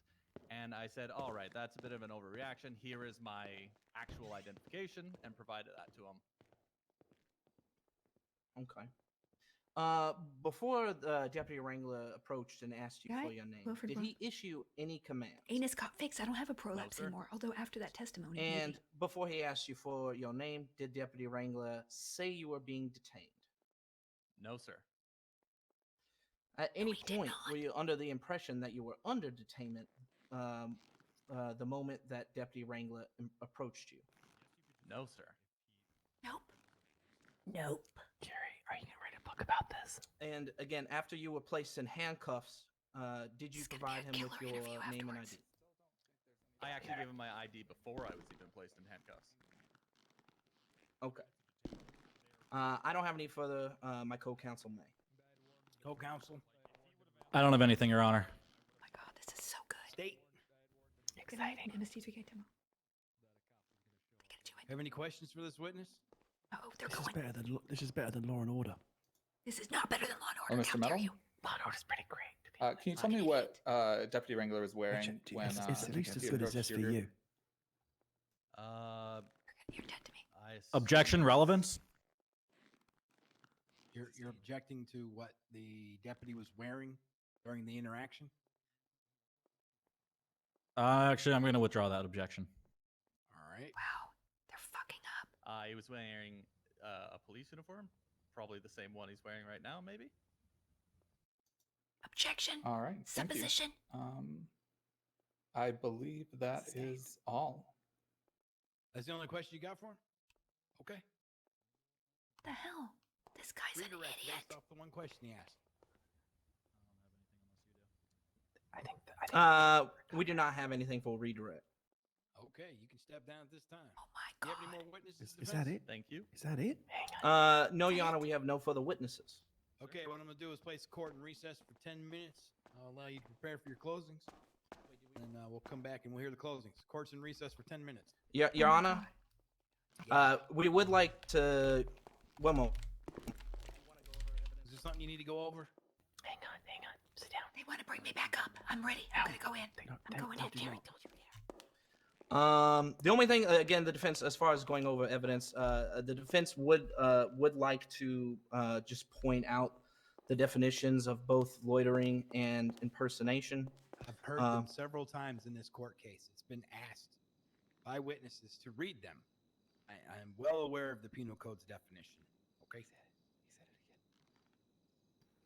and I said, all right, that's a bit of an overreaction. Here is my actual identification, and provided that to him. Okay. Before the Deputy Wrangler approached and asked you Right. for your name, Wilfred did Brown. he issue any commands? Anus got fixed. I don't have a prolapse sir. anymore. Although after that testimony, And maybe. before he asked you for your name, did Deputy Wrangler say you were being detained? No, sir. At any point, were you under the impression that you were under detainment the moment that Deputy Wrangler approached you? No, sir. Nope. Nope. Jerry, are you going to write a book about this? And again, after you were placed in handcuffs, did you provide him with your name and ID? I actually gave him my ID before I was even placed in handcuffs. Okay. I don't have any further. My co-counsel may. Co-counsel. I don't have anything, Your Honor. Oh my God, this is so good. State. Exciting. Have any questions for this witness? Oh, they're This going. is better than this is better than Law and Order. This is not better than Law and Oh, Order. Mr. How Metal? dare you? Law and Order's pretty great. Can you tell me what Deputy Wrangler was wearing when it's at least as he good as approached your group? SVU. You're dead to me. Objection, relevance? You're objecting to what the deputy was wearing during the interaction? Actually, I'm going to withdraw that objection. All right. Wow, they're fucking up. He was wearing a police uniform, probably the same one he's wearing right now, maybe. Objection. All right. Thank you. Supposition. I believe that is all. That's the only question you got for him? Okay. What the hell? This guy's an Redirect idiot. based off the one question he asked. We do not have anything for redirect. Okay, you can step down at this time. Oh my Do you God. have any more witnesses? Is that it? Thank you. Is that it? No, Your Honor, we have no further witnesses. Okay, what I'm going to do is place the court in recess for 10 minutes. I'll allow you to prepare for your closings. And we'll come back and we'll hear the closings. Court's in recess for 10 minutes. Your Honor, we would like to... One moment. Is there something you need to go over? Hang on. Sit down. They want to bring me back up. I'm ready. I'm gonna go in. I'm going in. Jerry told you. The only thing, again, the defense, as far as going over evidence, the defense would like to just point out the definitions of both loitering and impersonation. I've heard them several times in this court case. It's been asked by witnesses to read them. I'm well aware of the Penal Code's definition. Okay.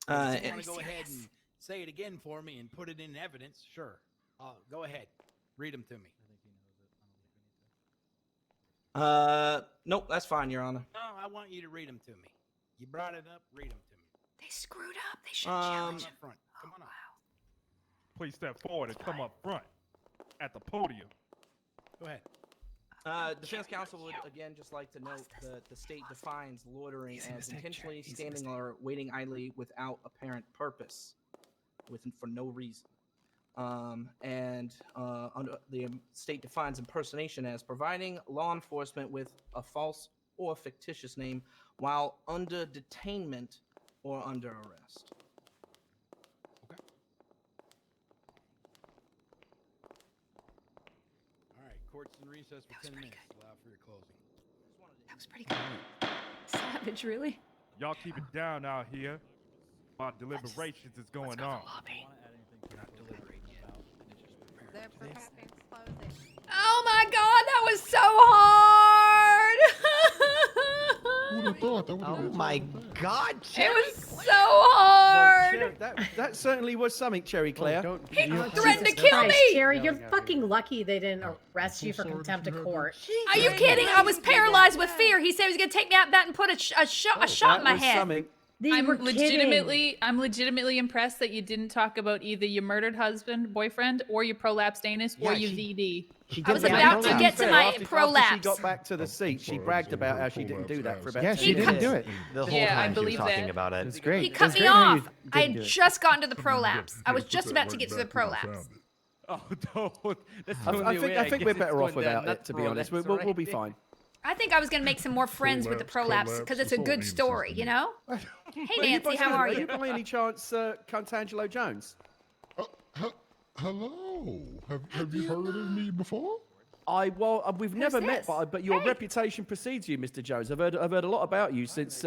If you want to go ahead and say it again for me and put it in evidence, sure. Go ahead. Read them to me. Nope, that's fine, Your Honor. No, I want you to read them to me. You brought it up. Read them to me. They screwed up. They should challenge him. Up front. Come on up. Please step forward and come up front at the podium. Go ahead. Defense counsel would again just like to note that the state defines loitering as intentionally standing or waiting idly without apparent purpose, for no reason. Under the state defines impersonation as providing law enforcement with a false or fictitious name while under detainment or under arrest. All right. Court's in recess for 10 minutes. Allow for your closing. That was pretty good. Savage, really? Y'all keep it down out here while deliberations is going on. Oh my God, that was so hard. Oh my God, It Cherry! was so hard. That certainly was something, Cherry Claire. He threatened to kill me. Jerry, you're fucking lucky they didn't arrest you for contempt of court. Are you kidding? I was paralyzed with fear. He said he was gonna take me out back and put a shot in my head. I'm legitimately impressed that you didn't talk about either your murdered husband, boyfriend, or your prolapsed anus, or your VD. I was about to get to my After she prolapse. got back to the seat, she bragged about how she didn't do that for about 10 she didn't minutes. do it. The whole Yeah, I time she was believe talking that. about it. It's great. He It's cut me great how you off. I didn't had do it. just gotten to the prolapse. I was just about to get to the prolapse. Oh, don't. That's the I only way think we're guess better it's off going down, without not it, to be honest. We'll prolapse, be right? fine. I think I was going to make some more friends with the prolapse because it's a good story, you know? Hey, Nancy, how are Are you? you by any chance Cuntangelo Jones? Hello. Have you heard of me before? We've never met, but your reputation precedes you, Mr. Jones. I've heard a lot about you since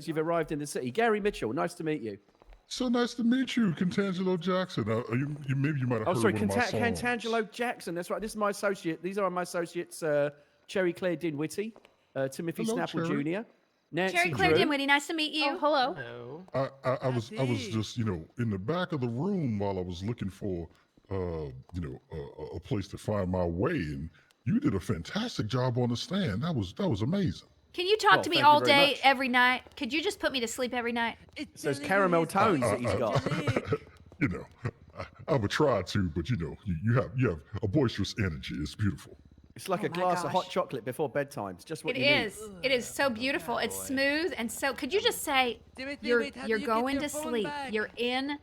you've arrived in the city. Gary Mitchell, nice to meet you. So nice to meet you, Contangelo Jackson. Maybe you might have heard Sorry, one of my songs. Cantangelo Jackson. That's right. This is my associate. These are my associates: Cherry Claire Dinwiddie, Timothy Hello, Snapple Cherry. Jr., Nancy Cherry Claire Drew. Dinwiddie, nice to meet you. Oh, hello. I was just in the back of the room while I was looking for a place to find my way, and you did a fantastic job on the stand. That was amazing. Can you talk to me thank you all very day, much. every night? Could you just put me to sleep every night? It's those caramel tones that he's got. I would try to, but you have a boisterous energy. It's beautiful. It's like Oh a my glass of hot gosh. chocolate before bedtime. It's just what It you need. is. It is so beautiful. It's smooth and so. Could you just say you're going to sleep? You're in.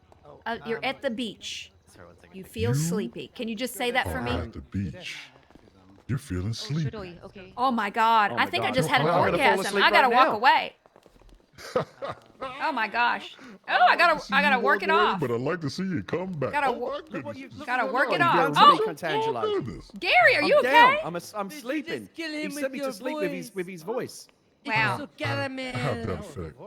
You're at the beach. You feel sleepy. Can you just say that for Are me? at the beach. You're feeling sleepy. Okay. Oh my God! Oh I my think I God. just had an I'm gonna fall orgasm. asleep I gotta right walk now. away. Oh my gosh! Oh, I gotta work it off. But I'd like to see you come back. Gotta Oh, wo- my goodness. Gotta work it You've off. done to Oh, me, Contangelo. goodness. Gary, are you I'm okay? down. I'm sleeping. kill He him sent with me your to sleep with his voice. Wow. I have that effect.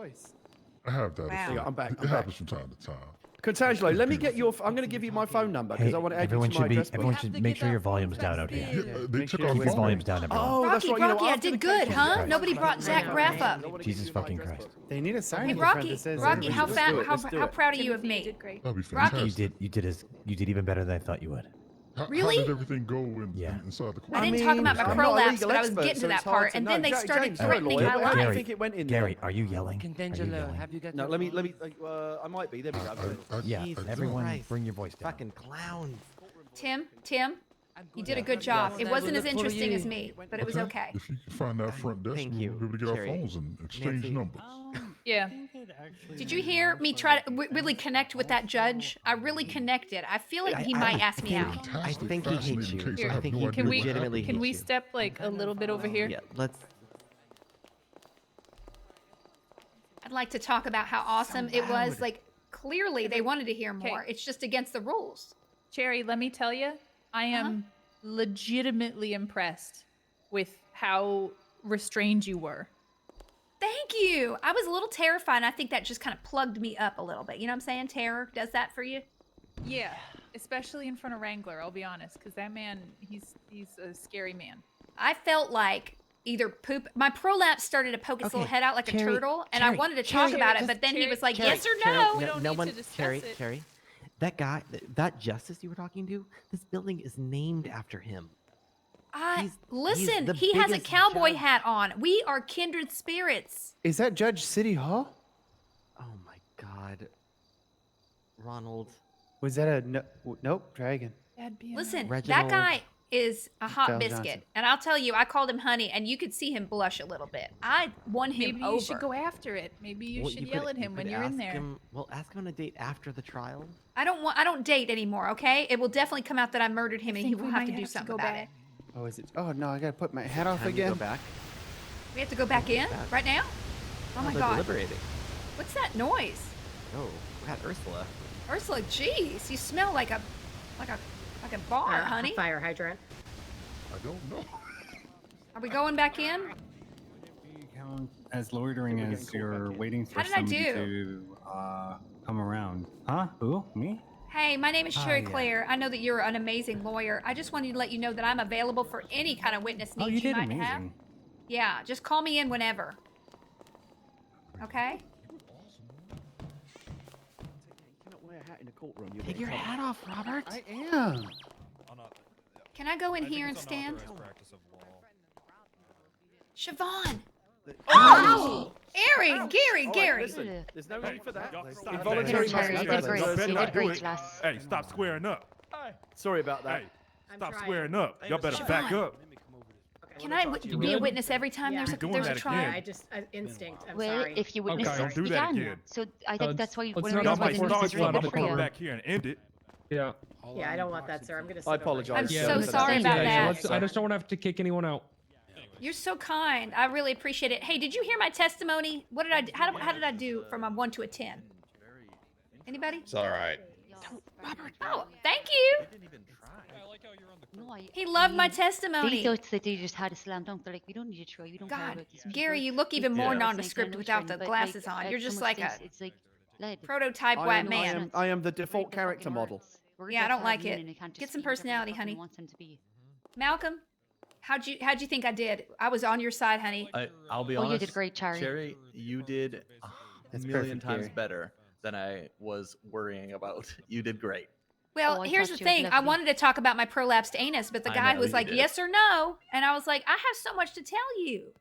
I have that Wow. effect. I'm back. It happens from time to time. Contangelo, let me get your. I'm going to give you my phone number because Hey, I want to add you everyone to my should be. address book. Everyone should make sure your volume's down out here. They took off Keep your volume. volumes down, everyone. Oh, that's Rocky, right. You know, Rocky, I after did the good, case- huh? Nobody brought Zach Graff up. Jesus fucking Christ. They need a sign Hey, in front Rocky, that says Rocky, how Let's do it, let's do how it. proud are you of me? That'd be Rocky. fantastic. You did even better than I thought you would. How Really? did everything go inside the court? I didn't talk about my I'm not a prolapse, legal but I was expert, getting so to that it's hard part, to and know. then they started James, you're a threatening lawyer. my How do you life. think it went in Gary, there? are you yelling? Contangelo, have you got No, your let me. phone? I might be. There we go. Yeah, Jesus everyone, Christ. bring your voice down. Fucking clowns. Tim, you did a good job. It wasn't as look for interesting you. as me, but it was okay. If you can find that front desk, Thank we'll you, be able to get our Cherry. phones and exchange Nancy. numbers. Yeah. Did you hear me try to really connect with that judge? I really connected. I feel like he might ask me out. I think he hates you. Case. Here, I have think no he idea Can we what legitimately happened. can we you. step like a little bit over here? Yeah, let's. I'd like to talk about how awesome it was. Like, clearly they wanted to hear more. Okay. It's just against the rules. Cherry, let me tell you, I am legitimately impressed with how restrained you were. Thank you. I was a little terrified, and I think that just kind of plugged me up a little bit. You know what I'm saying? Terror does that for you? Yeah, especially in front of Wrangler, I'll be honest, because that man, he's a scary man. I felt like either poop. My prolapse started to poke its little head out like a Cherry, turtle, and I Cherry, wanted to talk Cherry, about it, just- but then he was like, Cherry, yes or Cherry, no. We don't no need one, to discuss Cherry, it. Cherry, that guy, that justice you were talking to, this building is named after him. Listen, the he has a biggest cowboy judge. hat on. We are kindred spirits. Is that Judge City Hall? Oh my God, Ronald. Was that a nope? Try again. Listen, that Reginald guy is a hot Giles biscuit. Johnson. And I'll tell you, I called him honey, and you could see him blush a little bit. I won him Maybe over. you should go after it. Maybe you Well, should you yell could- at him you when could you're in ask there. him- well, ask him on a date after the trial. I don't date anymore, okay? It will definitely come out that I murdered him, and he think will we have might to do have to something go about back. it. Oh, is it? Oh no, I gotta put my hat off Time to again. go back. We have to go back in Back. right now? Oh my they're god. deliberating. What's that noise? Oh, we had Ursula. Ursula, jeez, you smell like a bar, honey. Fire hydrant. I don't know. Are we going back in? Count as loitering as you're waiting for How did I somebody do? to come around. Huh? Who? Me? Hey, my name is Cherry yeah. Claire. I know that you're an amazing lawyer. I just wanted to let you know that I'm available for any kind of witness needs Oh, you did might amazing. have. Yeah, just call me in whenever. Okay? Take your hat off, Robert. I am. Can I go in here and stand? Practice of law. Siobhan! Oh! Gary. Listen, there's no need for that. Involuntary Hey, stop squaring up. Sorry about that. Hey, stop squaring up. Y'all better back up. Can I be a witness every time there's a trial? I just instinct. I'm Well, sorry. if you witness Don't it, do you that can. again. So I think that's why one of the Y'all reasons might why the start news is something. really I'm good for gonna you. come back here and end it. Yeah. Yeah, I don't want that, sir. I'm gonna. I apologize. I'm so sorry about that. I just don't want to have to kick anyone out. You're so kind. I really appreciate it. Hey, did you hear my testimony? What did I? How did I do from a 1 to a 10? Anybody? It's all right. Robert. Oh, thank you. He loved my testimony. They thought that they just had a slam dunk. They're like, we don't need to try. We don't care God, about these people. Gary, you look even more Yeah. nondescript without the But, glasses like, on. You're just some like extent, a it's like lead. prototype white man. I am the default character model. Yeah, I don't like it. Get some personality, honey. Malcolm, how'd you think I did? I was on your side, honey. I'll be Oh, honest. you did great, Cherry. Cherry, you did a That's million perfect, times Gary. better than I was worrying about. You did great. Well, I here's the thought you was thing. I lovely. wanted to talk about my prolapsed anus, but the I guy know was you like, did. yes or no. And I was like, I have so much to tell you.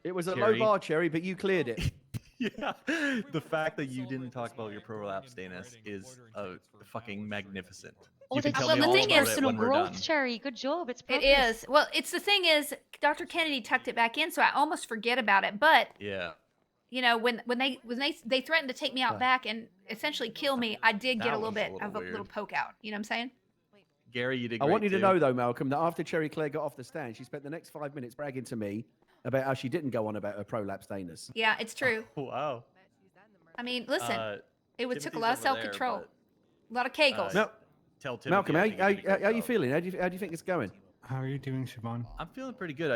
It was a Cherry. low bar, Cherry, but you cleared it. Yeah, the fact that you didn't talk about your prolapsed anus is fucking magnificent. Oh, You can that's tell me the all thing about is- it personal when we're growth, done. Cherry. Good job. It's It progress. is. Well, it's the thing is, Dr. Kennedy tucked it back in, so I almost forget about it. But Yeah. you know, when they threatened to take me out back and essentially kill me, I did get That a little was a bit little of a weird. little poke out. You know what I'm saying? Gary, you did I great want you to too. know, though, Malcolm, that after Cherry Claire got off the stand, she spent the next 5 minutes bragging to me about how she didn't go on about her prolapsed anus. Yeah, it's true. Wow. I mean, listen, it took a Timothy's lot of over self there, control, but, a lot of kegels. Tell Timothy Malcolm, I how, think he did a great how you job. feeling? How do you think it's going? How are you doing, Siobhan? I'm feeling pretty good.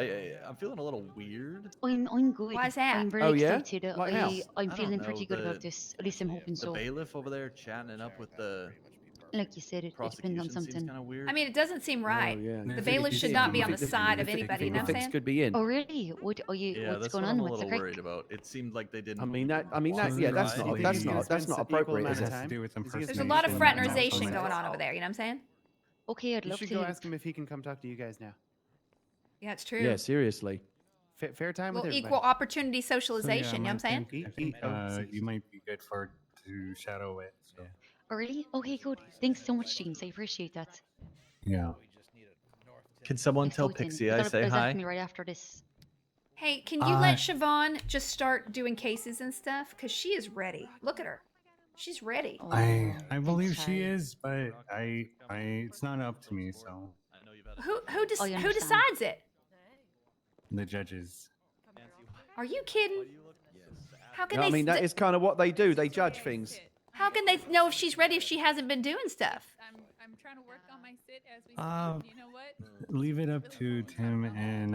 I'm feeling a little weird. I'm good. Why's that? I'm very Oh, yeah? excited. Like how? I'm I feeling don't pretty know, good the- about this. At least I'm hoping The so. bailiff over there chatting it up with the Like you said, it depends prosecution on seems something. kind of weird. I mean, it doesn't seem right. yeah. The bailiff should not be on the side of anybody. You know what I'm saying? could be in. Oh really? What are you? Yeah, what's that's going what on? I'm a What's the little crack? worried about. It seemed like they didn't. I mean that. Yeah, that's not appropriate. Is it? There's a lot of fraternization going on over there. You know what I'm saying? Okay, I'd You love should to. go ask him if he can come talk to you guys now. Yeah, it's true. Yeah, seriously. Fair time with Well, everybody. equal opportunity socialization. You know what I'm saying? I think you might be good for to shadow it. So. Oh really? Okay, good. Thanks so much, James. I appreciate that. Yeah. Can someone tell Exciting. Pixie You I gotta say present hi? me right after this. Hey, can you let Siobhan just start doing cases and stuff? Because she is ready. Look at her. She's ready. Oh, I believe she is, but I it's not up to me. So Who Oh, you who understand. decides it? the judges. Are you kidding? How can No, I they? mean, that is kind of what they do. They judge things. How can they know if she's ready if she hasn't been doing stuff? I'm trying to work on my sit as we speak. You know what? Leave it up to Tim and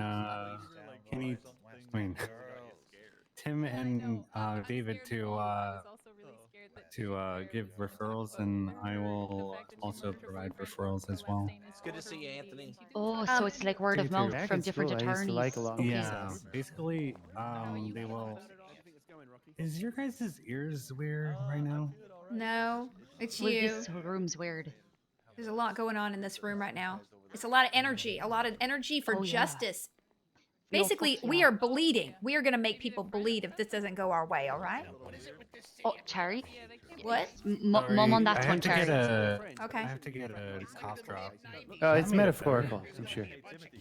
Kenny. I mean, Tim and David to give referrals, and I will also provide referrals as well. It's good to see you, Anthony. Oh, so it's like word of mouth Back from in different school, I used to attorneys. like a lot of Okay. Yeah, basically, they will. Is your guys' ears weird right now? No, it's Well, you. this room's weird. There's a lot going on in this room right now. It's a lot of energy for Oh, yeah. justice. No, Basically, fuck we yeah. are bleeding. We are going to make people bleed if this doesn't go our way, all right? Oh, Cherry? What? Mom on that I one, have to Cherry. get a. Okay. I have to get a cough drop. It's metaphorical, I'm sure.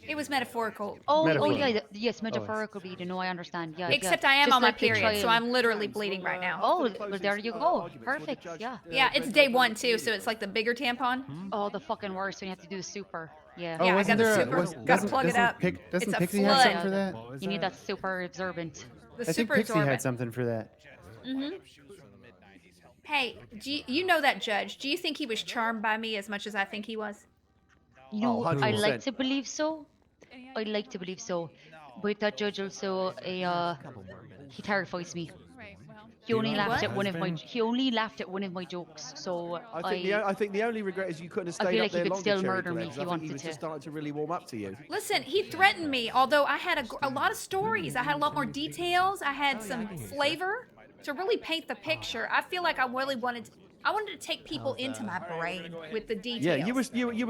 It was metaphorical. Oh, Metaphorical. yeah, yes, metaphorical bleeding. No, I understand. Yeah, Except yeah. I am Just on my like the period, so trial. I'm literally bleeding right now. Oh, well, there you go. Perfect. Yeah. Yeah, it's day 1 too, so it's like the bigger tampon. Oh, the fucking worst when you have to do super. Yeah. Yeah, I wasn't got the there a- super. was- Got to doesn't- plug it doesn't up. Doesn't It's a Pixie have flood. something for that? You need that super absorbent. The I think super Pixie had absorbent. something for that. Hey, you know that judge? Do you think he was charmed by me as much as I think he was? You know, Oh, I like 100%. to believe so. I like to believe so. But that judge also, he terrifies me. He only know laughed what? at one of my. Husband? He only laughed at one of my jokes. So I think the only regret is you couldn't have I stayed feel up like he there could longer, still Cherry murder me Claire, if 'cause he I think he wanted was to. just starting to really warm up to you. Listen, he threatened me, although I had a lot of stories. I had a lot more details. I had some flavor to really paint the picture. I feel like I really wanted I wanted to take people into my brain with the details. Yeah, you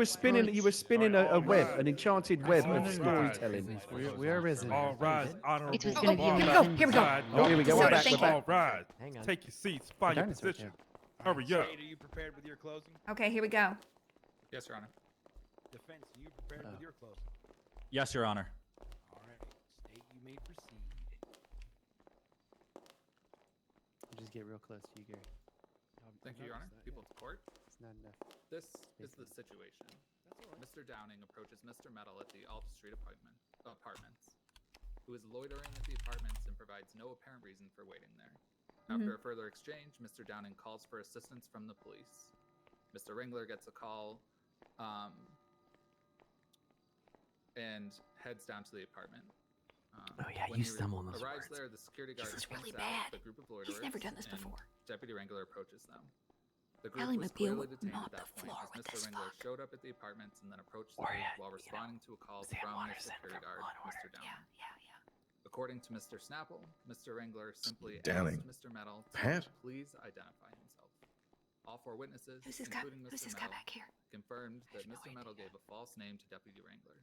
were spinning a web, an enchanted web of storytelling. We are risen. All rise, honorable. It was gonna be here we go. Here we go. Oh, here we go. We're back. We're All back. rise. Hang on. Take your seats. Find your dinosaurs, position. All Hurry right, up. State, are you prepared with your closing? Okay, here we go. Yes, Your Honor. Defense, are you prepared with your closing? Yes, Your Honor. All right, State, you may proceed. Just get real close to you, Gary. Thank you, Your Honor. People of the court. It's not enough. This is the situation. Mr. Downing approaches Mr. Metal at the Alta Street apartments, who is loitering at the apartments and provides no apparent reason for waiting there. After a further exchange, Mr. Downing calls for assistance from the police. Mr. Wrangler gets a call and heads down to the apartment. Oh yeah, when you he stumble on those arrives words. there, the security guard This is really points out bad. the group of loiterers. He's never done this and before. Deputy Wrangler approaches them. The group Ellie was Mobile clearly would detained mop at the that point floor as with Mr. this Wrangler fuck. showed up at the apartments and then approached the Or group yeah, while you know, responding to a call Sam from the Watterson security from guard, Law and Mr. Order. Downing. Yeah. According to Mr. Snapple, Mr. Wrangler simply Downing. asked Mr. Metal to Pat? please identify himself. All four witnesses, Who's this guy? including Who's Mr. this guy Metal, back here? confirmed that Mr. Metal gave a false name to Deputy Wrangler.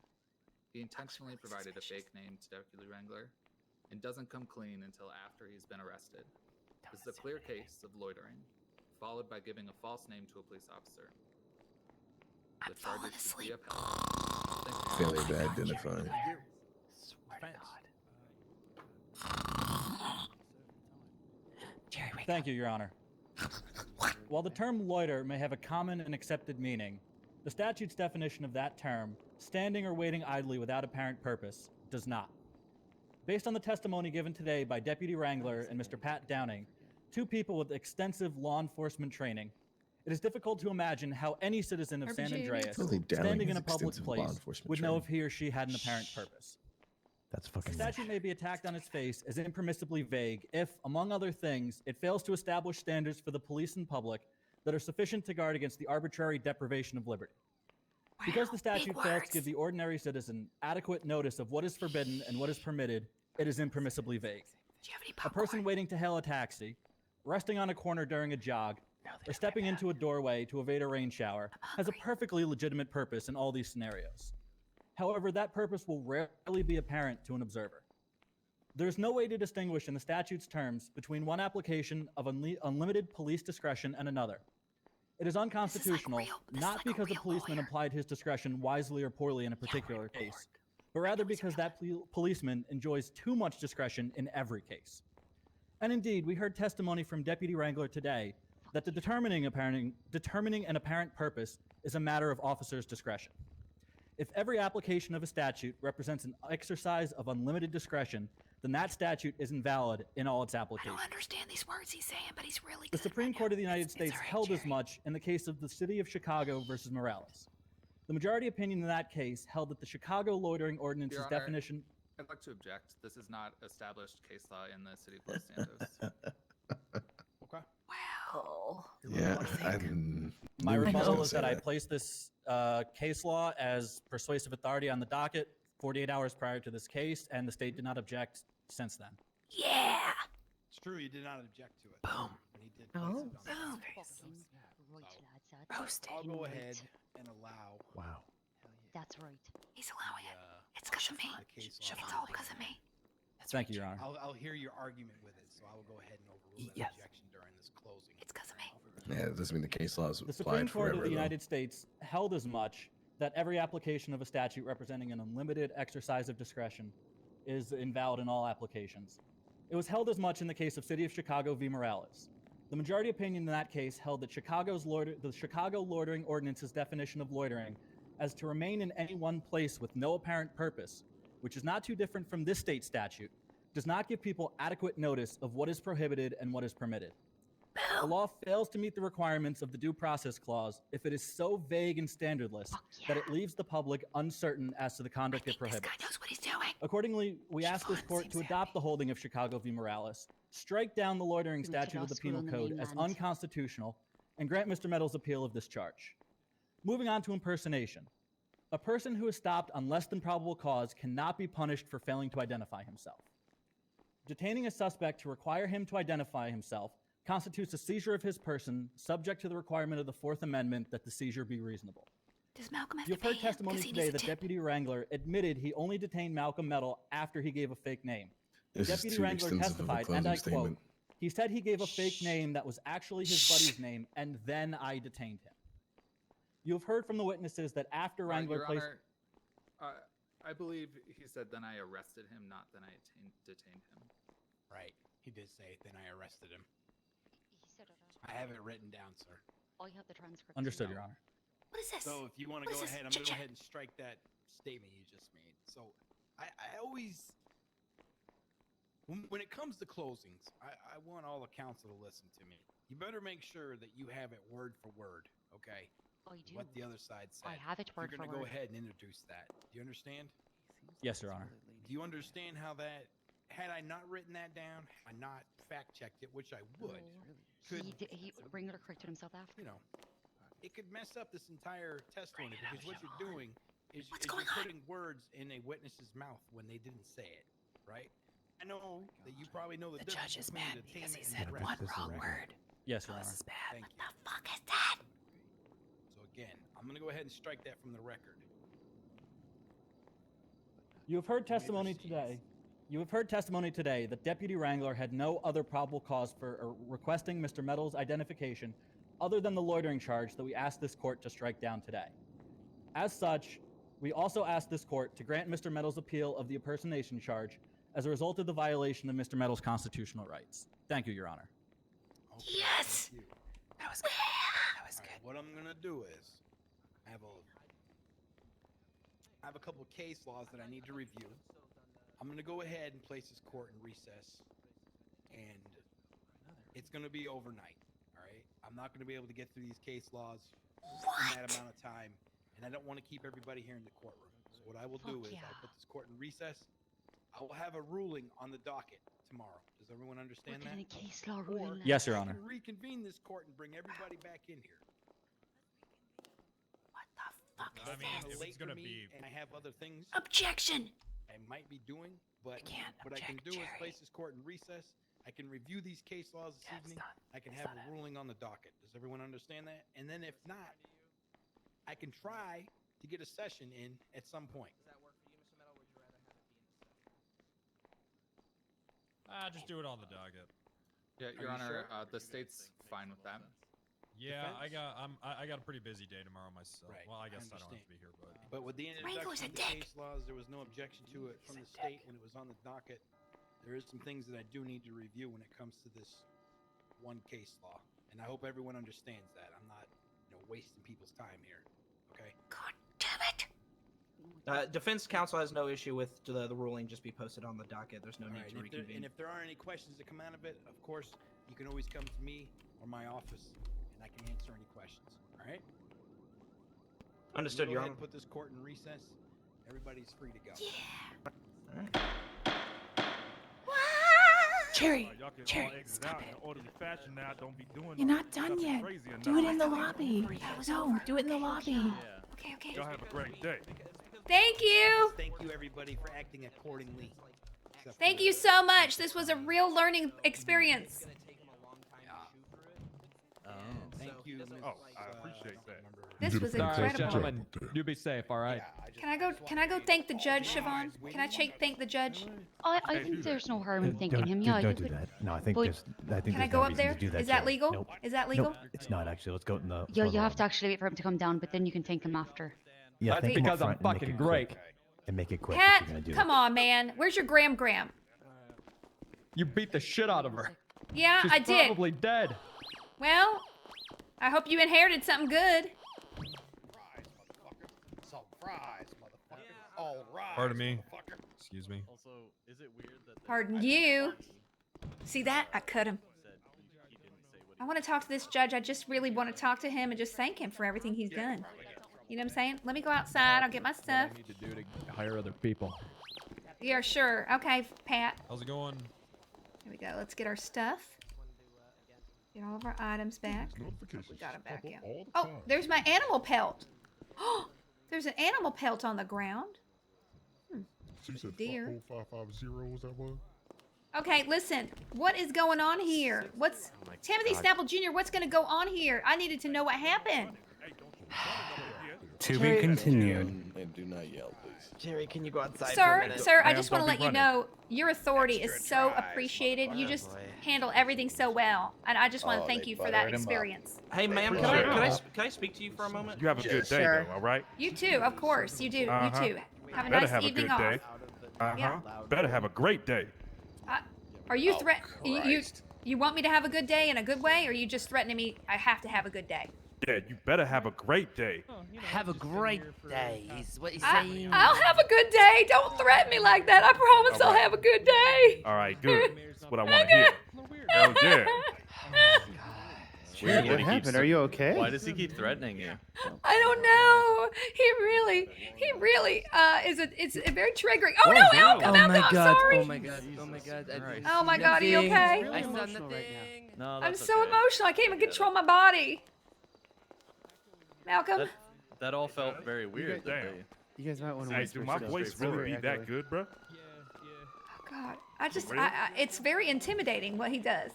He intentionally provided a fake name to Deputy Wrangler and doesn't come clean until after he's been arrested. This is a clear case of loitering, followed by giving a false name to a police officer. The charges should be upheld. Thank you. Failure to identify. Thank you, Your Honor. While the term loiter may have a common and accepted meaning, the statute's definition of that term, standing or waiting idly without apparent purpose, does not. Based on the testimony given today by Deputy Wrangler and Mr. Pat Downing, two people with extensive law enforcement training, it is difficult to imagine how any citizen of San RPG. Andreas, Only Downing standing in has a public extensive law place, enforcement would know training. if he or she had an apparent purpose. That's The fucking statute may be attacked on its face as impermissibly vague if, among other things, it fails to establish standards for the police and public that are sufficient to guard against the arbitrary deprivation of liberty. Because the statute fails to give the ordinary citizen adequate notice of what is forbidden and what is permitted, it is impermissibly vague. A person waiting to hail a taxi, resting on a corner during a jog, or stepping into a doorway to evade a rain shower has a perfectly legitimate purpose in all these scenarios. However, that purpose will rarely be apparent to an observer. There is no way to distinguish in the statute's terms between one application of unlimited police discretion and another. It is unconstitutional, not because the policeman applied his discretion wisely or poorly in a particular case, but rather because that policeman enjoys too much discretion in every case. And indeed, we heard testimony from Deputy Wrangler today that determining an apparent purpose is a matter of officer's discretion. If every application of a statute represents an exercise of unlimited discretion, then that statute is invalid in all its applications. I don't understand these words he's saying, but he's really The good. Supreme Court of the United States held as much in the case of the City of Chicago versus Morales. The majority opinion in that case held that the Chicago loitering ordinance's Your Honor, definition... I'd like to object. This is not established case law in the city of Los Santos. Okay. Wow. Yeah. My rebuttal is that I placed this case law as persuasive authority on the docket 48 hours prior to this case, and the state did not object since then. Yeah. It's true, you did not object to it. Boom. And he did Oh. place it on Boom. the Roasted. I'll go ahead and allow. Wow. That's right. He's allowing it. It's because of me. It's all because of me. Thank you, Your Honor. I'll hear your argument with it, so I will go ahead and overrule that objection during this closing. It's because of me. Yeah, it doesn't mean the case law is The Supreme applied Court forever, of the though. United States held as much that every application of a statute representing an unlimited exercise of discretion is invalid in all applications. It was held as much in the case of City of Chicago v. Morales. The majority opinion in that case held that the Chicago loitering ordinance's definition of loitering as to remain in any one place with no apparent purpose, which is not too different from this state statute, does not give people adequate notice of what is prohibited and what is permitted. The law fails to meet the requirements of the Due Process Clause if it is so vague and standardless that it leaves the public uncertain as to the conduct it prohibits. This guy knows what he's doing. Accordingly, we ask this court to adopt the holding of Chicago v. Morales, strike down the loitering statute of the Penal Code as unconstitutional, and grant Mr. Metal's appeal of this charge. Moving on to impersonation. A person who is stopped on less than probable cause cannot be punished for failing to identify himself. Detaining a suspect to require him to identify himself constitutes a seizure of his person subject to the requirement of the Fourth Amendment that the seizure be reasonable. Does Malcolm have You've to pay heard him? testimony 'Cause he today needs a that tip. Deputy Wrangler admitted he only detained Malcolm Metal after he gave a fake name. This is Deputy too Wrangler extensive of a testified, and I closing quote, statement. he said he gave a fake name that was actually his buddy's name, and then I detained him. You have heard from the witnesses that after Wrangler Your placed... Honor, I believe he said then I arrested him, not then I detained him. Right. He did say, then I arrested him. He said it. I have it written down, sir. I have the transcript. Understood, Your Honor. What is this? So if you want to What go is this? ahead, I'm going to go ahead and strike that statement you just made. So I always, when it comes to closings, I want all the counsel to listen to me. You better make sure that you have it word for word, okay? I do. What the other side said. I have it word You're for going to go word. ahead and introduce that. Do you understand? Yes, Your Honor. Do you understand how that, had I not written that down, had I not fact-checked it, which I would, Wrangler corrected himself after. you know, it could mess up this entire testimony because what you're doing is you're putting words in a witness's mouth when they didn't say it, right? I know that you probably know the judge is between mad detainment because he and said arrest. one wrong word. Yes, Your Oh, Honor. this is bad. Thank What the fuck is that? So again, I'm going to go ahead and strike that from the record. You have heard testimony today. You have heard testimony today that Deputy Wrangler had no other probable cause for requesting Mr. Metal's identification other than the loitering charge that we asked this court to strike down today. As such, we also asked this court to grant Mr. Metal's appeal of the impersonation charge as a result of the violation of Mr. Metal's constitutional rights. Thank you, Your Honor. Okay, Yes! thank you. That was good. That was All good. right, what I'm going to do is I have a couple case laws that I need to review. I'm going to go ahead and place this court in recess, and it's going to be overnight, all right? I'm not going to be able to get through these case laws in that amount of time, and I don't want to keep everybody here in the courtroom. So what I will do is I'll put this court in recess. I will have a ruling on the docket tomorrow. Does everyone understand that? Case law ruling. Yes, Your I Honor. can reconvene this court and bring everybody back in here. What the fuck If is it's this? late for me and I have other things Objection! I might be doing, but can't what I can object, do is Jerry. place this court in recess. I can review these case laws this evening. I can have a ruling on the docket. Does everyone understand that? And then if not, I can try to get a session in at some point. Just do it on the docket. Yeah, Your you Honor, sure? the state's fine with that. Yeah, Defense? I got a pretty busy day tomorrow myself. Right, Well, I I guess I don't have to understand. be here, but But with the Wrangler's introduction a of the dick. case laws, there was no objection to it from the state when it was on the docket. There is some things that I do need to review when it comes to this one case law, and I hope everyone understands that. I'm not, wasting people's time here. Okay. God damn it! Defense counsel has no issue with the ruling just be posted on the docket. There's no All need right, to reconvene. and if there are any questions that come out of it, of course, you can always come to me or my office, and I can answer any questions. All right. Understood, We'll Your go ahead Honor. and put this court in recess. Everybody's free to go. Yeah. Cherry, Y'all can all Cherry, exit stop out in it. an orderly fashion now. Don't be doing You're not done nothing yet. crazy or Do it nothing. in the lobby. That was No, over. do it in the lobby. Okay, okay. Y'all have a great day. Thank you! Thank you, everybody, for acting accordingly. Except Thank for you so much. This was a real learning experience. Thank you, Ms. Oh, I appreciate that. This was All right, incredible. gentlemen, you be safe. All right. Can I go thank the judge, Siobhan? Can I thank the judge? I think there's no harm in thanking him. Don't, Yeah, you don't do could. that. No, I think But- there's. I think Can I there's go no up reason there? to do that, Is that Jerry. legal? Nope. Is that legal? Nope, it's not actually. Let's go in the. Yeah, front you have room. to actually wait for him to come down, but then you can thank him after. Yeah, That's thank him up because I'm front and make fucking it great. quick. And make it quick Pat, if you're gonna do come it. on, man. Where's your Graham? You beat the shit out of her. Yeah, She's I did. probably dead. Well, I hope you inherited something good. Some fries, motherfucker. All right. pardon me. Excuse me. Also, is it weird that Pardon you. See that? I cut him. I want to talk to this judge. I just really want to talk to him and just thank him for everything he's done. You know what I'm saying? Let me go outside. I'll get my stuff. I need to do to hire other people. Yeah, sure. Okay, Pat. How's it going? Here we go. Let's get our stuff. Get all of our items back. We got them back, yeah. Oh, there's my animal pelt. Oh, there's an animal pelt on the ground. So you said Deer. 4550 was that one? Okay, listen. What is going on here? What's Timothy Snapple Jr.? What's going to go on here? I needed to know what happened. To be continued. And do not yell, please. Jerry, can you go outside for a Sir, minute? sir, I Ma'am, just want to don't let be you running. know your authority is so appreciated. You just handle everything so well, and I just want to thank you for that experience. Hey, ma'am, can I speak to you for a moment? You have a good day, though. All right. You too, of course. You do. Uh-huh. You too. Have a Better nice have a evening good off. day. Yeah. Better have a great day. Are you you want me to have a good day in a good way, or are you just threatening me? I have to have a good day. Yeah, you better have a great day. Have a great day, is what he's saying. I'll have a good day. Don't threaten me like that. I promise I'll have a good day. All right, good. That's what I want to hear. Hell yeah. Weird. What happened? Are you okay? Why does he keep threatening you? I don't know. He really it's very triggering. Oh no, Malcolm, I'm sorry. Oh my god. Oh my god. Oh my god, are you okay? I saw nothing. No, I'm so emotional. I can't even control my body. Malcolm. That all felt very weird. Damn. You guys might want to Hey, whisper do my stuff. voice really be that good, bro? Oh god. It's very intimidating what he does.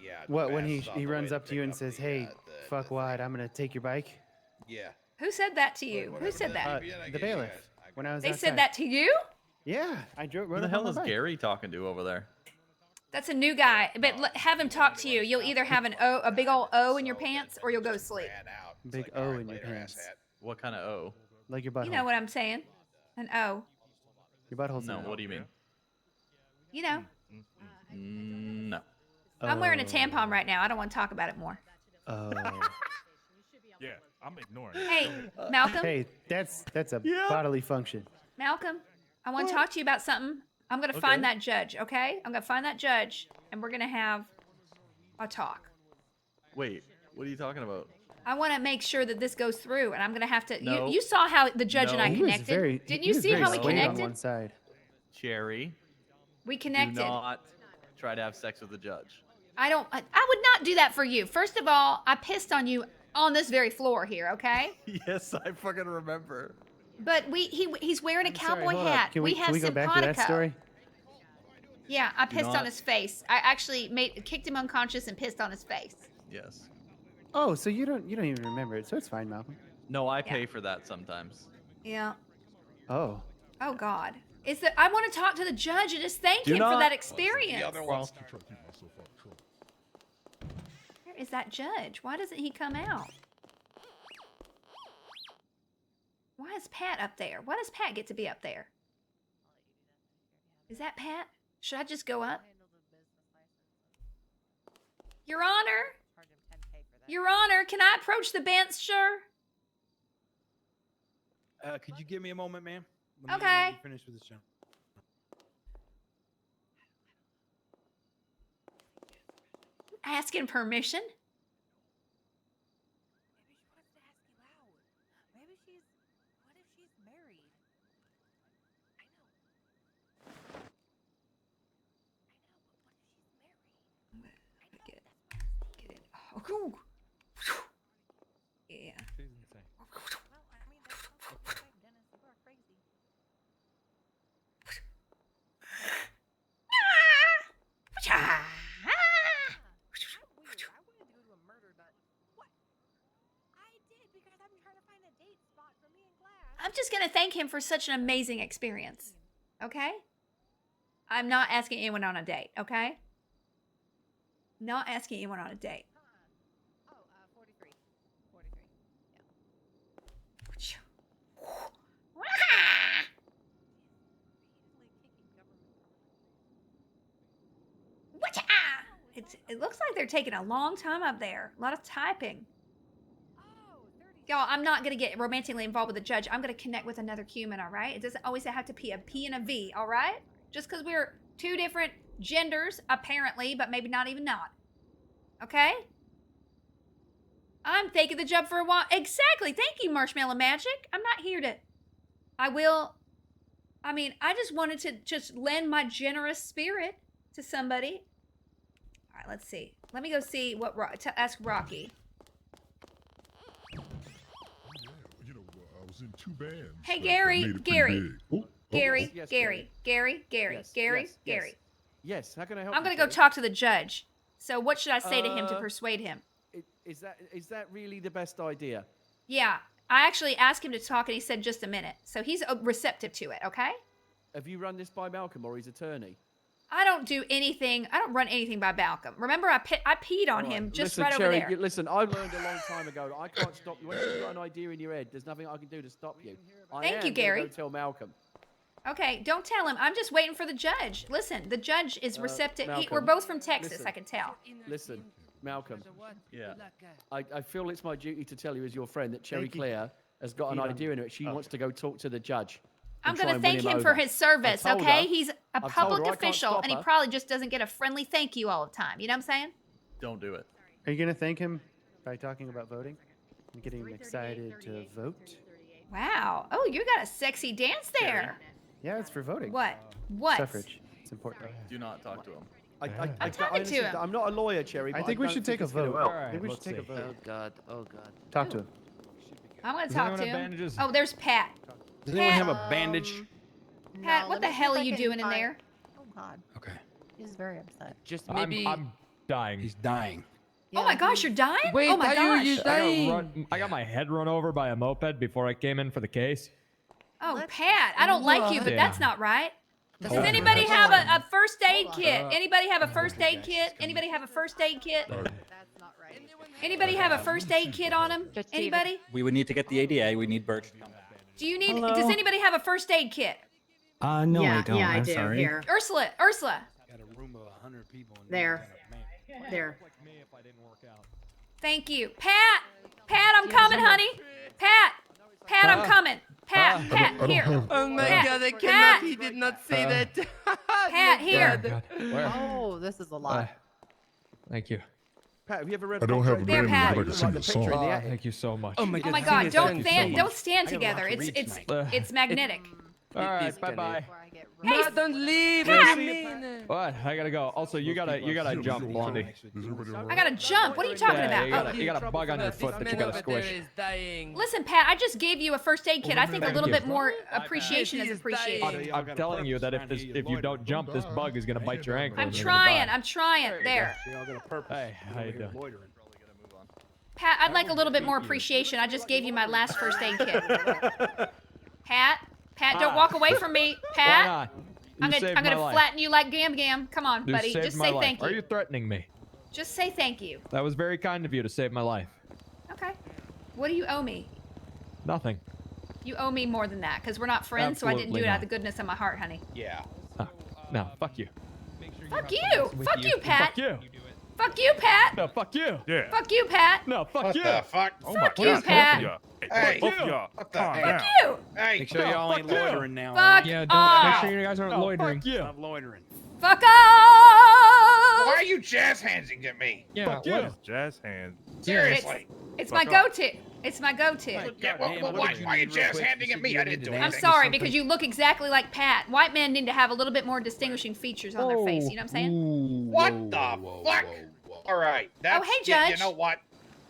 Yeah. What when he runs up to you and says, "Hey, fuck what? I'm gonna take your bike." Yeah. Who said that to you? Who said that? The bailiff. When I was They outside. said that to you? Yeah, I drove. Who the hell is Gary talking to over there? That's a new guy. But have him talk to you. You'll either have a big old O in your pants, or you'll go to sleep. Big O in your pants. What kind of O? Like your butthole. You know what I'm saying? An O. Your butthole's No, in it. what do you mean? You know. No. I'm wearing a tampon right now. I don't want to talk about it more. Oh. Yeah, I'm ignoring it. Hey, Malcolm. Hey, that's a bodily function. Malcolm, I want to talk to you about something. I'm going to find that judge, okay? I'm going to find that judge, and we're going to have a talk. Wait, what are you talking about? I want to make sure that this goes through, and I'm going to have to... No. You saw how the judge and I He was connected. Didn't he you was see very how we swayed connected? on one side. Cherry. We connected. Do not try to have sex with the judge. I would not do that for you. First of all, I pissed on you on this very floor here, okay? Yes, I fucking remember. But he's wearing a cowboy Hold up. hat. Can we have go back to that simpatico. story? Yeah, I pissed on not- his face. I actually kicked him unconscious and pissed on his face. Yes. Oh, so you don't even remember it, so it's fine, Malcolm. No, I pay for that sometimes. Yeah. Oh. Oh God. I want to talk to the judge and just thank him for that experience. Where is that judge? Why doesn't he come out? Why is Pat up there? Why does Pat get to be up there? Is that Pat? Should I just go up? Your Honor? Your Honor, can I approach the bench, sir? Could you give me a moment, ma'am? Okay. Let me finish with this gentleman. Asking permission? Get it. Oh, yeah. I'm just going to thank him for such an amazing experience. Okay? I'm not asking anyone on a date, okay? Not asking anyone on a date. It looks like they're taking a long time up there. A lot of typing. Y'all, I'm not going to get romantically involved with the judge. I'm going to connect with another human, all right? It doesn't always have to be a P and a V, all right? Just because we're two different genders, apparently, but maybe not even not. Okay? I'm taking the job for a while. Exactly. Thank you, Marshmallow Magic. I'm not here to... I just wanted to just lend my generous spirit to somebody. All right, let's see. Let me go see what... ask Rocky. You know, I was in 2 bands. Hey, that Gary, made it pretty Gary. big. Oh, Gary, yes, Gary, Gary, Gary, Yes, Gary, yes, Gary. Yes. How can I help? I'm you, gonna go Cherry? talk to the judge. So what should I say to him to persuade him? Is that really the best idea? Yeah, I actually asked him to talk, and he said just a minute. So he's receptive to it. Okay. Have you run this by Malcolm or his attorney? I don't do anything. I don't run anything by Malcolm. Remember, I peed on him just listen, right Cherry, over there. Listen, I learned a long time ago that I can't stop you. When you've got an idea in your head, there's nothing I can do to stop you. Thank you, am gonna Gary. Go tell Malcolm. Okay, don't tell him. I'm just waiting for the judge. Listen, the judge is receptive. We're Malcolm, both from Texas, listen. I can tell. Listen, Malcolm. Yeah. I feel it's my duty to tell you as your friend that Cherry Thank you. Claire has got an idea in it. She wants to go talk to the judge. I'm and try going to and win thank him for over. his service, I told okay? her- He's a I've told public her I can't official, stop and he her. probably just doesn't get a friendly thank you all the time. You know what I'm saying? Don't do it. Are you gonna thank him by talking about voting and getting him excited to vote? Wow. Oh, you got a sexy dance there. Yeah, it's for voting. What? What? Suffrage. It's important. Do not talk to him. I'm talking to him. I'm not a lawyer, Cherry. I but think we don't should take a it's gonna vote. help. I think we should take a vote. Oh God. Oh God. Talk to him. I'm going to Does talk anyone to have him. bandages? Oh, there's Pat. Does anyone have a Pat, bandage? Pat, what the hell are you doing in find- there? Oh God. Okay. He's very upset. Just I'm- maybe. I'm dying. He's dying. Oh my gosh, you're dying? Wait, oh my are gosh. you dying? I got my head run over by a moped before I came in for the case. Oh, Pat, I don't like you, but Yeah. that's not right. Does Hold on. anybody have a first aid kit? Anybody have a first aid kit? Anybody have a first aid kit? Anybody have a first aid kit on him? Anybody? We would need to get the ADA. We need Birch. Do you need? Does anybody have a first aid kit? No, yeah, I don't. yeah, I I'm do. sorry. Here, Ursula. Got a room of 100 people. And there, there. Thank you, Pat. Pat, I'm coming, honey. Pat, I'm coming. Pat, here. Oh my Pat, God! I cannot. Pat, He did not say that. Pat, here. Oh, this is a lot. Thank you. Pat, have you ever read? I don't have a There, bandage, Pat. but I can sing a song. Thank you so much. Oh my God! Oh my God! Tina, Don't thank you so stand. much. Don't stand I got a together. lot to It's read it's magnetic. All right, bye bye. No, don't leave. Pat. What do you mean? What? I gotta go. Also, you gotta jump, Blondie. I gotta jump. What are you talking Yeah, about? you got a bug on your foot that you gotta squish. Is dying. Listen, Pat, I just gave you a first aid kit. I think a little bit more appreciation is appreciated. I'm telling you that if you don't jump, this bug is gonna bite your ankle. I'm and you're gonna trying. die. I'm trying. There. They all got a purpose. Hey, how you doing? Loitering. Pat, I'd like a little bit more appreciation. I just gave you my last first aid kit. Pat, don't walk away from me. Pat, Why not? I'm You gonna saved I'm gonna my life. flatten you like Gam Gam. Come on, You buddy. saved Just my say life. thank Are you. you threatening me? Just say thank you. That was very kind of you to save my life. Okay. What do you owe me? Nothing. You owe me more than that because we're not friends, so I didn't do Absolutely it out of not. the goodness of my heart, honey. Yeah. No, fuck you. Fuck you. Fuck you, Pat. Fuck you. Fuck you, Pat. No, fuck you. Yeah. Fuck you, Pat. No, fuck What you. the fuck? Oh Fuck my you, God, Pat. both of y'all. Hey, both of y'all. what the Calm heck? down. Fuck you. Hey, Make sure y'all ain't fuck you. loitering now. Fuck Yeah, off. make sure you guys aren't No, loitering. fuck you. Stop loitering. Fuck why off. are you jazz handsing at me? Yeah, Fuck what? you. Jazz hands. Seriously. It's my Fuck off. go-to. It's my go-to. Yeah, Goddamn, why what did you are you need real jazz quick? handing You at said me? you I didn't needed do to I'm anything. sorry because you look exactly like Pat. White men need to have a little bit more distinguishing features on their face. You know what I'm saying? What the fuck? All right. That's, Oh, hey, You Judge. know what?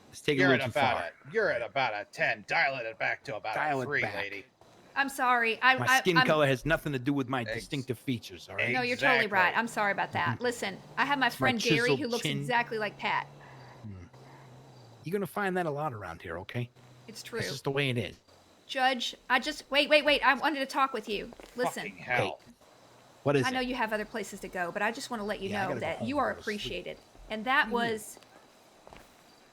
Let's take it a You're little at too about far. you're at about a 10. Dial it back to about Dial a it 3, back. lady. I'm sorry. My skin I'm, color has nothing to do with my distinctive features, all right? No, you're totally Exactly. right. I'm sorry about that. Listen, I have my friend Gary chiseled who looks chin. exactly like Pat. You're going to find that a lot around here, okay? It's true. That's just the way it is. Judge, I just wait. I wanted to talk with you. Listen, Fucking hell. What is I know it? you have other places to go, but I just want to let you Yeah, I know gotta go that home you are and go to sleep. appreciated. And that was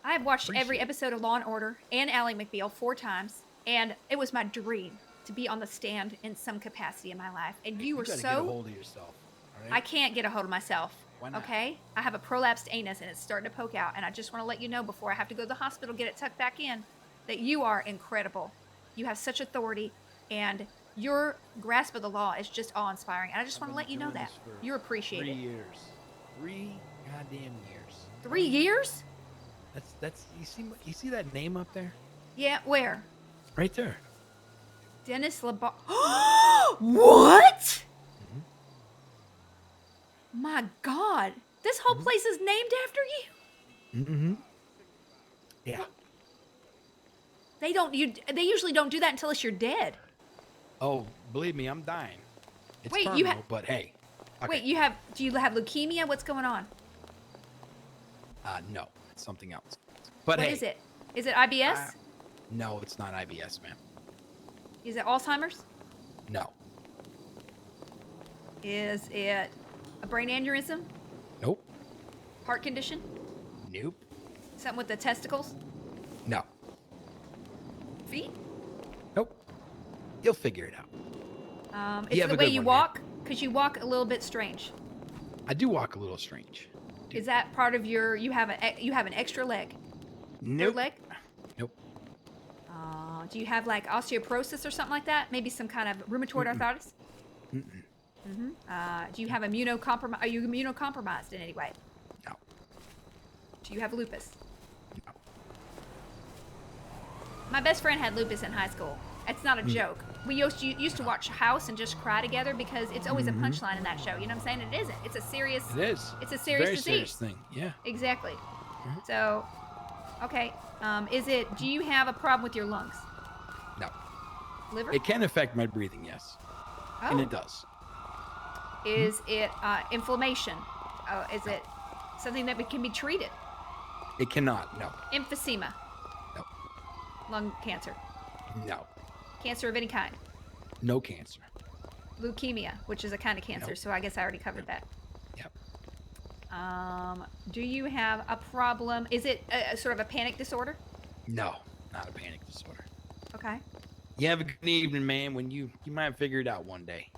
I have watched every episode of Law and Order and Ally McBeal 4 times, and it was my dream to be on the stand in some capacity in my life. And you were gotta so get a hold of yourself, all right? I can't get a hold of myself. Why not? Okay? I have a prolapsed anus and it's starting to poke out, and I just want to let you know before I have to go to the hospital get it tucked back in that you are incredible. You have such authority, and your grasp of the law is just awe-inspiring. And I just want to let you know that you're 3 appreciated. years. 3 goddamn years. 3 years? That's you see that name up there? Yeah, where? Right there. Dennis Labar. What? My God, this whole place is named after you. Mm-hmm. Yeah. They usually don't do that until you're dead. Oh, believe me, I'm dying. It's Wait, terminal, you but hey. Wait, do you have leukemia? What's going on? No, it's something else. But What hey, is it? Is it IBS? no, it's not IBS, ma'am. Is it Alzheimer's? No. Is it a brain aneurysm? Nope. Heart condition? Nope. Something with the testicles? No. Feet? Nope. You'll figure it out. It's have the a way good you one, man. walk? Because you walk a little bit strange. I do walk a little strange. Is that part of you have an extra leg? Nope. Third leg? Nope. Do you have like osteoporosis or something like that? Maybe some kind of rheumatoid arthritis? Do you have immunocompromised? Are you immunocompromised in any way? No. Do you have lupus? No. My best friend had lupus in high school. It's not a joke. We used to watch House and just cry together because it's always a punchline in that show. You know what I'm saying? It isn't. It's a serious. It is. It's a serious Very disease. serious thing. Yeah. Exactly. So, okay. Do you have a problem with your lungs? No. Liver? It can affect my breathing, yes. And Oh. it does. Is it inflammation? Is it something that can be treated? It cannot. No. Emphysema? No. Lung cancer? No. Cancer of any kind? No cancer. Leukemia, which is a kind of cancer, so I guess I already covered that. Yep. Do you have a problem? Is it a sort of a panic disorder? No. Not a panic disorder. Okay. You have a good evening, man. When you might figure it out one day.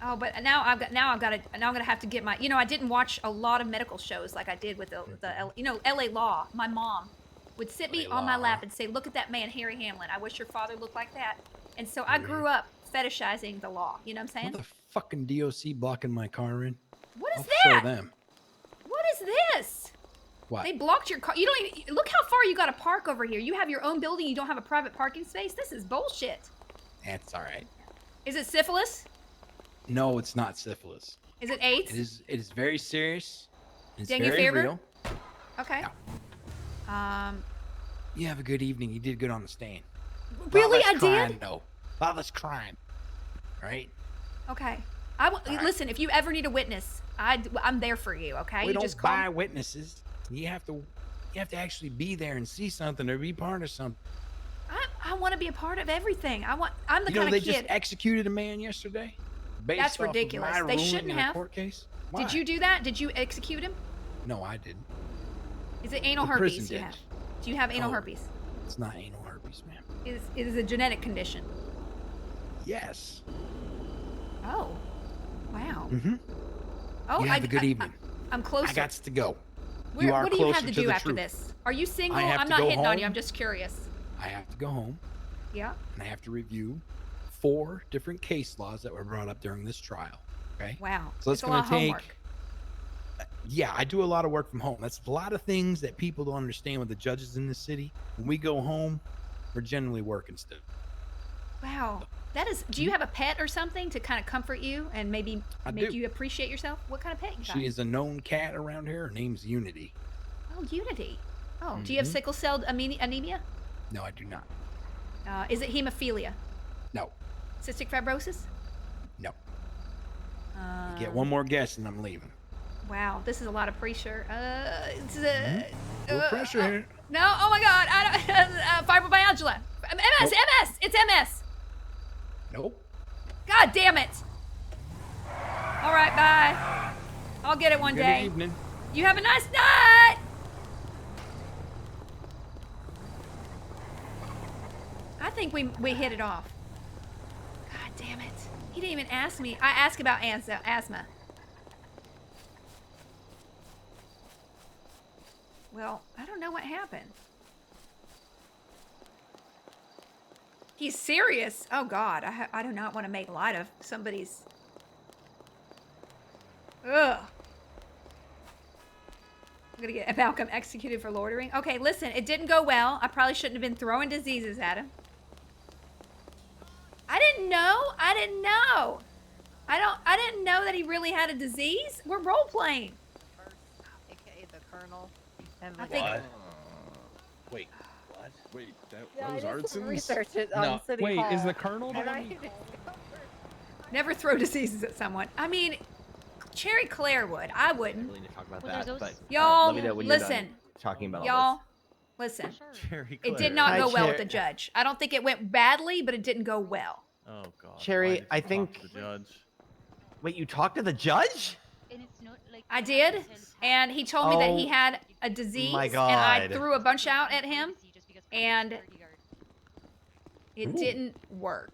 Oh, but now I'm gonna have to get my. I didn't watch a lot of medical shows like I did with the LA Law. My mom would sit me on my lap and say, "Look at that man, Harry Hamlin. I wish your father looked like that." And so I grew up fetishizing the law. You know what I'm saying? What the fucking DOC blocking my car in? What is I'll that? Show them. What is this? What? They blocked your car. You don't even look how far you got to park over here. You have your own building. You don't have a private parking space. This is bullshit. That's all right. Is it syphilis? No, it's not syphilis. Is it AIDS? It is very serious. It's Dengue very fever? real. Okay. You have a good evening. You did good on the stand. Really, I crime, did? No. Lawless crime. Right? Okay. Listen, if you ever need a witness, I'm there for you. Okay. We You don't just call buy witnesses. You have to actually be there and see something or be part of something. I want to be a part of everything. I'm the You know kind they of kid. just executed a man yesterday. Based That's off of ridiculous. my They ruling shouldn't in a have. court case. Why? Did you do that? Did you execute him? No, I didn't. Is it anal The prison herpes you did. have? Do you have anal No. herpes? It's not anal herpes, ma'am. It is a genetic condition. Yes. Oh. Wow. Mm-hmm. Oh, You have a good evening. I'm closer. I got to go. What do you have closer to to do the after truth. this? Are you single? I have I'm to not go hitting on you. home. I'm just curious. I have to go home Yeah. and I have to review 4 different case laws that were brought up during this trial. Okay. Wow. So it's a going lot to of take. homework. Yeah, I do a lot of work from home. That's a lot of things that people don't understand with the judges in this city. When we go home, we're generally working still. Wow. That is. Do you have a pet or something to kind of comfort you and maybe I make do. you appreciate yourself? What kind of pet you got? She is a known cat around here. Her name's Unity. Oh, Unity. Oh, do you have Mhm. sickle cell anemia? No, I do not. Is it hemophilia? No. Cystic fibrosis? No. You get one more guess and I'm leaving. Wow, this is a lot of pressure. It's No pressure here. No, oh my God, I don't. Fibromyalgia. MS, MS. It's MS. Nope. God damn it. All right, bye. I'll get it one Good day. evening. You have a nice night. I think we hit it off. God damn it. He didn't even ask me. I asked about asthma. Well, I don't know what happened. He's serious. Oh God, I do not want to make light of somebody's. Ugh. I'm gonna get Malcolm executed for loitering. Okay, listen, it didn't go well. I probably shouldn't have been throwing diseases at him. I didn't know. I didn't know. I didn't know that he really had a disease. We're role playing. AKA the Colonel. And I think. Wait, what? Wait, that Yeah, was I did some Artson's? research at City Wait, Hall. is the Colonel the And one? I- Never throw diseases at someone. I mean, Cherry Claire would. I wouldn't. Really need to talk about Well, there's that, those- but Y'all, let me know when you're done listen. talking about all Y'all, listen. Cherry It did Claire. not Hi, go well with Cher- the judge. I don't think it went badly, but it didn't go well. Oh God. Cherry, why did you I talk think- to the judge. Wait, you talked to the judge? I did, and he told me that he Oh, had a disease, my and I God. threw a bunch out at him, and it Ooh. didn't work.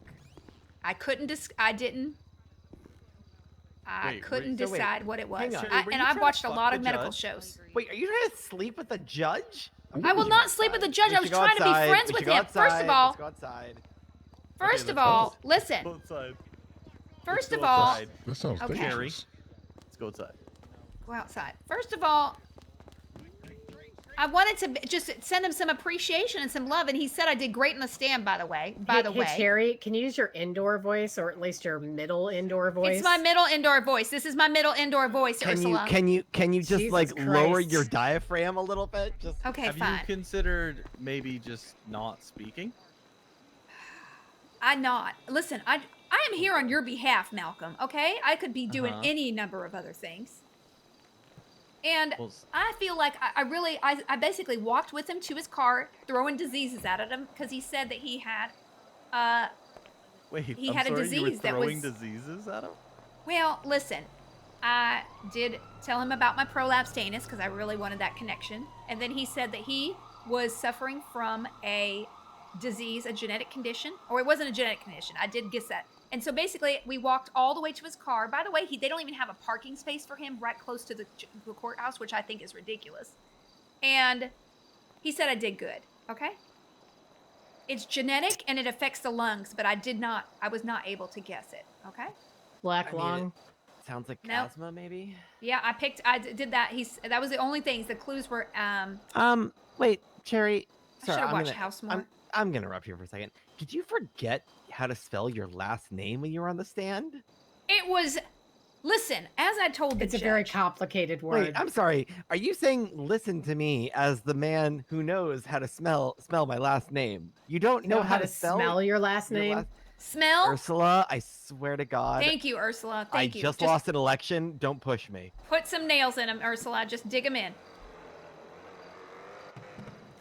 I couldn't. I Wait, couldn't so wait, decide what it was. hang on. I- Were and you I've trying to watched a fuck lot the of medical judge? shows. Wait, are you trying to sleep with the judge? I will not sleep with the judge. I was trying to be friends with him. First of all, let's go outside. first of let's go. all, listen. Go outside. First Let's of go all, outside. That sounds Okay. Cherry, dangerous. let's go outside. go outside. First of all, I wanted to just send him some appreciation and some love, and he said I did great in the stand. By the way, Hey, Cherry, can you use your indoor voice, or at least your middle indoor voice? It's my middle indoor voice. This is my middle indoor voice, Ursula. Can you just Jesus like lower Christ. your diaphragm a little bit? Just Okay, Have fine. you considered maybe just not speaking? Listen, I am here on your behalf, Malcolm. Okay, I could be doing Uh-huh. any number of other things, and Well, I feel like I basically walked with him to his car, throwing diseases out at him because he said that he had, Wait, he I'm had a sorry, you were disease that throwing was- diseases at him? Well, listen, I did tell him about my prolapse anus because I really wanted that connection, and then he said that he was suffering from a disease, a genetic condition, or it wasn't a genetic condition. I did guess that. And so basically, we walked all the way to his car. By the way, they don't even have a parking space for him right close to the courthouse, which I think is ridiculous. And he said I did good. Okay. It's genetic and it affects the lungs, but I was not able to guess it. Okay. Black lung. sounds like Nope. asthma, maybe. Yeah, I did that. That was the only things. The clues were Wait, Cherry. I Sorry, should've I'm watched gonna, House more. I'm gonna interrupt here for a second. Did you forget how to spell your last name when you were on the stand? It was. Listen, as I told the It's a judge. very complicated word. Wait, I'm sorry. Are you saying listen to me as the man who knows how to spell my last name? You don't You know how to smell your last name? Smell? Ursula, I swear to God. Thank you, Ursula. I Thank you. just lost an election. Don't push me. Put some nails in them, Ursula. Just dig them in.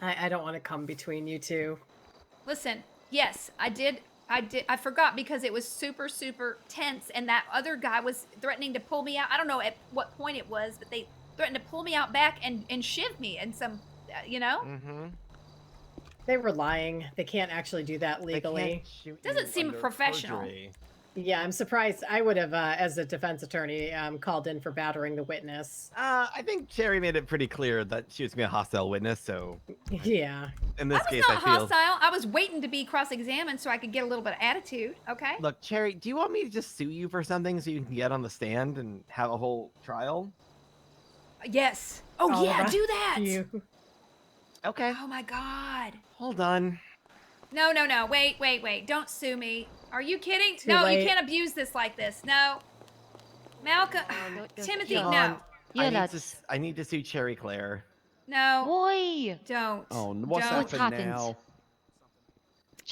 I don't want to come between you two. Listen, yes, I did. I forgot because it was super, super tense, and that other guy was threatening to pull me out. I don't know at what point it was, but they threatened to pull me out back and shiv me and some, you know? Mm-hmm. They were lying. They can't actually do that legally. Doesn't seem professional. Yeah, I'm surprised. I would have, as a defense attorney, called in for battering the witness. I think Cherry made it pretty clear that she was gonna be a hostile witness, so Yeah. in this I was case, not I feel. hostile. I was waiting to be cross-examined so I could get a little bit of attitude. Okay. Look, Cherry, do you want me to just sue you for something so you can get on the stand and have a whole trial? Yes. Oh All yeah, right. do that. Okay. Oh my God. Hold on. No. Wait. Don't sue me. Are you kidding? Too No, late. you can't abuse this like this. No. Malcolm, Timothy, John, no. I need to sue Cherry Claire. No. Why? Don't. Oh, what's Don't. happened now?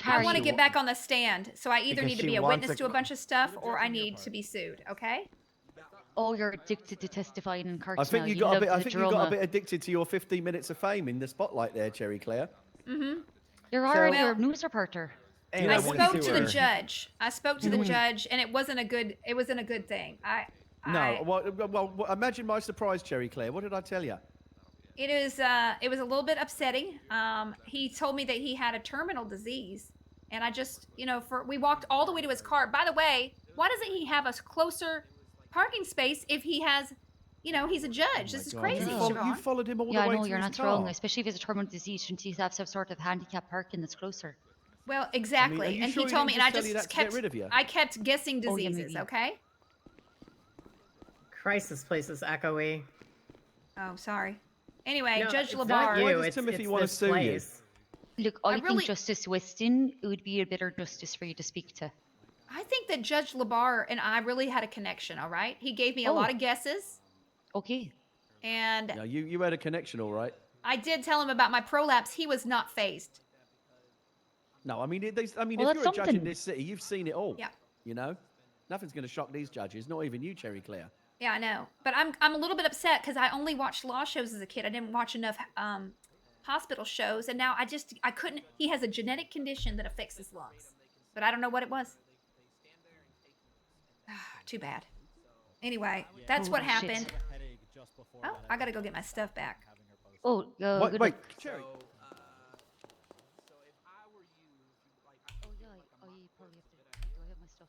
I want to get back on the stand, so I either Because need to she be a wants witness a- to a bunch of stuff or I need to be sued, okay? Oh, you're addicted to testifying in court I think now. you got a love bit. I the think you got a drama. bit addicted to your 15 minutes of fame in the spotlight there, Cherry Claire. Mm-hmm. You're already a news reporter. I spoke to the judge. I spoke to the judge, and it wasn't a good thing. No, well, imagine my surprise, Cherry Claire. What did I tell you? It was a little bit upsetting. He told me that he had a terminal disease, and I just, we walked all the way to his car. By the way, why doesn't he have a closer parking space if he has, he's a judge? This is crazy. You followed him all Yeah, the I way know to you're his not car. wrong, especially if it's a terminal disease. Shouldn't he have some sort of handicap parking that's closer? Well, exactly. are you And sure he he told me, didn't and I just tell you just that to get kept, rid of you? I kept guessing Oh, yeah, diseases. maybe. Okay. Christ, this place is echoey. Oh, sorry. Anyway, No, Judge it's LeBar. not you, Why does it's- Timothy it's want to this sue you? place. Look, I really- think Justice Weston, it would be a better justice for you to speak to. I think that Judge LeBar and I really had a connection. All right, he gave me a Oh. lot of guesses, Okay. and No, you had a connection, all right. I did tell him about my prolapse. He was not phased. No, I mean, Well, if you're a that's judge in something. this city, you've seen it all. Yeah. You know, nothing's going to shock these judges. Not even you, Cherry Claire. Yeah, I know. But I'm a little bit upset because I only watched law shows as a kid. I didn't watch enough hospital shows, and now I couldn't. He has a genetic condition that affects his lungs, but I don't know what it was. Too bad. Anyway, that's what Holy shit. happened. Oh, I gotta go get my stuff back. Oh, good wait, luck. Cherry. Oh, yeah, I probably have to. Do I have my stuff?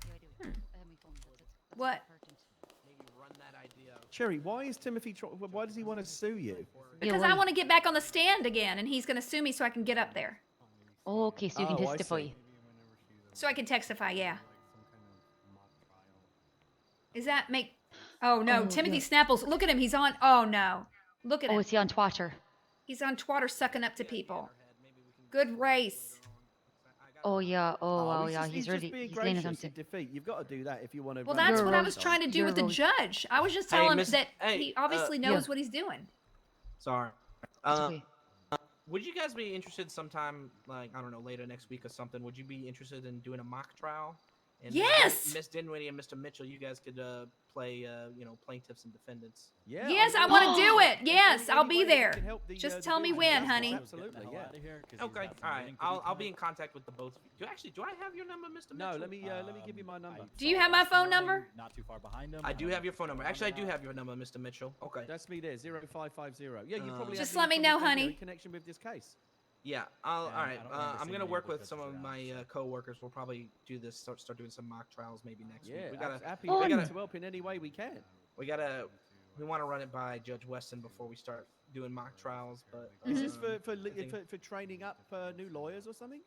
Yeah, I do. I have my phone. That's it. That's What? important. Maybe run that idea. Cherry, why is Timothy? Why does he want to sue you? Because I want to get back on the stand again, and he's gonna sue me so I can get up there. Oh, okay, so you can Oh, I testify. see. So I can testify, yeah. Is that make... Oh, no. Oh, Timothy yeah. Snapples. Look at him. He's on... Oh, no. Look at him. Oh, is he on Twitter? He's on Twitter sucking up to people. Good race. Oh, yeah. Oh, wow, he's yeah. just, He's just really... being He's laying it gracious on in defeat. You've got to do that if you want to. Well, that's what I was trying to do with the Rose. judge. I was just Hey, telling him Miss- that hey, he obviously knows what he's doing. Sorry. It's okay. Would you guys be interested sometime, like, I don't know, later next week or something? Would you be interested in doing a mock trial? And Yes! Miss Dinwiddie and Mr. Mitchell, you guys could play, plaintiffs and defendants. Yeah. Yes, I want to do it. Yes, I'll be there. Just tell me when, honey. Absolutely, yeah. Okay, all right. I'll be in contact with the both of you. Do I have your number, Mr. Mitchell? No, let me give you my number. Do you have my phone number? Not too far behind him. I do have your phone number. Actually, I do have your number, Mr. Mitchell. Okay. That's me there, 0550. Yeah, you probably Just have let me know, probably honey. in connection with this case. Yeah. All right. I don't remember I'm seeing gonna any work of the with some of my coworkers. We'll probably do this. Start doing some mock trials maybe next week. Yeah, We gotta. happy We gotta. to help in any way we can. We gotta. We want to run it by Judge Weston before we start doing mock trials. But Is this I think- for training up new lawyers or something?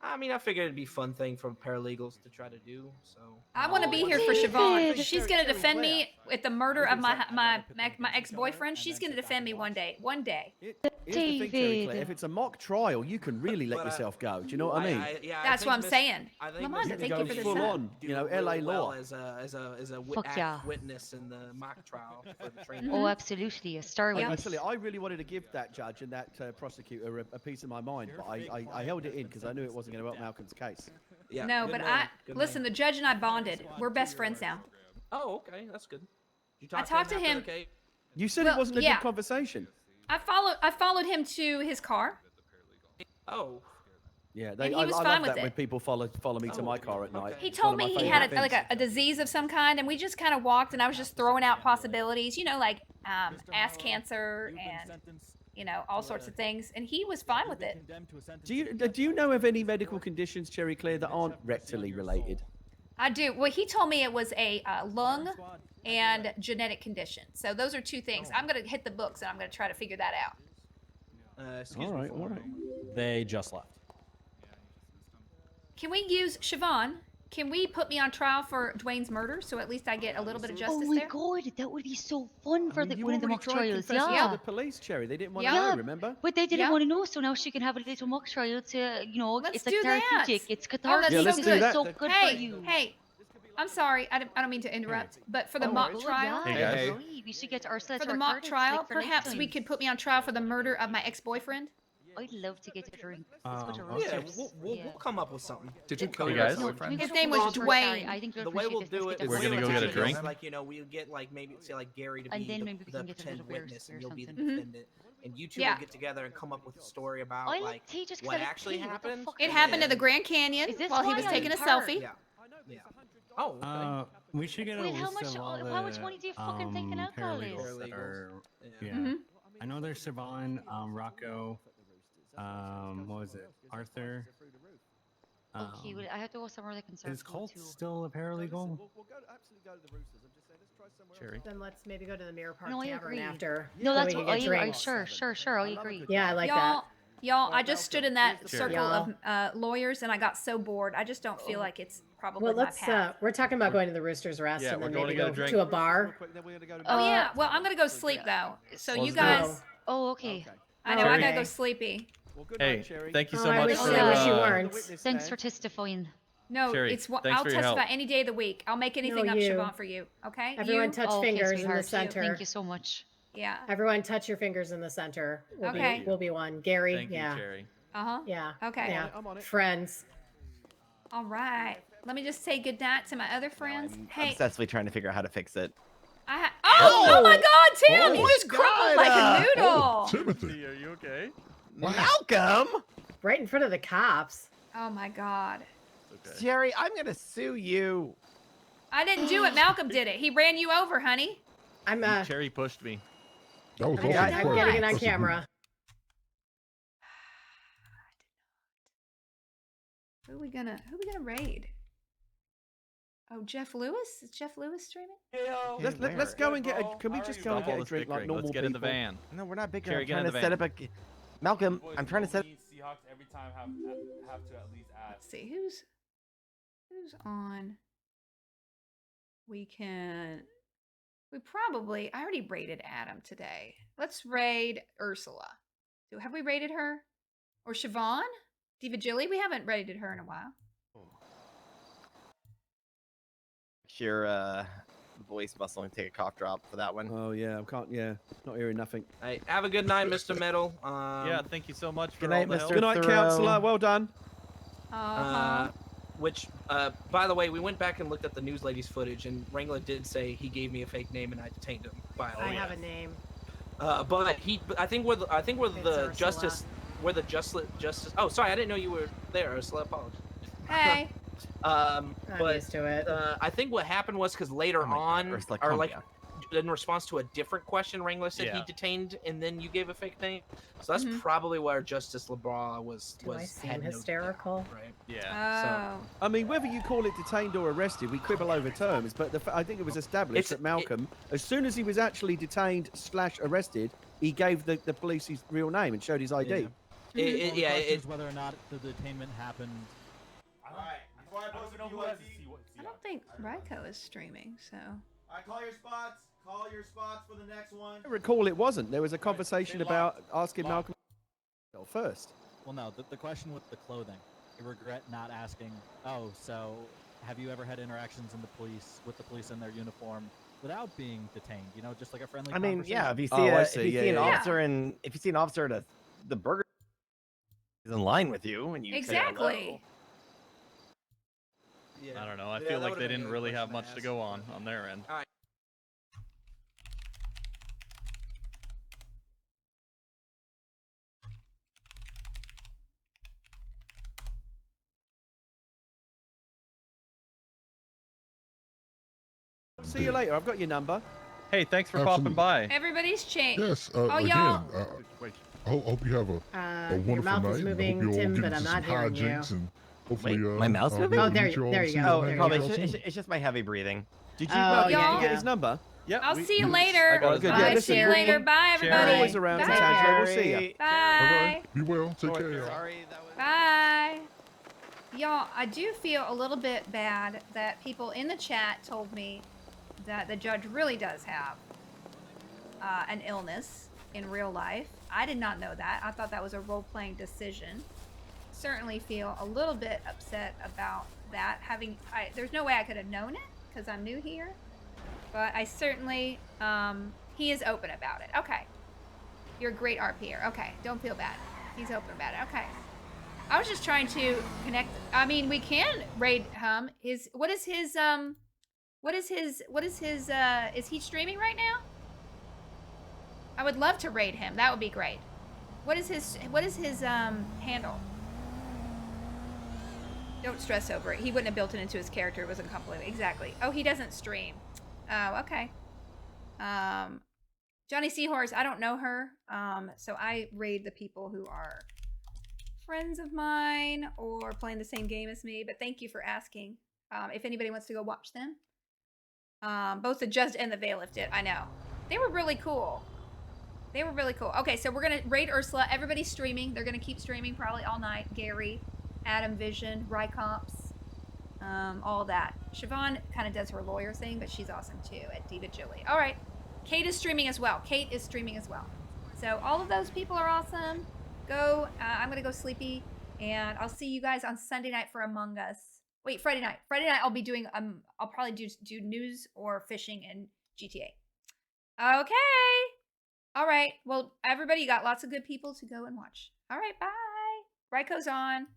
I mean, I figured it'd be a fun thing for paralegals to try to do. So I want to be here for Siobhan. She's going to defend me at the murder of my ex-boyfriend. She's going to defend me one day. One day. Here's the thing, Cherry Claire, if it's a mock trial, you can really let But, yourself go. Do you know what I mean? That's what I'm saying. I think Lamanda, Miss thank go you for the full sub. on, do LA really well law. as a Fuck yeah. witness in the mock trial for the training. Oh, absolutely. A star I witness. tell you, I really wanted to give that judge and that prosecutor a piece of my mind, but I held it in because I knew it wasn't going to help Malcolm's case. Yeah. No, good but man, good listen, man. the judge and I bonded. We're best friends now. Oh, okay, that's good. You I talked talked to after him. the case? You said Well, it wasn't a yeah. good conversation. I followed him to his car. Oh. Yeah, And he was I fine love with that it. when people follow me to my car at night. He It's told one of me my he had favourite things. a disease of some kind, and we just kind of walked, and I was just throwing out possibilities, like ass cancer and all sorts of things, and he was fine with it. Do you know of any medical conditions, Cherry Claire, that aren't rectally related? I do. Well, he told me it was a lung and genetic condition. So those are two things. I'm going to hit the books, and I'm going to try to figure that out. Excuse All me. right. They just left. Can we use Siobhan? Can we put me on trial for Dwayne's murder, so at least I get a little bit of justice Oh my there? god, that would be so fun for You one of the already mock tried trials. confessing Yeah. to the police, Cherry. They didn't want to Yeah. know, remember? But they didn't Yeah. want to know, so now she can have a little mock trial to, Let's it's like do that. therapeutic. It's Oh, that's cathartic. Yeah, let's so do good. that. So good Hey, for you. hey, I'm sorry. I don't mean to interrupt, but for the mock Oh, trial, yeah, Hey, guys. that's right. We should get Ursula for to the mock record it, trial, like, for perhaps next we time. could put me on trial for the murder of my ex-boyfriend. I'd love to get a drink. Oh, Let's go to okay. Yeah, Roasters. we'll come up with something. Did you We'll call come your up guys? with No, something. can we His go name to was Roasters? Dwayne. Sorry, I think you'll The way we'll appreciate this. do Let's it get is We're gonna we'll go get a do drink? this, like we'll get like maybe say like Gary to And be then the, maybe we the can get a pretend little beer witness, or and you'll be the something. defendant, and you two Yeah. will get together and come up with a story about I like tea just 'cause what I like actually tea. What the happened. fuck It is happened this? at the Grand Canyon Is this while he why was I'm taking a tired? selfie. Yeah. Yeah. Oh, okay. We should get a Wait, how list much- of all how much the, money do you fucking think an alcohol is? paralegals that are, yeah. Mhm. I know there's Siobhan, Rocco, what was it? Arthur. Okay, well, I have to go somewhere that can serve Is food Colt too. still a paralegal? We'll absolutely go to the Roosters. I'm just saying, let's try somewhere Cherry. Then let's maybe go to the Mirror Park No, I Tavern agree. after. No, so that's we can what get I drinks. sure, I agree. Yeah, I like y'all, that. y'all, I just stood in that Cherry. circle of lawyers, and I got so bored. I just don't feel like it's probably Well, my let's. path. We're talking about going to the Rooster's Rest Yeah, and then we're going maybe to get a go drink. to a bar. Oh yeah. Well, I'm gonna go sleep though. So you Let's do it. guys, Oh, okay. I know I gotta Okay. go sleepy. Well, good Hey, night, Cherry. thank you Oh, so I much wish, for. I wish you uh, weren't. Thanks for testifying. No, Cherry, it's thanks I'll for your testify help. any day of the week. I'll make anything No, up, you. Siobhan, for you. Okay? Everyone You? touch Oh, okay, fingers in the sweetheart. center. Thank you so much. Yeah. Everyone touch your fingers in the center. We'll Okay. We'll be one. Gary. Thank you, yeah. Cherry. Uh huh. Yeah. Okay. Yeah. I'm on it. Friends. All right. Let me just say goodnight to my other friends. I'm Hey, obsessively trying to figure out how to fix it. oh my God, Tim! Oh you my just crumpled God, like a noodle. Oh, Timothy. Are you okay? Malcolm! Right in front of the cops. Oh my God. Okay. Jerry, I'm gonna sue you. I didn't do it. Malcolm did it. He ran you over, honey. I'm You cherry pushed me. That was I'm, also I'm quite- getting it on that's a- camera. Who are we gonna raid? Oh, Jeff Lewis? Is Jeff Lewis streaming? Let's go and get a. Can we just go and Stop all get a this drink like bickering. normal Let's get in the people? van. No, we're not bickering. Jerry, I'm get trying in to the set van. up a. Malcolm, I'm trying to set. Seahawks every time have to at least ask. Let's see who's on. We probably. I already raided Adam today. Let's raid Ursula. Have we raided her? Or Siobhan? Diva Jilly? We haven't raided her in a while. Your voice must only take a cough drop for that one. Oh yeah, I can't. Yeah, not hearing nothing. Hey, have a good night, Mr. Metal. Yeah, thank you so much for Good all night, the help. Mr. Good night, Thoreau. councillor. Well done. Which, by the way, we went back and looked at the news lady's footage, and Wrangler did say he gave me a fake name and I detained him. I have a name. But I think we're the justice. We're the justice. Oh, sorry, I didn't know you were there, Ursula. Apologies. Hey. I'm but used to it. I think what happened was because later on, Ursula, or calm like down. in response to a different question, Wrangler said he Yeah. detained, and then you gave a fake name. So that's Mhm. probably where Justice LeBron was. Do I seem hysterical? Right. Yeah. Oh. I mean, whether you call it detained or arrested, we quibble over terms. But I think it was established that Malcolm, as soon as he was actually detained / arrested, he gave the police his real name and showed his ID. The only question is whether or not the detainment happened. I don't think Ryko is streaming, so. Alright, call your spots. Call your spots for the next one. I recall it wasn't. There was a conversation about asking Malcolm first. Well, no, the question with the clothing. I regret not asking, oh, so have you ever had interactions with the police in their uniform without being detained? You know, just like a friendly I mean, conversation? yeah. If you see an officer and if you see an officer at the burger is in line with you and you say Exactly. I don't know. I feel like they didn't really have much to go on their end. All right. See you later. I've got your number. Hey, thanks for popping by. Everybody's changed. Yes. Oh, Again, y'all. I hope you have a Your wonderful mouth night. is and I moving, hope you all Tim, get but I'm into not some hearing you. hijinks and hopefully, my mouth's I'll moving? be Oh, able to there meet you- all there you soon. go. Oh, There you probably. go. It's just my heavy breathing. Did you, Oh, did yeah. you get his number? Yep. I'll see you later. got his number. Bye. Yeah, listen, See you we'll- later. Bye, We're everybody. always around, Bye. Tangelo. We'll see you. Bye. Be well. Take care. Sorry, that was. Bye. Y'all, I do feel a little bit bad that people in the chat told me that the judge really does have an illness in real life. I did not know that. I thought that was a role-playing decision. Certainly feel a little bit upset about that. There's no way I could have known it because I'm new here. But I certainly, he is open about it. Okay. You're a great RPer. Okay, don't feel bad. He's open about it. Okay. I was just trying to connect. I mean, we can raid him. Is he streaming right now? I would love to raid him. That would be great. What is his handle? Don't stress over it. He wouldn't have built it into his character. It wasn't complicated. Exactly. Oh, he doesn't stream. Oh, okay. Johnny Seahorse, I don't know her. So I raid the people who are friends of mine or playing the same game as me, but thank you for asking. If anybody wants to go watch them. Both the Just and the Bailiff did. I know. They were really cool. They were really cool. Okay, so we're going to raid Ursula. Everybody's streaming. They're going to keep streaming probably all night. Gary, Adam Vision, Rycomps, all that. Siobhan kind of does her lawyer thing, but she's awesome too at Diva Jilly. All right. Kate is streaming as well. Kate is streaming as well. So all of those people are awesome. Go. I'm going to go sleepy, and I'll see you guys on Sunday night for Among Us. Wait, Friday night. Friday night I'll be doing, I'll probably do news or fishing in GTA. Okay. All right. Well, everybody, you got lots of good people to go and watch. All right. Bye. Ryko's on.